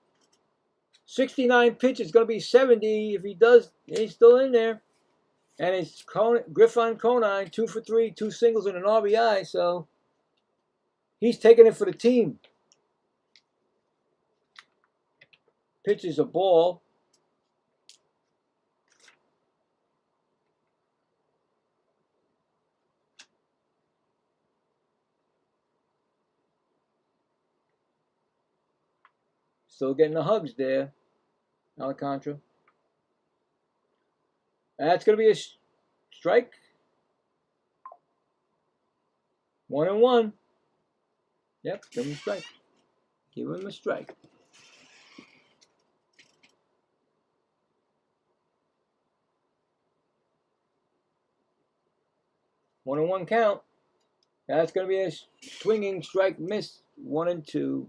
69 pitches. Going to be 70. If he does, he's still in there. And it's Griffin Conine, 2 for 3, 2 singles and an RBI. So he's taking it for the team. Pitches a ball. Still getting the hugs there, Alcantara. That's going to be a strike. 1-1. Yep, give him a strike. Give him a strike. One and one count. That's going to be a swinging strike miss. 1-2.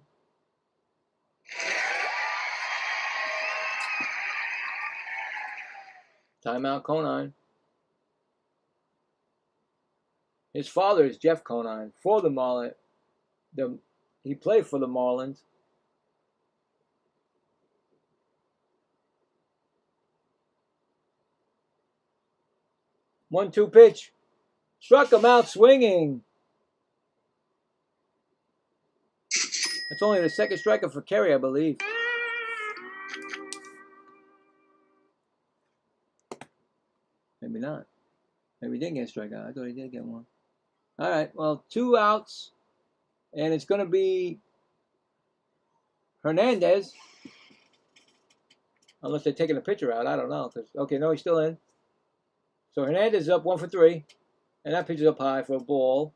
Timeout, Conine. His father is Jeff Conine for the Marlins. He played for the Marlins. One-two pitch. Struck him out swinging. That's only the second striker for Kerry, I believe. Maybe not. Maybe he didn't get a strikeout. I thought he did get one. All right, well, 2 outs. And it's going to be Hernandez. Unless they're taking the pitcher out. I don't know. Okay, no, he's still in. So Hernandez is up 1 for 3. And that pitch is up high for a ball.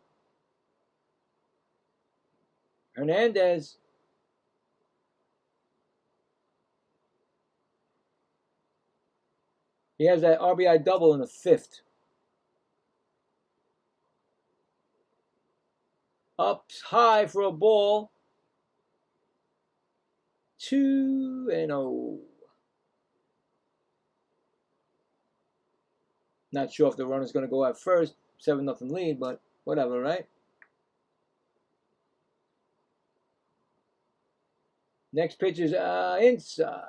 Hernandez. He has that RBI double in the 5th. Up high for a ball. 2-0. Not sure if the runner's going to go out first. 7-0 lead, but whatever, right? Next pitch is inside.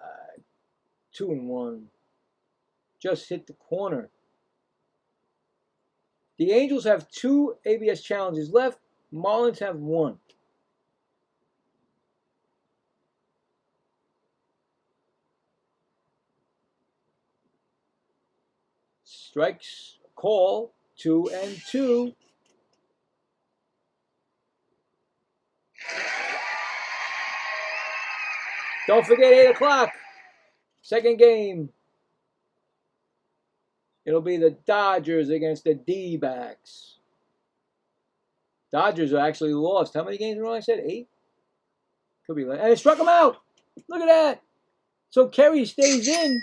2-1. Just hit the corner. The Angels have 2 ABS challenges left. Marlins have 1. Strikes, call, 2-2. Don't forget 8 o'clock. Second game. It'll be the Dodgers against the D-backs. Dodgers are actually lost. How many games in a row I said? 8? Could be less. And it struck him out. Look at that. So Kerry stays in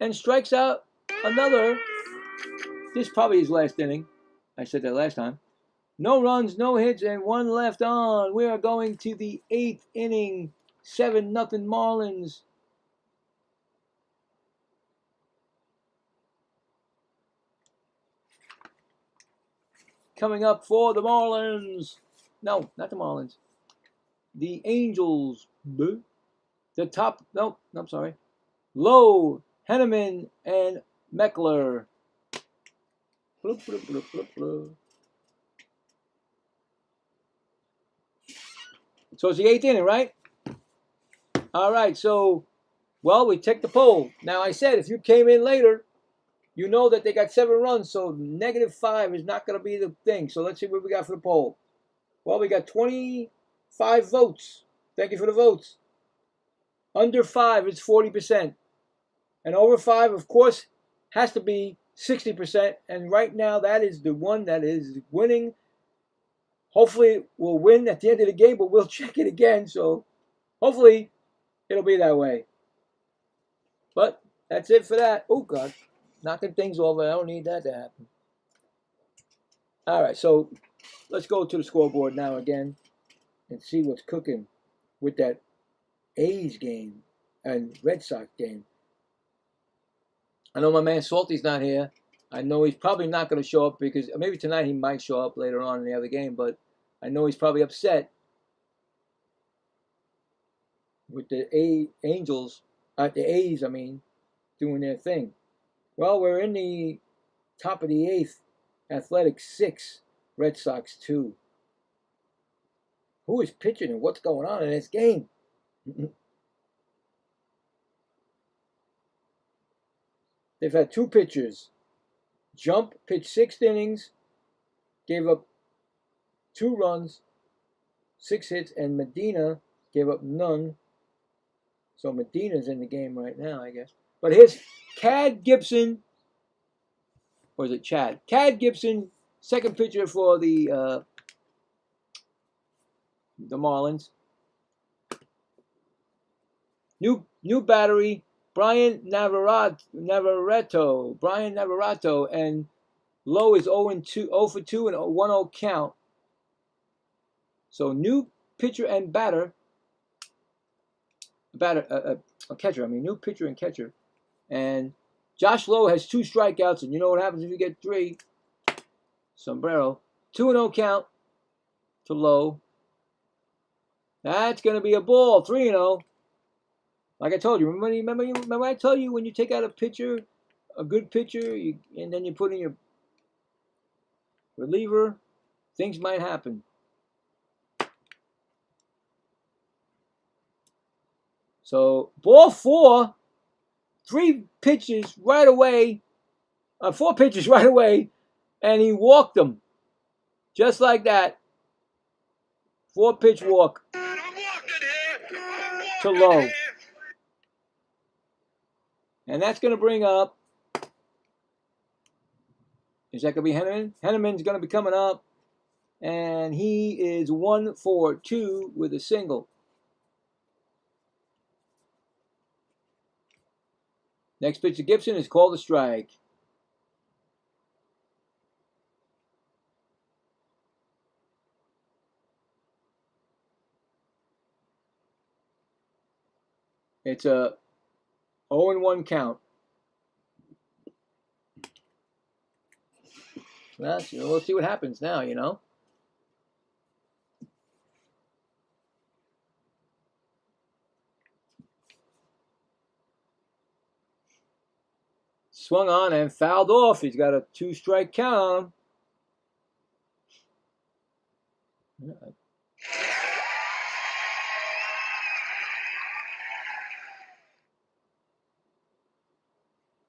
and strikes out another. This is probably his last inning. I said that last time. No runs, no hits, and 1 left on. We are going to the 8th inning. 7-0 Marlins. Coming up for the Marlins. No, not the Marlins. The Angels. The top. No, I'm sorry. Lowe, Henneman, and Meckler. Bloop, bloop, bloop, bloop, bloop. So it's the 8th inning, right? All right, so, well, we take the poll. Now, I said if you came in later, you know that they got 7 runs, so -5 is not going to be the thing. So let's see what we got for the poll. Well, we got 25 votes. Thank you for the votes. Under 5, it's 40%. And over 5, of course, has to be 60%, and right now that is the one that is winning. Hopefully we'll win at the end of the game, but we'll check it again. So hopefully it'll be that way. But that's it for that. Oh, God. Knocking things over. I don't need that to happen. All right, so let's go to the scoreboard now again and see what's cooking with that A's game and Red Sox game. I know my man Salty's not here. I know he's probably not going to show up because maybe tonight he might show up later on in the other game, but I know he's probably upset with the Angels, the A's, doing their thing. Well, we're in the top of the eighth. Athletics 6, Red Sox 2. Who is pitching and what's going on in this game? They've had 2 pitchers. Jump pitched 6 innings, gave up 2 runs, 6 hits, and Medina gave up none. So Medina's in the game right now, I guess. But here's Cad Gibson. Or is it Chad? Cad Gibson, second pitcher for the Marlins. New battery, Brian Navarreto. Brian Navarreto, and low is 0 for 2 and 1-0 count. So new pitcher and batter. A catcher. New pitcher and catcher. And Josh Lowe has 2 strikeouts, and you know what happens if you get 3? Sombrero. 2-0 count to Lowe. That's going to be a ball. 3-0. Like I told you, remember I told you when you take out a pitcher, a good pitcher, and then you put in your reliever, things might happen. So ball 4, 3 pitches right away, 4 pitches right away, and he walked them, just like that. 4-pitch walk to Lowe. And that's going to bring up, is that going to be Henneman? Henneman's going to be coming up, and he is 1 for 2 with a single. Next pitch to Gibson is called a strike. It's a 0-1 count. Well, we'll see what happens now, Swung on and fouled off. He's got a 2-strike count on him.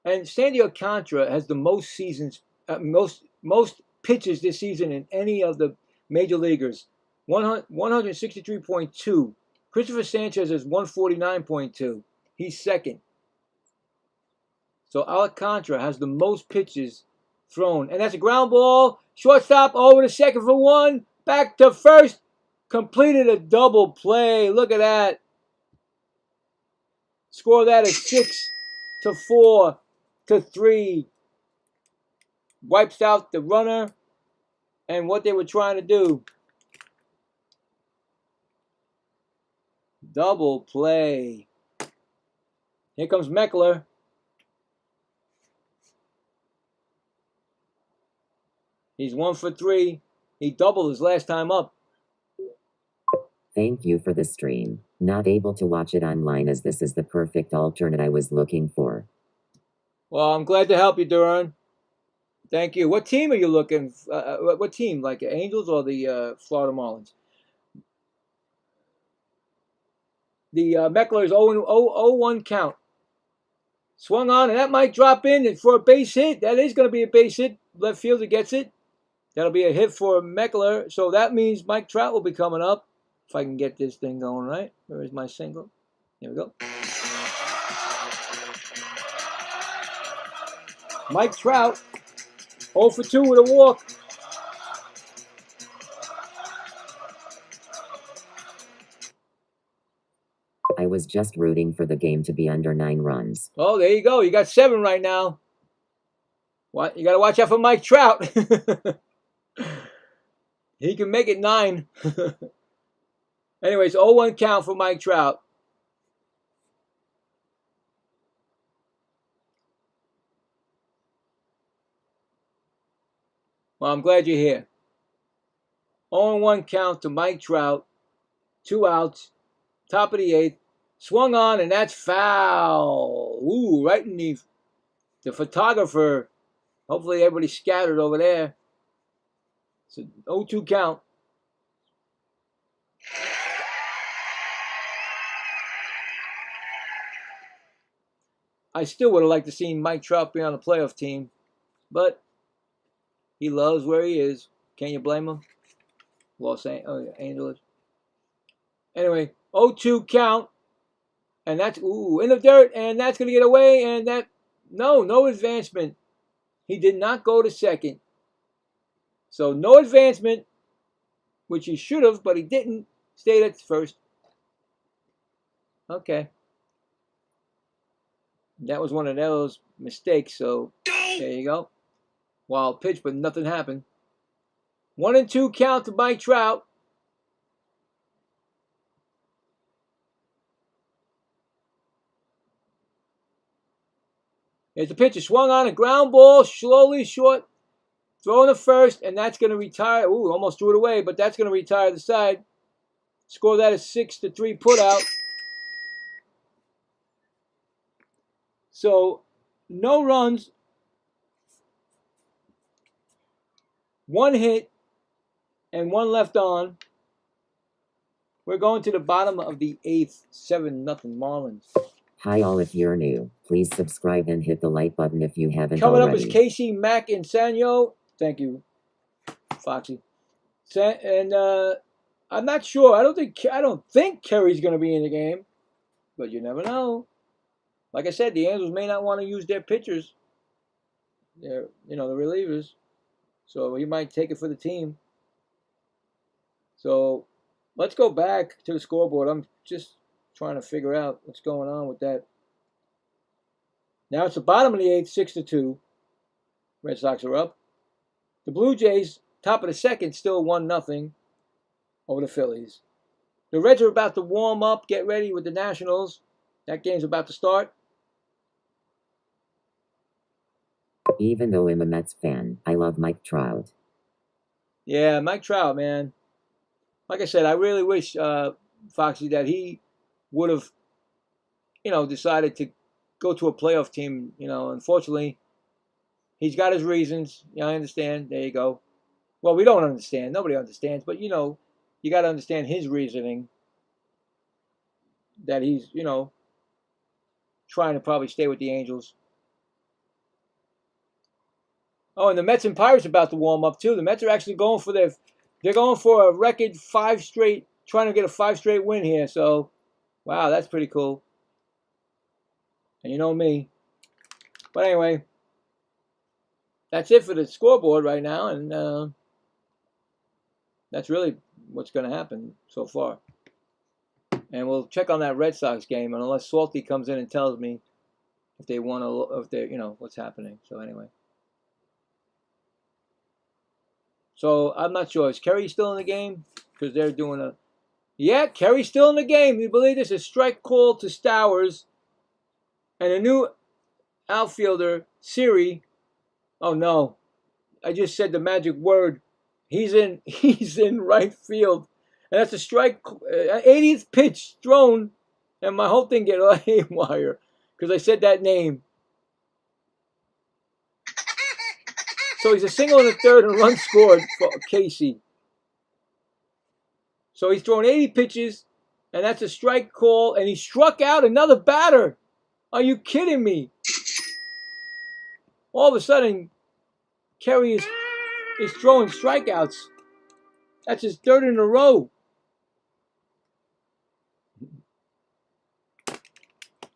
And Sandy Alcantara has the most seasons, most pitches this season in any of the major leaguers. 163.2. Christopher Sanchez has 149.2. He's second. So Alcantara has the most pitches thrown. And that's a ground ball. Shortstop over to second for 1. Back to first. Completed a double play. Look at that. Score that at 6-4-3. Wipes out the runner and what they were trying to do. Double play. Here comes Meckler. He's 1 for 3. He doubled his last time up. Thank you for the stream. Not able to watch it online as this is the perfect alternate I was looking for. Well, I'm glad to help you, Duran. Thank you. What team are you looking? What team? Like the Angels or the Florida Marlins? The Meckler's 0-1 count. Swung on, and that might drop in for a base hit. That is going to be a base hit. Left fielder gets it. That'll be a hit for Meckler. So that means Mike Trout will be coming up. If I can get this thing going right. Where is my single? Here we go. Mike Trout, 0 for 2 with a walk. I was just rooting for the game to be under 9 runs. Oh, there you go. You got 7 right now. What? You got to watch out for Mike Trout. He can make it 9. Anyways, 0-1 count for Mike Trout. Well, I'm glad you're here. 0-1 count to Mike Trout. 2 outs. Top of the 8th. Swung on, and that's foul. Ooh, right in the photographer. Hopefully everybody's scattered over there. It's an 0-2 count. I still would have liked to see Mike Trout be on the playoff team, but he loves where he is. Can you blame him? Los Angeles. Anyway, 0-2 count, and that's in the dirt, and that's going to get away, and that no advancement. He did not go to second, so no advancement, which he should have, but he didn't. Stayed at first. Okay. That was one of those mistakes, so there you go. Wild pitch, but nothing happened. 1-2 count to Mike Trout. There's the pitcher, swung on a ground ball, slowly short, throwing to first, and that's going to retire. Ooh, almost threw it away, but that's going to retire the side. Score that is 6-3 putout. So, no runs, 1 hit, and 1 left on. We're going to the bottom of the 8th, 7-0 Marlins. Hi all, if you're new, please subscribe and hit the like button if you haven't Coming already. up is Casey, Mac, and Sanyo. Thank you, Foxy. And I'm not sure. I don't think Kerry's going to be in the game, but you never know. Like I said, the Angels may not want to use their pitchers, the relievers, so he might take it for the team. So let's go back to the scoreboard. I'm just trying to figure out what's going on with that. Now it's the bottom of the 8th, 6-2. Red Sox are up. The Blue Jays, top of the 2nd, still 1-0 over the Phillies. The Reds are about to warm up, get ready with the Nationals. That game's about to start. Even though I'm a Mets fan, I love Mike Trout. Yeah, Mike Trout, man. Like I said, I really wish, Foxy, that he would have, decided to go to a playoff team. Unfortunately, he's got his reasons. Yeah, I understand. There you go. Well, we don't understand. Nobody understands. But, you got to understand his reasoning that he's, trying to probably stay with the Angels. Oh, and the Mets and Pirates are about to warm up, too. The Mets are actually going for they're going for a record 5 straight, trying to get a 5 straight win here. So, wow, that's pretty cool. And you know me. But anyway, that's it for the scoreboard right now. And that's really what's going to happen so far. And we'll check on that Red Sox game, and unless Salty comes in and tells me if they want to, if they're, what's happening. So anyway. So I'm not sure. Is Kerry still in the game? Because they're doing yeah, Kerry's still in the game. You believe this? A strike call to Stowers. And a new outfielder, Siri. Oh no. I just said the magic word. He's in right field. And that's a strike, 80th pitch thrown, and my whole thing get haywire because I said that name. So he's a single in the 3rd and run scored for Casey. So he's thrown 80 pitches, and that's a strike call, and he struck out another batter. Are you kidding me? All of a sudden, Kerry is throwing strikeouts. That's his 3rd in a row.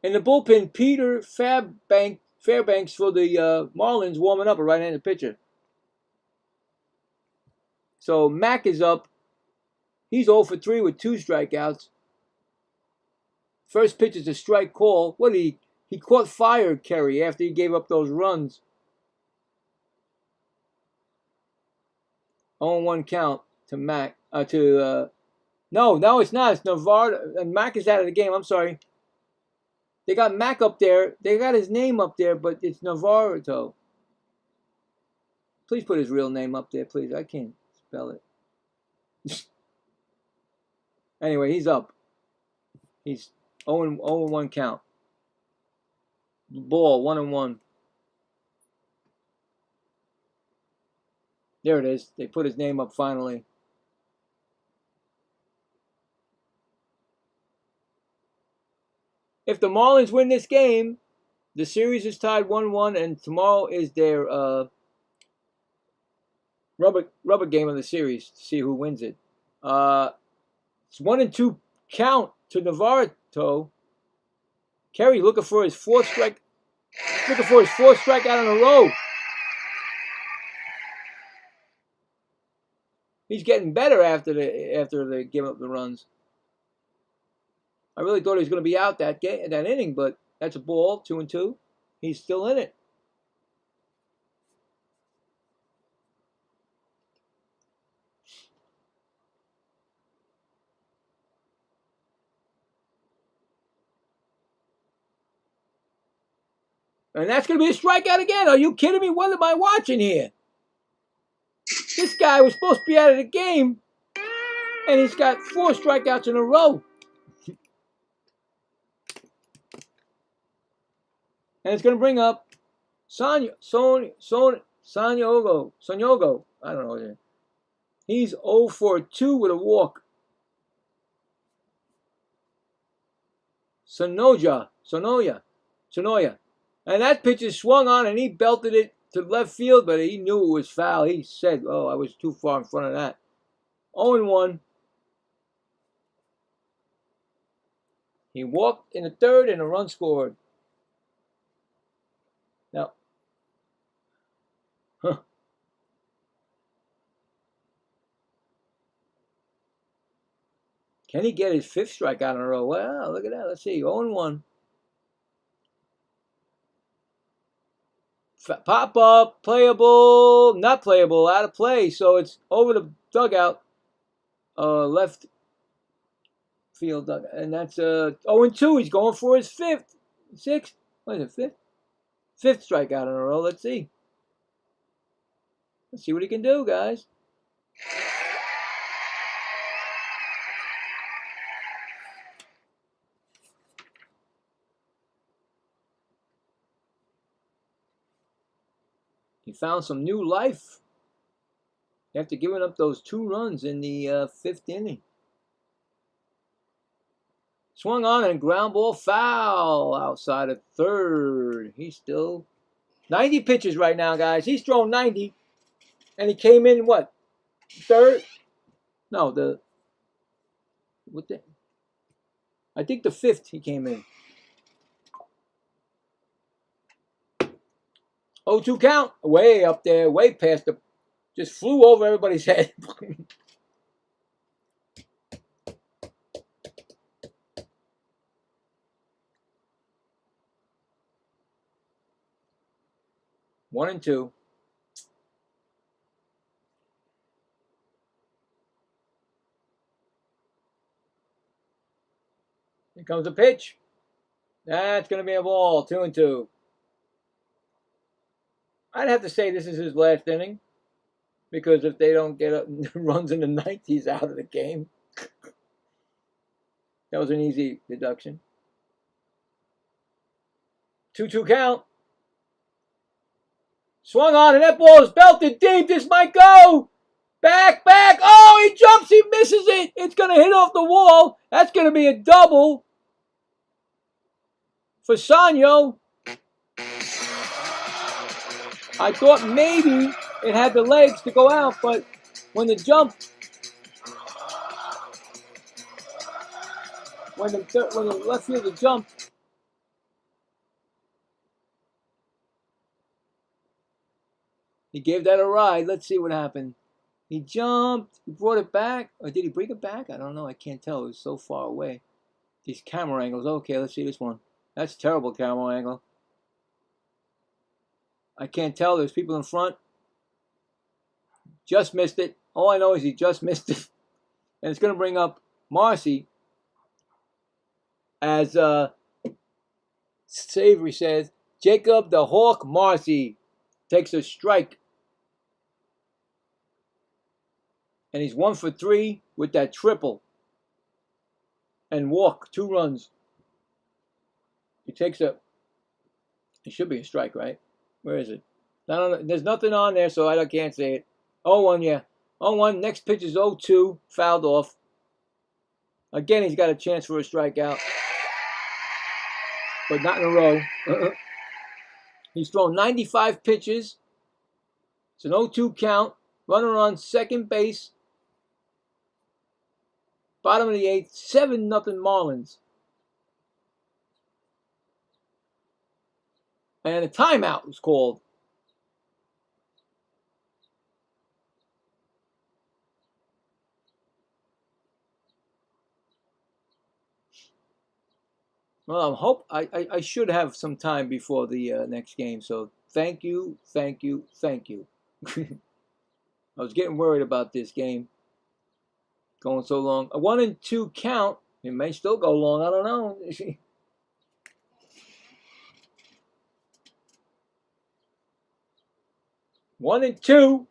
In the bullpen, Peter Fabbank Fairbanks for the Marlins warming up, a right-handed pitcher. So Mack is up. He's 0 for 3 with 2 strikeouts. First pitch is a strike call. What he caught fire, Kerry, after he gave up those runs. 0-1 count to Mack. No, it's not. It's Navarro. And Mack is out of the game. I'm sorry. They got Mack up there. They got his name up there, but it's Navarro. Please put his real name up there, please. I can't spell it. Anyway, he's up. He's 0-1 count. Ball, 1-1. There it is. They put his name up finally. If the Marlins win this game, the series is tied 1-1, and tomorrow is their rubber game of the series to see who wins it. It's 1-2 count to Navarro. Kerry looking for his fourth strikeout in a row. He's getting better after they give up the runs. I really thought he was going to be out that inning, but that's a ball, 2-2. He's still in it. And that's going to be a strikeout again. Are you kidding me? What am I watching here? This guy was supposed to be out of the game, and he's got 4 strikeouts in a row. And it's going to bring up Sanyogo. I don't know. He's 0 for 2 with a walk. Sonoya. And that pitch is swung on, and he belted it to left field, but he knew it was foul. He said, oh, I was too far in front of that. 0-1. He walked in the third, and a run scored. Now, can he get his 5th strikeout in a row? Well, look at that. Let's see. 0-1. Pop up, playable, not playable, out of play. So it's over the dugout, left field dugout. And that's 0-2. He's going for his 5th, 6th, what is it, 5th strikeout in a row. Let's see. Let's see what he can do, guys. He found some new life after giving up those 2 runs in the 5th inning. Swung on and ground ball foul outside of third. He's still 90 pitches right now, guys. He's thrown 90, and he came in what? Third? No, I think the 5th he came in. 0-2 count, way up there, way past just flew over everybody's head. One and two. Here comes the pitch. That's going to be a ball, 2-2. I'd have to say this is his last inning, because if they don't get up runs in the 90s, he's out of the game. That was an easy deduction. 2-2 count. Swung on, and that ball is belted deep. This might go. Back. Oh, he jumps. He misses it. It's going to hit off the wall. That's going to be a double for Sanyo. I thought maybe it had the legs to go out, but when the left fielder jumped, He gave that a ride. Let's see what happened. He jumped. He brought it back. Or did he bring it back? I don't know. I can't tell. It was so far away. These camera angles. Okay, let's see this one. That's a terrible camera angle. I can't tell. There's people in front. Just missed it. All I know is he just missed it. And it's going to bring up Marcy as Savory says, Jacob the Hawk Marcy takes a strike. And he's 1 for 3 with that triple. And walk, 2 runs. He takes a, it should be a strike, right? Where is it? There's nothing on there, so I can't say it. 0-1, yeah. 0-1, next pitch is 0-2, fouled off. Again, he's got a chance for a strikeout. But not in a row. He's thrown 95 pitches. It's an 0-2 count. Runner on second base. Bottom of the 8th, 7-0 Marlins. And a timeout was called. Well, I should have some time before the next game. So thank you. I was getting worried about this game going so long. A 1-2 count. It may still go long. I don't know. 1-2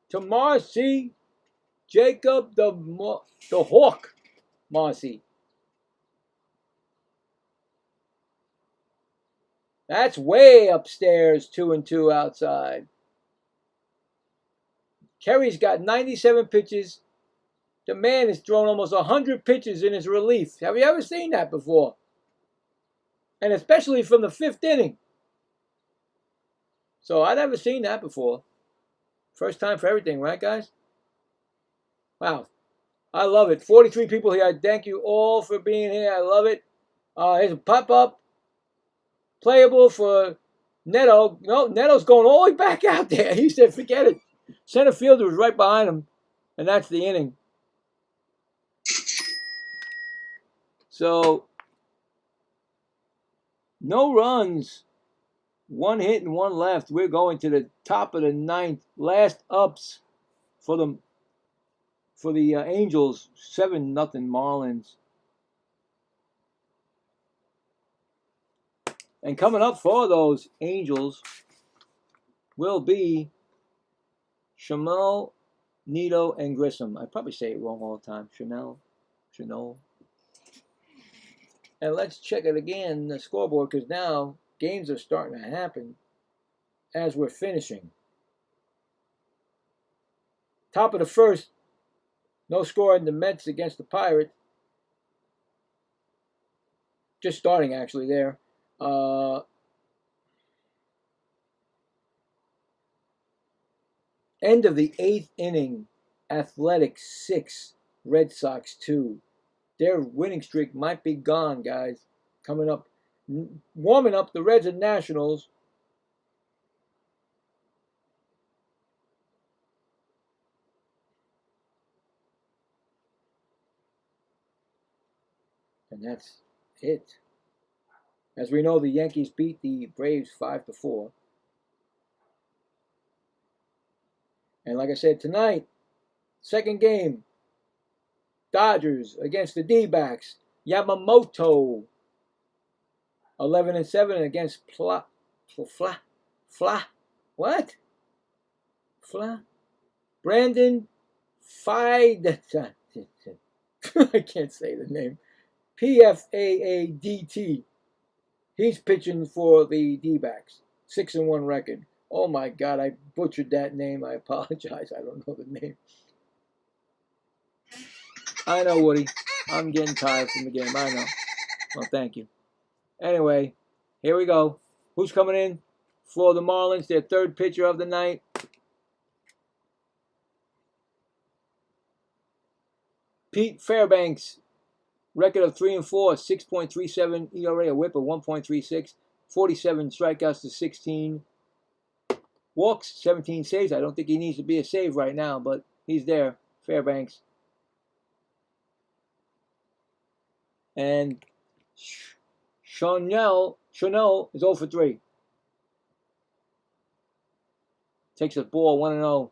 to Marcy. Jacob the Hawk Marcy. That's way upstairs, 2-2 outside. Kerry's got 97 pitches. The man has thrown almost 100 pitches in his relief. Have you ever seen that before? And especially from the 5th inning. So I've never seen that before. First time for everything, right, guys? Wow. I love it. 43 people here. I thank you all for being here. I love it. Here's a pop-up. Playable for Neto. No, Neto's going all the way back out there. He said, forget it. Center fielder was right behind him. And that's the inning. So, no runs. 1 hit and 1 left. We're going to the top of the 9th. Last ups for the Angels. 7-0 Marlins. And coming up for those Angels will be Chanel, Nito, and Grissom. I probably say it wrong all the time. Chanel. And let's check it again, the scoreboard, because now games are starting to happen as we're finishing. Top of the 1st, no score in the Mets against the Pirates. Just starting, actually, there. End of the 8th inning, Athletics 6, Red Sox 2. Their winning streak might be gone, guys. Coming up, warming up the Reds and Nationals. And that's it. As we know, the Yankees beat the Braves 5-4. And like I said, tonight, second game, Dodgers against the D-backs. Yamamoto, 11-7 against Brandon Fide. I can't say the name. Pfaadt. He's pitching for the D-backs. 6-1 record. Oh my God, I butchered that name. I apologize. I don't know the name. I know, Woody. I'm getting tired from the game. I know. Well, thank you. Anyway, here we go. Who's coming in for the Marlins? Their 3rd pitcher of the night. Pete Fairbanks. Record of 3-4, 6.37 ERA, a whip of 1.36, 47 strikeouts to 16. walks, 17 saves. I don't think he needs to be a save right now, but he's there. Fairbanks. And Chanel is 0 for 3. Takes a ball 1-0.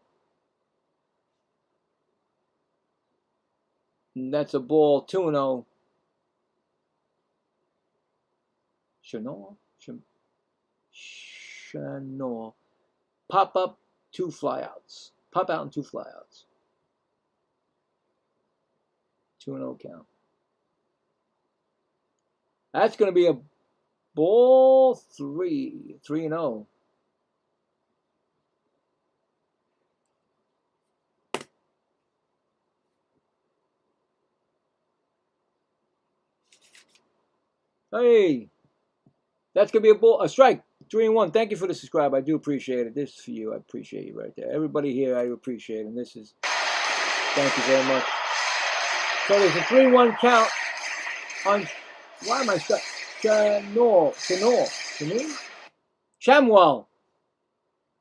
And that's a ball 2-0. Chanel. Pop up, 2 flyouts. Pop out and 2 flyouts. 2-0 count. That's going to be a ball 3-0. Hey, that's going to be a strike. 3-1. Thank you for the subscribe. I do appreciate it. This is for you. I appreciate you right there. Everybody here, I appreciate it. And this is, thank you very much. So there's a 3-1 count on, why am I stuck? Shamwell.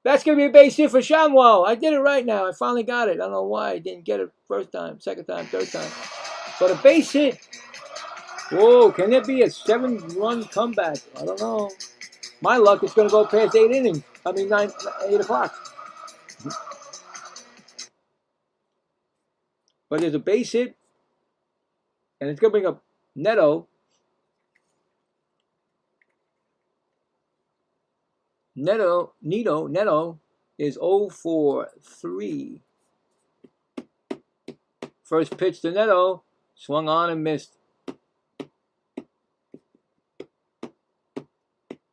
That's going to be a base hit for Shamwell. I did it right now. I finally got it. I don't know why I didn't get it first time, second time, third time. But a base hit. Whoa, can it be a 7-run comeback? I don't know. My luck is going to go past 8 innings. I mean, 8 o'clock. But there's a base hit. And it's going to bring up Neto. Neto is 0 for 3. First pitch to Neto. Swung on and missed.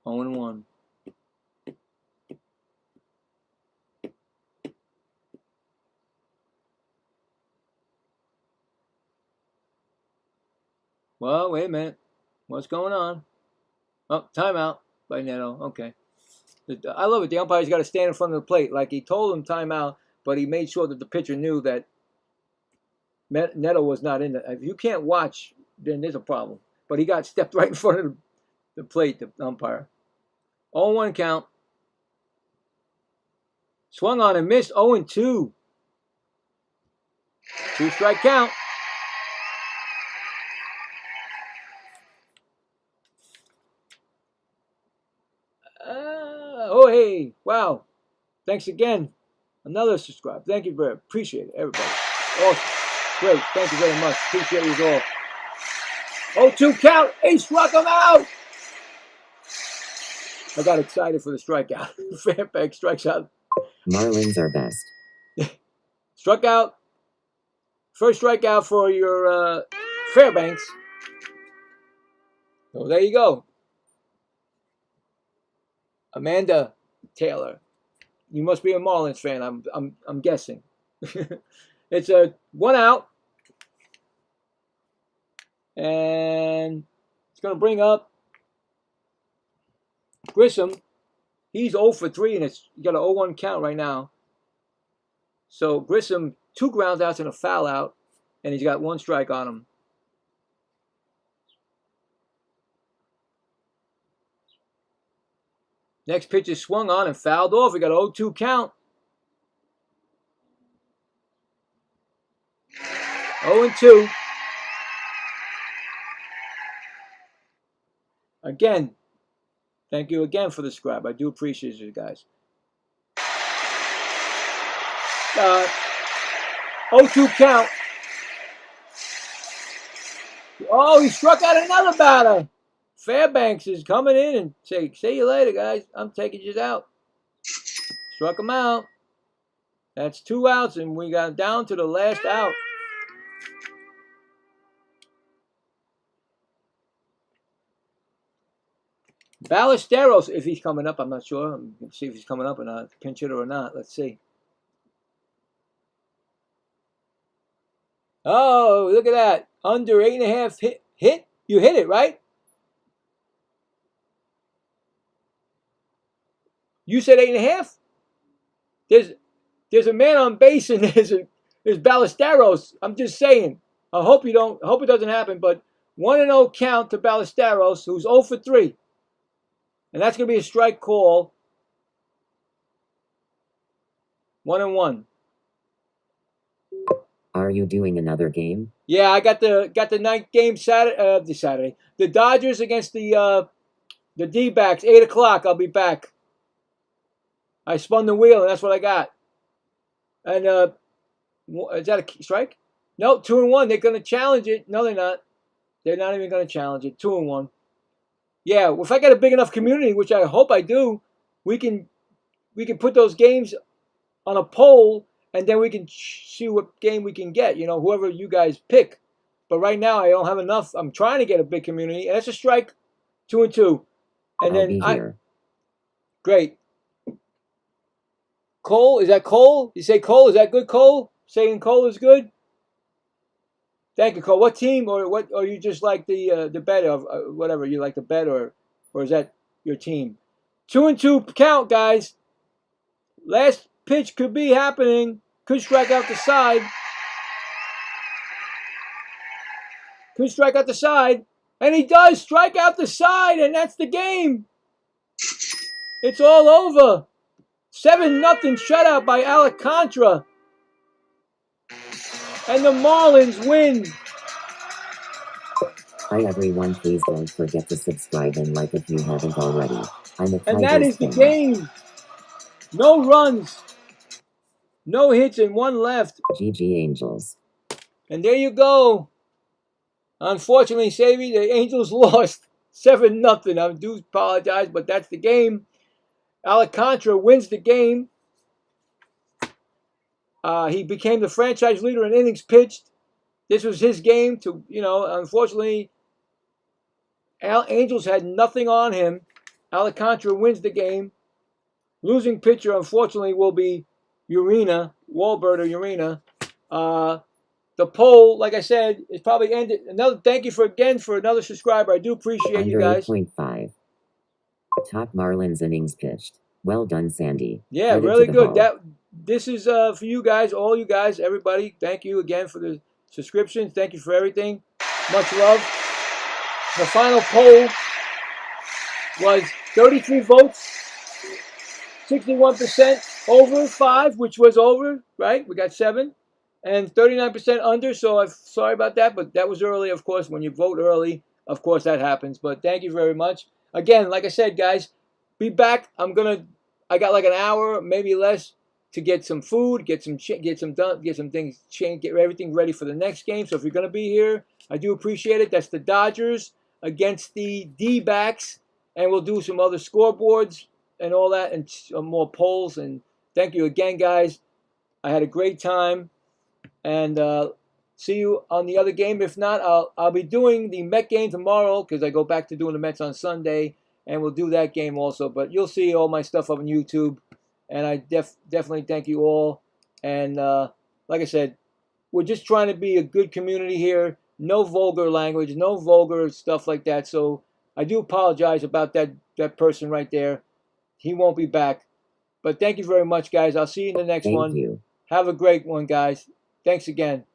0-1. Well, wait a minute. What's going on? Oh, timeout by Neto. Okay. I love it. The umpire's got to stand in front of the plate. Like he told him timeout, but he made sure that the pitcher knew that Neto was not in there. If you can't watch, then there's a problem. But he got stepped right in front of the plate, the umpire. 0-1 count. Swung on and missed. 0-2. 2-strike count. Oh, hey. Wow. Thanks again. Another subscribe. Thank you very much. Appreciate it, everybody. Awesome. Great. Thank you very much. Appreciate you all. 0-2 count. He struck him out. I got excited for the strikeout. Fairbanks strikes out. Marlins are best. Struck out. First strikeout for your Fairbanks. So there you go. Amanda Taylor. You must be a Marlins fan. I'm guessing. It's a 1 out. And it's going to bring up Grissom. He's 0 for 3 and it's got an 0-1 count right now. So Grissom, 2 ground outs and a foul out, and he's got 1 strike on him. Next pitch is swung on and fouled off. We got an 0-2 count. 0-2. Again, thank you again for the subscribe. I do appreciate you guys. 0-2 count. Oh, he struck out another batter. Fairbanks is coming in and say, see you later, guys. I'm taking you out. Struck him out. That's 2 outs, and we got down to the last out. Ballesteros, if he's coming up, I'm not sure. I'm going to see if he's coming up or not. Pinch hitter or not. Let's see. Oh, look at that. Under 8.5 hit. You hit it, right? You said 8.5? There's a man on base and there's Ballesteros. I'm just saying. I hope it doesn't happen, but 1-0 count to Ballesteros, who's 0 for 3. And that's going to be a strike call. 1-1. Are you doing another game? Yeah, I got the night game Saturday. The Dodgers against the D-backs, 8 o'clock. I'll be back. I spun the wheel, and that's what I got. And is that a strike? No, 2-1. They're going to challenge it. No, they're not. They're not even going to challenge it. 2-1. Yeah, if I get a big enough community, which I hope I do, we can put those games on a poll, and then we can see what game we can get. You know, whoever you guys pick. But right now, I don't have enough. I'm trying to get a big community, and that's a strike. 2-2. And I'll then be here. Great. Cole, is that Cole? You say Cole? Is that good, Cole? Saying Cole is good? Thank you, Cole. What team, or what? Or you just like the bet of whatever you like the bet, or is that your team? 2-2 count, guys. Last pitch could be happening. Could strike out the side. Could strike out the side, and he does strike out the side, and that's the game. It's all over. 7-0 shutout by Alcantara. And the Marlins win. Hi everyone, please don't forget to subscribe and like if you haven't already. I'm a Tigers And that is the fan. game. No runs. No hits and one left. GG Angels. And there you go. Unfortunately, Savvy, the Angels lost 7-0. I do apologize, but that's the game. Alcantara wins the game. He became the franchise leader in innings pitched. This was his game to, unfortunately, Angels had nothing on him. Alcantara wins the game. Losing pitcher, unfortunately, will be Urena, Walbert or Urena. The poll, like I said, is probably ended. Thank you for another subscriber. I do appreciate you guys. 8.5. Top Marlins innings pitched. Well done, Sandy. Yeah, Headed really to the good. Hall. This is for you guys, all you guys, everybody. Thank you again for the subscriptions. Thank you for everything. Much love. The final poll was 33 votes, 61% over 5, which was over, right? We got 7, and 39% under. So I'm sorry about that, but that was early, of course. When you vote early, of course that happens. But thank you very much. Again, like I said, guys, be back. I got like an hour, maybe less, to get some food, get some things changed, get everything ready for the next game. So if you're gonna be here, I do appreciate it. That's the Dodgers against the D-backs, and we'll do some other scoreboards and all that, and more polls. And thank you again, guys. I had a great time, and see you on the other game. If not, I'll be doing the Met game tomorrow because I go back to doing the Mets on Sunday, and we'll do that game also. But you'll see all my stuff on YouTube, and I definitely thank you all. And like I said, we're just trying to be a good community here. No vulgar language, no vulgar stuff like that. So I do apologize about that person right there. He won't be back. But thank you very much, guys. I'll see you in the next one. Thank you. Have a great one, guys. Thanks again.